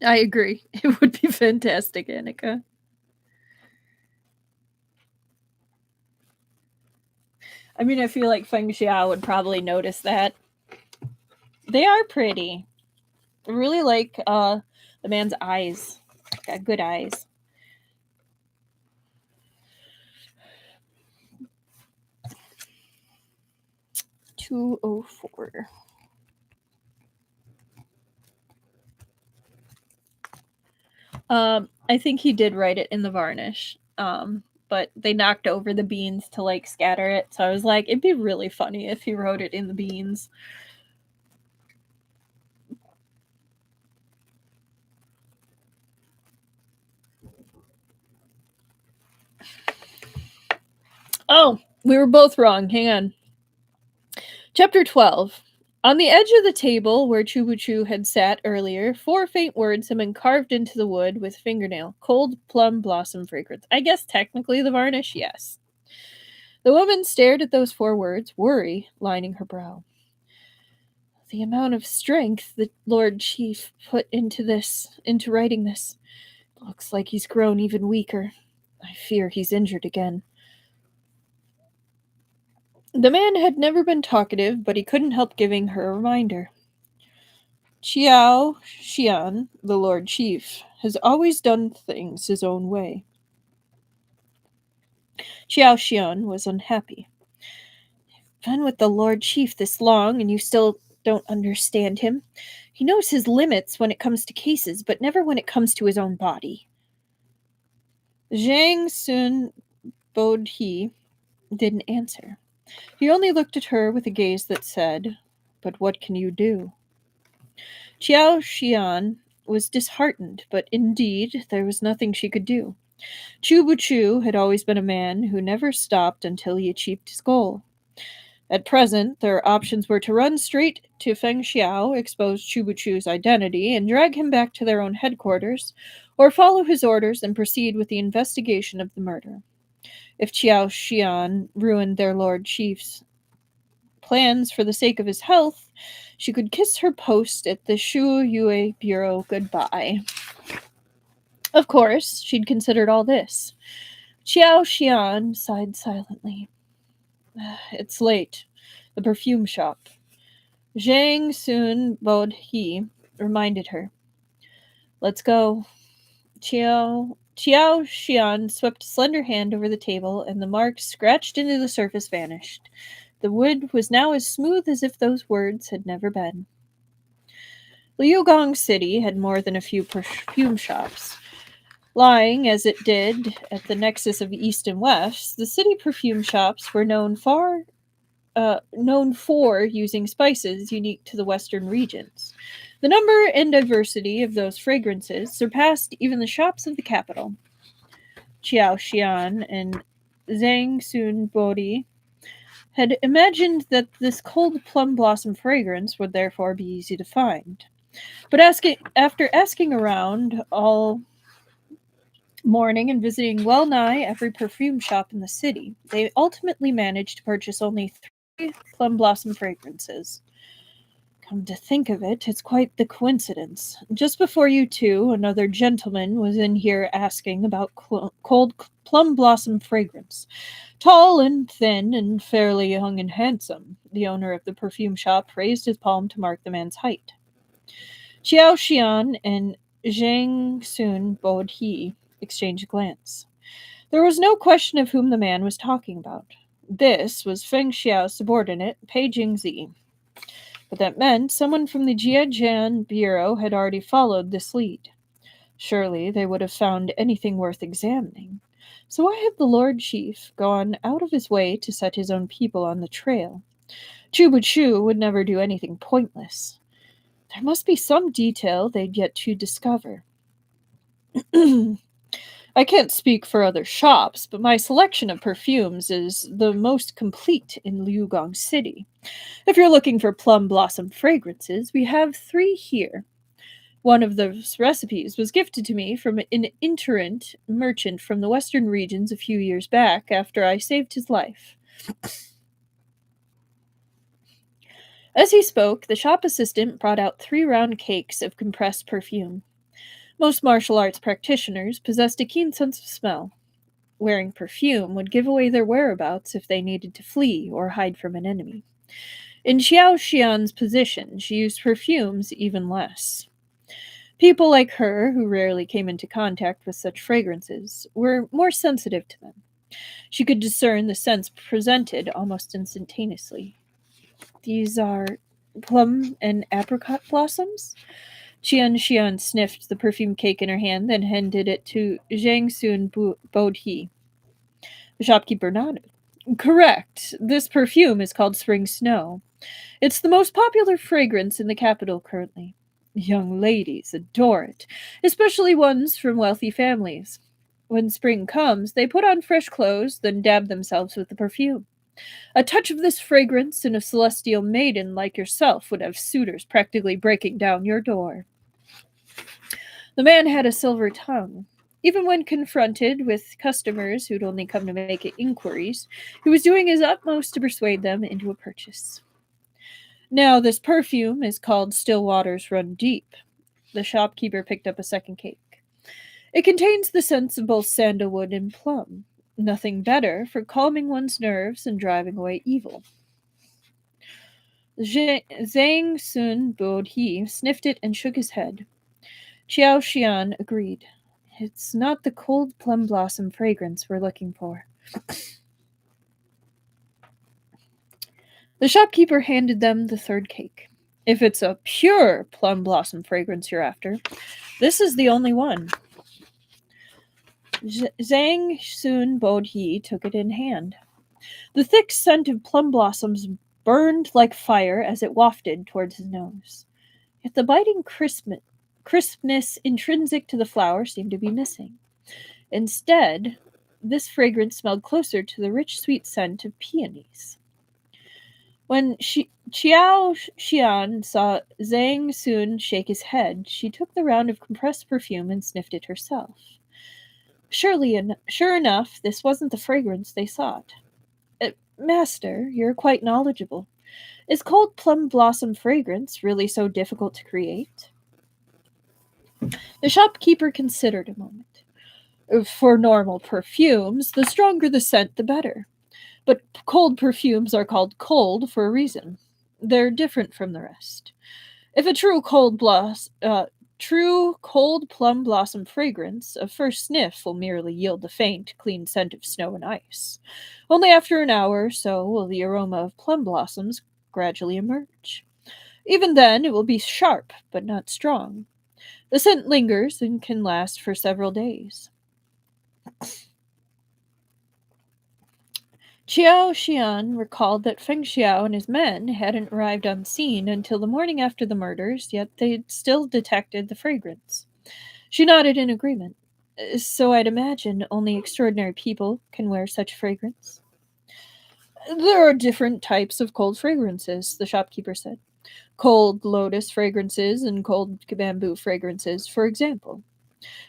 I agree. It would be fantastic, Annika. I mean, I feel like Feng Xiao would probably notice that. They are pretty. I really like the man's eyes. Got good eyes. 204. I think he did write it in the varnish. But they knocked over the beans to like scatter it. So I was like, it'd be really funny if he wrote it in the beans. Oh, we were both wrong. Hang on. Chapter 12. On the edge of the table where Chubuchu had sat earlier, 4 faint words had been carved into the wood with fingernail. Cold plum blossom fragrance. I guess technically the varnish, yes. The woman stared at those 4 words, worry lining her brow. The amount of strength the Lord Chief put into writing this. Looks like he's grown even weaker. I fear he's injured again. The man had never been talkative, but he couldn't help giving her a reminder. Qiao Xian, the Lord Chief, has always done things his own way. Qiao Xian was unhappy. I've been with the Lord Chief this long, and you still don't understand him. He knows his limits when it comes to cases, but never when it comes to his own body. Zhang Sun Bodhi didn't answer. He only looked at her with a gaze that said, "But what can you do?" Qiao Xian was disheartened, but indeed there was nothing she could do. Chubuchu had always been a man who never stopped until he achieved his goal. At present, their options were to run straight to Feng Xiao, expose Chubuchu's identity, and drag him back to their own headquarters, or follow his orders and proceed with the investigation of the murder. If Qiao Xian ruined their Lord Chief's plans for the sake of his health, she could kiss her post at the Shu Yue Bureau goodbye. Of course, she'd considered all this. Qiao Xian sighed silently. It's late. The perfume shop. Zhang Sun Bodhi reminded her. Let's go. Qiao Xian swept a slender hand over the table, and the mark scratched into the surface vanished. The wood was now as smooth as if those words had never been. Liugong City had more than a few perfume shops. Lying, as it did, at the nexus of East and West, the city perfume shops were known for using spices unique to the western regions. The number and diversity of those fragrances surpassed even the shops of the capital. Qiao Xian and Zhang Sun Bodhi had imagined that this cold plum blossom fragrance would therefore be easy to find. But after asking around all morning and visiting well nigh every perfume shop in the city, they ultimately managed to purchase only 3 plum blossom fragrances. Come to think of it, it's quite the coincidence. Just before you two, another gentleman was in here asking about cold plum blossom fragrance. Tall and thin and fairly young and handsome, the owner of the perfume shop raised his palm to mark the man's height. Qiao Xian and Zhang Sun Bodhi exchanged a glance. There was no question of whom the man was talking about. This was Feng Xiao's subordinate, Pei Jingzi. But that meant someone from the Jiajian Bureau had already followed this lead. Surely they would have found anything worth examining. So why had the Lord Chief gone out of his way to set his own people on the trail? Chubuchu would never do anything pointless. There must be some detail they'd yet to discover. I can't speak for other shops, but my selection of perfumes is the most complete in Liugong City. If you're looking for plum blossom fragrances, we have 3 here. One of those recipes was gifted to me from an itinerant merchant from the western regions a few years back after I saved his life. As he spoke, the shop assistant brought out 3 round cakes of compressed perfume. Most martial arts practitioners possessed a keen sense of smell. Wearing perfume would give away their whereabouts if they needed to flee or hide from an enemy. In Qiao Xian's position, she used perfumes even less. People like her, who rarely came into contact with such fragrances, were more sensitive to them. She could discern the scents presented almost instantaneously. These are plum and apricot blossoms? Xian sniffed the perfume cake in her hand, then handed it to Zhang Sun Bodhi. The shopkeeper nodded. Correct. This perfume is called Spring Snow. It's the most popular fragrance in the capital currently. Young ladies adore it, especially ones from wealthy families. When spring comes, they put on fresh clothes, then dab themselves with the perfume. A touch of this fragrance and a celestial maiden like yourself would have suitors practically breaking down your door. The man had a silver tongue. Even when confronted with customers who'd only come to make inquiries, he was doing his utmost to persuade them into a purchase. Now, this perfume is called Still Waters Run Deep. The shopkeeper picked up a second cake. It contains the scents of both sandalwood and plum. Nothing better for calming one's nerves and driving away evil. Zhang Sun Bodhi sniffed it and shook his head. Qiao Xian agreed. It's not the cold plum blossom fragrance we're looking for. The shopkeeper handed them the third cake. If it's a pure plum blossom fragrance you're after, this is the only one. Zhang Sun Bodhi took it in hand. The thick scent of plum blossoms burned like fire as it wafted towards his nose. Yet the biting crispness intrinsic to the flower seemed to be missing. Instead, this fragrance smelled closer to the rich, sweet scent of peonies. When Qiao Xian saw Zhang Sun shake his head, she took the round of compressed perfume and sniffed it herself. Sure enough, this wasn't the fragrance they sought. Master, you're quite knowledgeable. Is cold plum blossom fragrance really so difficult to create? The shopkeeper considered a moment. For normal perfumes, the stronger the scent, the better. But cold perfumes are called cold for a reason. They're different from the rest. If a true cold plum blossom fragrance, a first sniff will merely yield the faint, clean scent of snow and ice. Only after an hour or so will the aroma of plum blossoms gradually emerge. Even then, it will be sharp, but not strong. The scent lingers and can last for several days. Qiao Xian recalled that Feng Xiao and his men hadn't arrived on scene until the morning after the murders, yet they'd still detected the fragrance. She nodded in agreement. So I'd imagine only extraordinary people can wear such fragrance. There are different types of cold fragrances, the shopkeeper said. Cold lotus fragrances and cold bamboo fragrances, for example.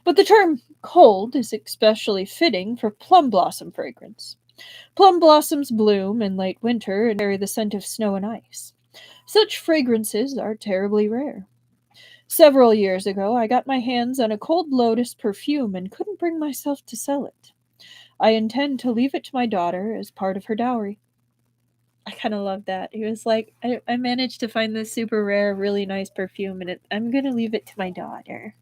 But the term cold is especially fitting for plum blossom fragrance. Plum blossoms bloom in late winter and carry the scent of snow and ice. Such fragrances are terribly rare. Several years ago, I got my hands on a cold lotus perfume and couldn't bring myself to sell it. I intend to leave it to my daughter as part of her dowry. I kind of love that. He was like, I managed to find this super rare, really nice perfume, and I'm going to leave it to my daughter.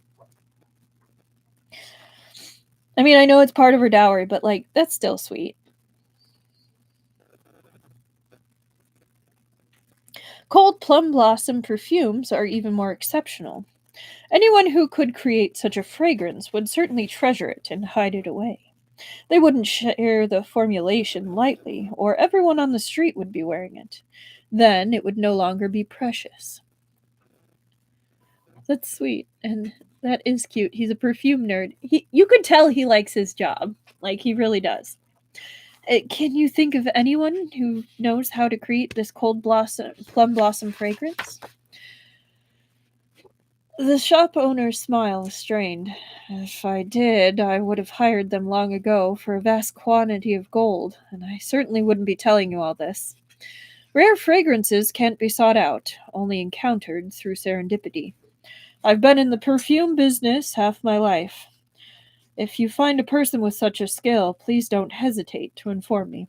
I mean, I know it's part of her dowry, but, like, that's still sweet. Cold plum blossom perfumes are even more exceptional. Anyone who could create such a fragrance would certainly treasure it and hide it away. They wouldn't share the formulation lightly, or everyone on the street would be wearing it. Then it would no longer be precious. That's sweet, and that is cute. He's a perfume nerd. You could tell he likes his job. Like, he really does. Can you think of anyone who knows how to create this plum blossom fragrance? The shop owner's smile was strained. If I did, I would have hired them long ago for a vast quantity of gold, and I certainly wouldn't be telling you all this. Rare fragrances can't be sought out, only encountered through serendipity. I've been in the perfume business half my life. If you find a person with such a skill, please don't hesitate to inform me.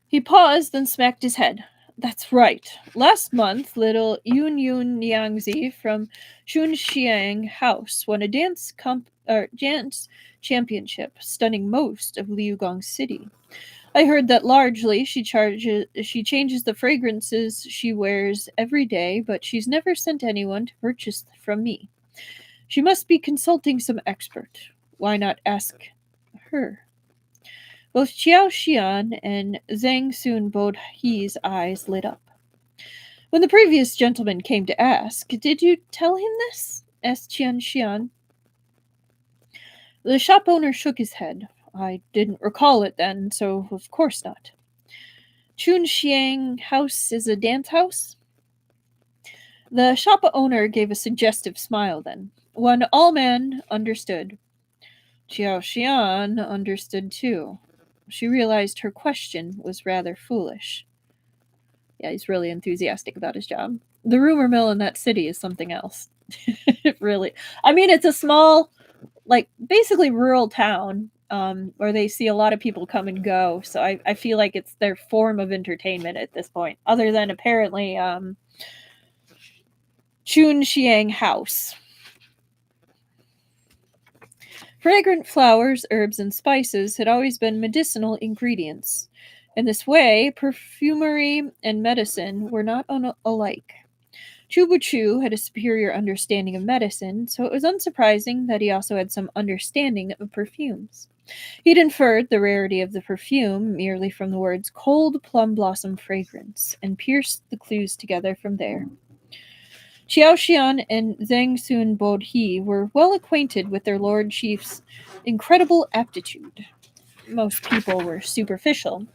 He paused and smacked his head. That's right. Last month, little Yun Yangzi from Chunxiang House won a dance Dance Championship, stunning most of Liugong City. I heard that largely she changes the fragrances she wears every day, but she's never sent anyone to purchase from me. She must be consulting some expert. Why not ask her? Both Xiao Xian and Zhang Sun Bodhi's eyes lit up. When the previous gentleman came to ask, "Did you tell him this?" asked Qian Xian. The shop owner shook his head. "I didn't recall it then, so of course not." "Chunxiang House is a dance house?" The shop owner gave a suggestive smile then. One all man understood. Xiao Xian understood too. She realized her question was rather foolish. Yeah, he's really enthusiastic about his job. The rumor mill in that city is something else. Really. I mean, it's a small, like, basically rural town where they see a lot of people come and go. So I feel like it's their form of entertainment at this point, other than apparently Chunxiang House. Fragrant flowers, herbs, and spices had always been medicinal ingredients. In this way, perfumery and medicine were not alike. Chubuchu had a superior understanding of medicine, so it was unsurprising that he also had some understanding of perfumes. He'd inferred the rarity of the perfume merely from the words cold plum blossom fragrance, and pierced the clues together from there. Xiao Xian and Zhang Sun Bodhi were well acquainted with their Lord Chief's incredible aptitude. Most people were superficial.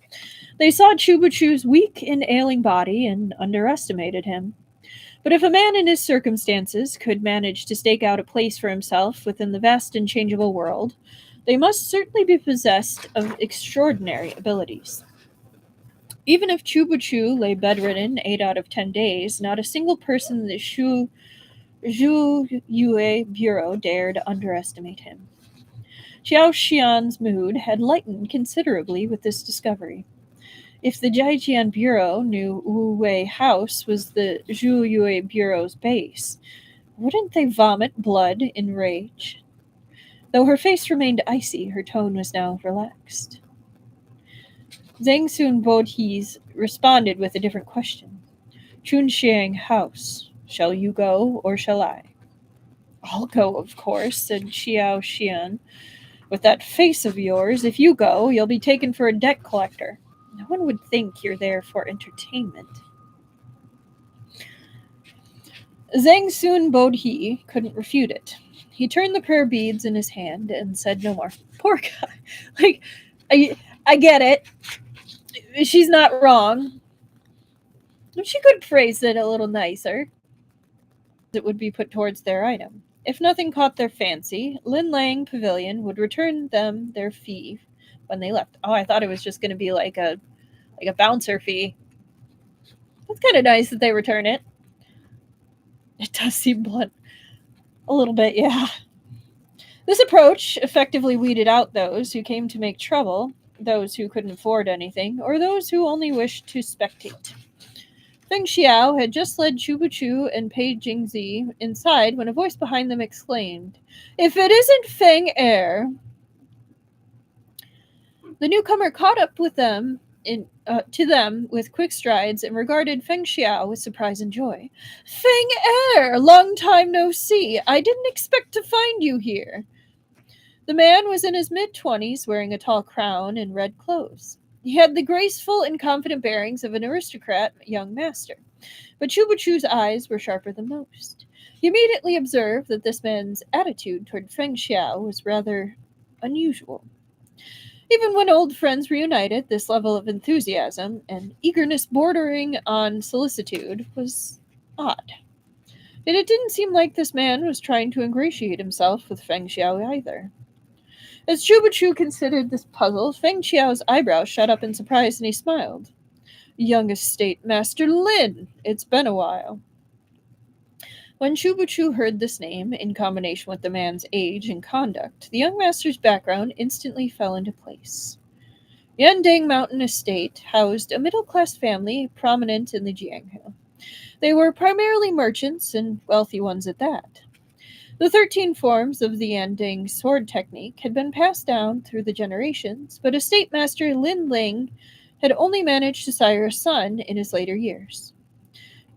They saw Chubuchu's weak and ailing body and underestimated him. But if a man in his circumstances could manage to stake out a place for himself within the vast and changeable world, they must certainly be possessed of extraordinary abilities. Even if Chubuchu lay bedridden 8 out of 10 days, not a single person in the Zhu Yue Bureau dared underestimate him. Xiao Xian's mood had lightened considerably with this discovery. If the Jiajian Bureau knew Wu Wei House was the Zhu Yue Bureau's base, wouldn't they vomit blood in rage? Though her face remained icy, her tone was now relaxed. Zhang Sun Bodhi's responded with a different question. Chunxiang House, shall you go or shall I? I'll go, of course, said Xiao Xian. With that face of yours, if you go, you'll be taken for a debt collector. No one would think you're there for entertainment. Zhang Sun Bodhi couldn't refute it. He turned the prayer beads in his hand and said no more. Poor guy. Like, I get it. She's not wrong. She could phrase it a little nicer. It would be put towards their item. If nothing caught their fancy, Lin Lang Pavilion would return them their fee when they left. Oh, I thought it was just going to be like a bouncer fee. That's kind of nice that they return it. It does seem blunt. A little bit, yeah. This approach effectively weeded out those who came to make trouble, those who couldn't afford anything, or those who only wished to spectate. Feng Xiao had just led Chubuchu and Pei Jingzi inside when a voice behind them exclaimed, "If it isn't Feng Er!" The newcomer caught up with them to them with quick strides and regarded Feng Xiao with surprise and joy. "Feng Er! Long time no see! I didn't expect to find you here." The man was in his mid-20s, wearing a tall crown and red clothes. He had the graceful and confident bearings of an aristocrat young master. But Chubuchu's eyes were sharper than most. He immediately observed that this man's attitude toward Feng Xiao was rather unusual. Even when old friends reunited, this level of enthusiasm and eagerness bordering on solicitude was odd. Yet it didn't seem like this man was trying to ingratiate himself with Feng Xiao either. As Chubuchu considered this puzzle, Feng Xiao's eyebrows shot up in surprise and he smiled. "Young estate master Lin, it's been a while." When Chubuchu heard this name, in combination with the man's age and conduct, the young master's background instantly fell into place. Yandang Mountain Estate housed a middle-class family prominent in the Jianghu. They were primarily merchants, and wealthy ones at that. The 13 forms of the Yanding sword technique had been passed down through the generations, but estate master Lin Ling had only managed to sire a son in his later years.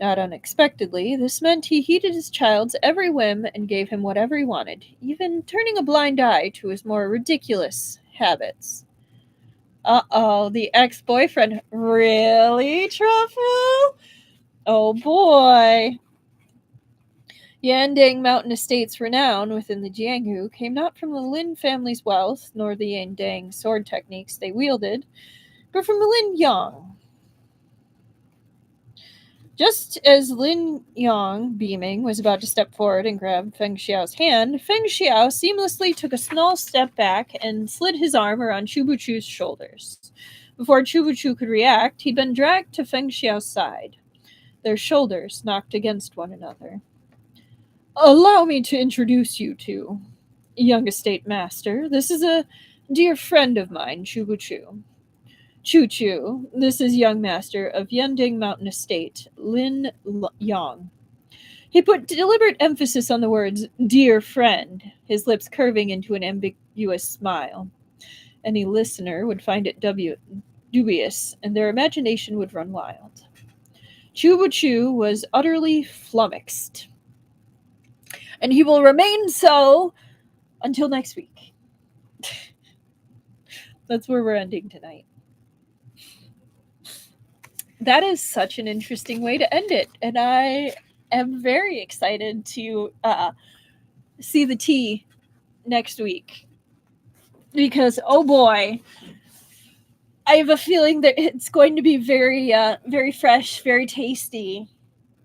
Not unexpectedly, this meant he heeded his child's every whim and gave him whatever he wanted, even turning a blind eye to his more ridiculous habits. Uh-oh, the ex-boyfriend. Really, Truffle? Oh boy. Yandang Mountain Estate's renown within the Jianghu came not from the Lin family's wealth, nor the Yandang sword techniques they wielded, but from Lin Yang. Just as Lin Yang, beaming, was about to step forward and grab Feng Xiao's hand, Feng Xiao seamlessly took a small step back and slid his arm around Chubuchu's shoulders. Before Chubuchu could react, he'd been dragged to Feng Xiao's side. Their shoulders knocked against one another. Allow me to introduce you to young estate master. This is a dear friend of mine, Chubuchu. Chu Chu, this is young master of Yending Mountain Estate, Lin Yang. He put deliberate emphasis on the words, dear friend, his lips curving into an ambiguous smile. Any listener would find it dubious, and their imagination would run wild. Chubuchu was utterly flummoxed. And he will remain so until next week. That's where we're ending tonight. That is such an interesting way to end it, and I am very excited to see the tea next week, because oh boy, I have a feeling that it's going to be very very fresh, very tasty,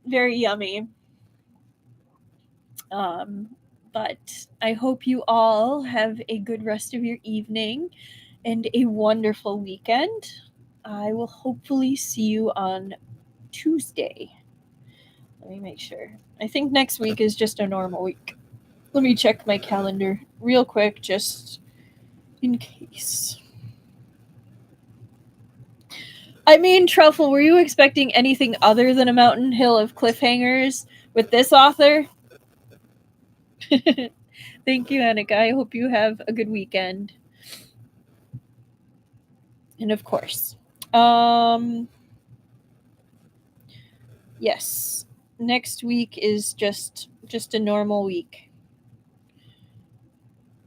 very yummy. But I hope you all have a good rest of your evening and a wonderful weekend. I will hopefully see you on Tuesday. Let me make sure. I think next week is just a normal week. Let me check my calendar real quick, just in case. I mean, Truffle, were you expecting anything other than a mountain hill of cliffhangers with this author? Thank you, Annika. I hope you have a good weekend. And of course, yes, next week is just a normal week.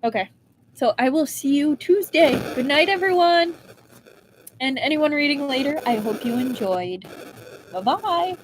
Okay, so I will see you Tuesday. Good night, everyone. And anyone reading later, I hope you enjoyed. Bye-bye.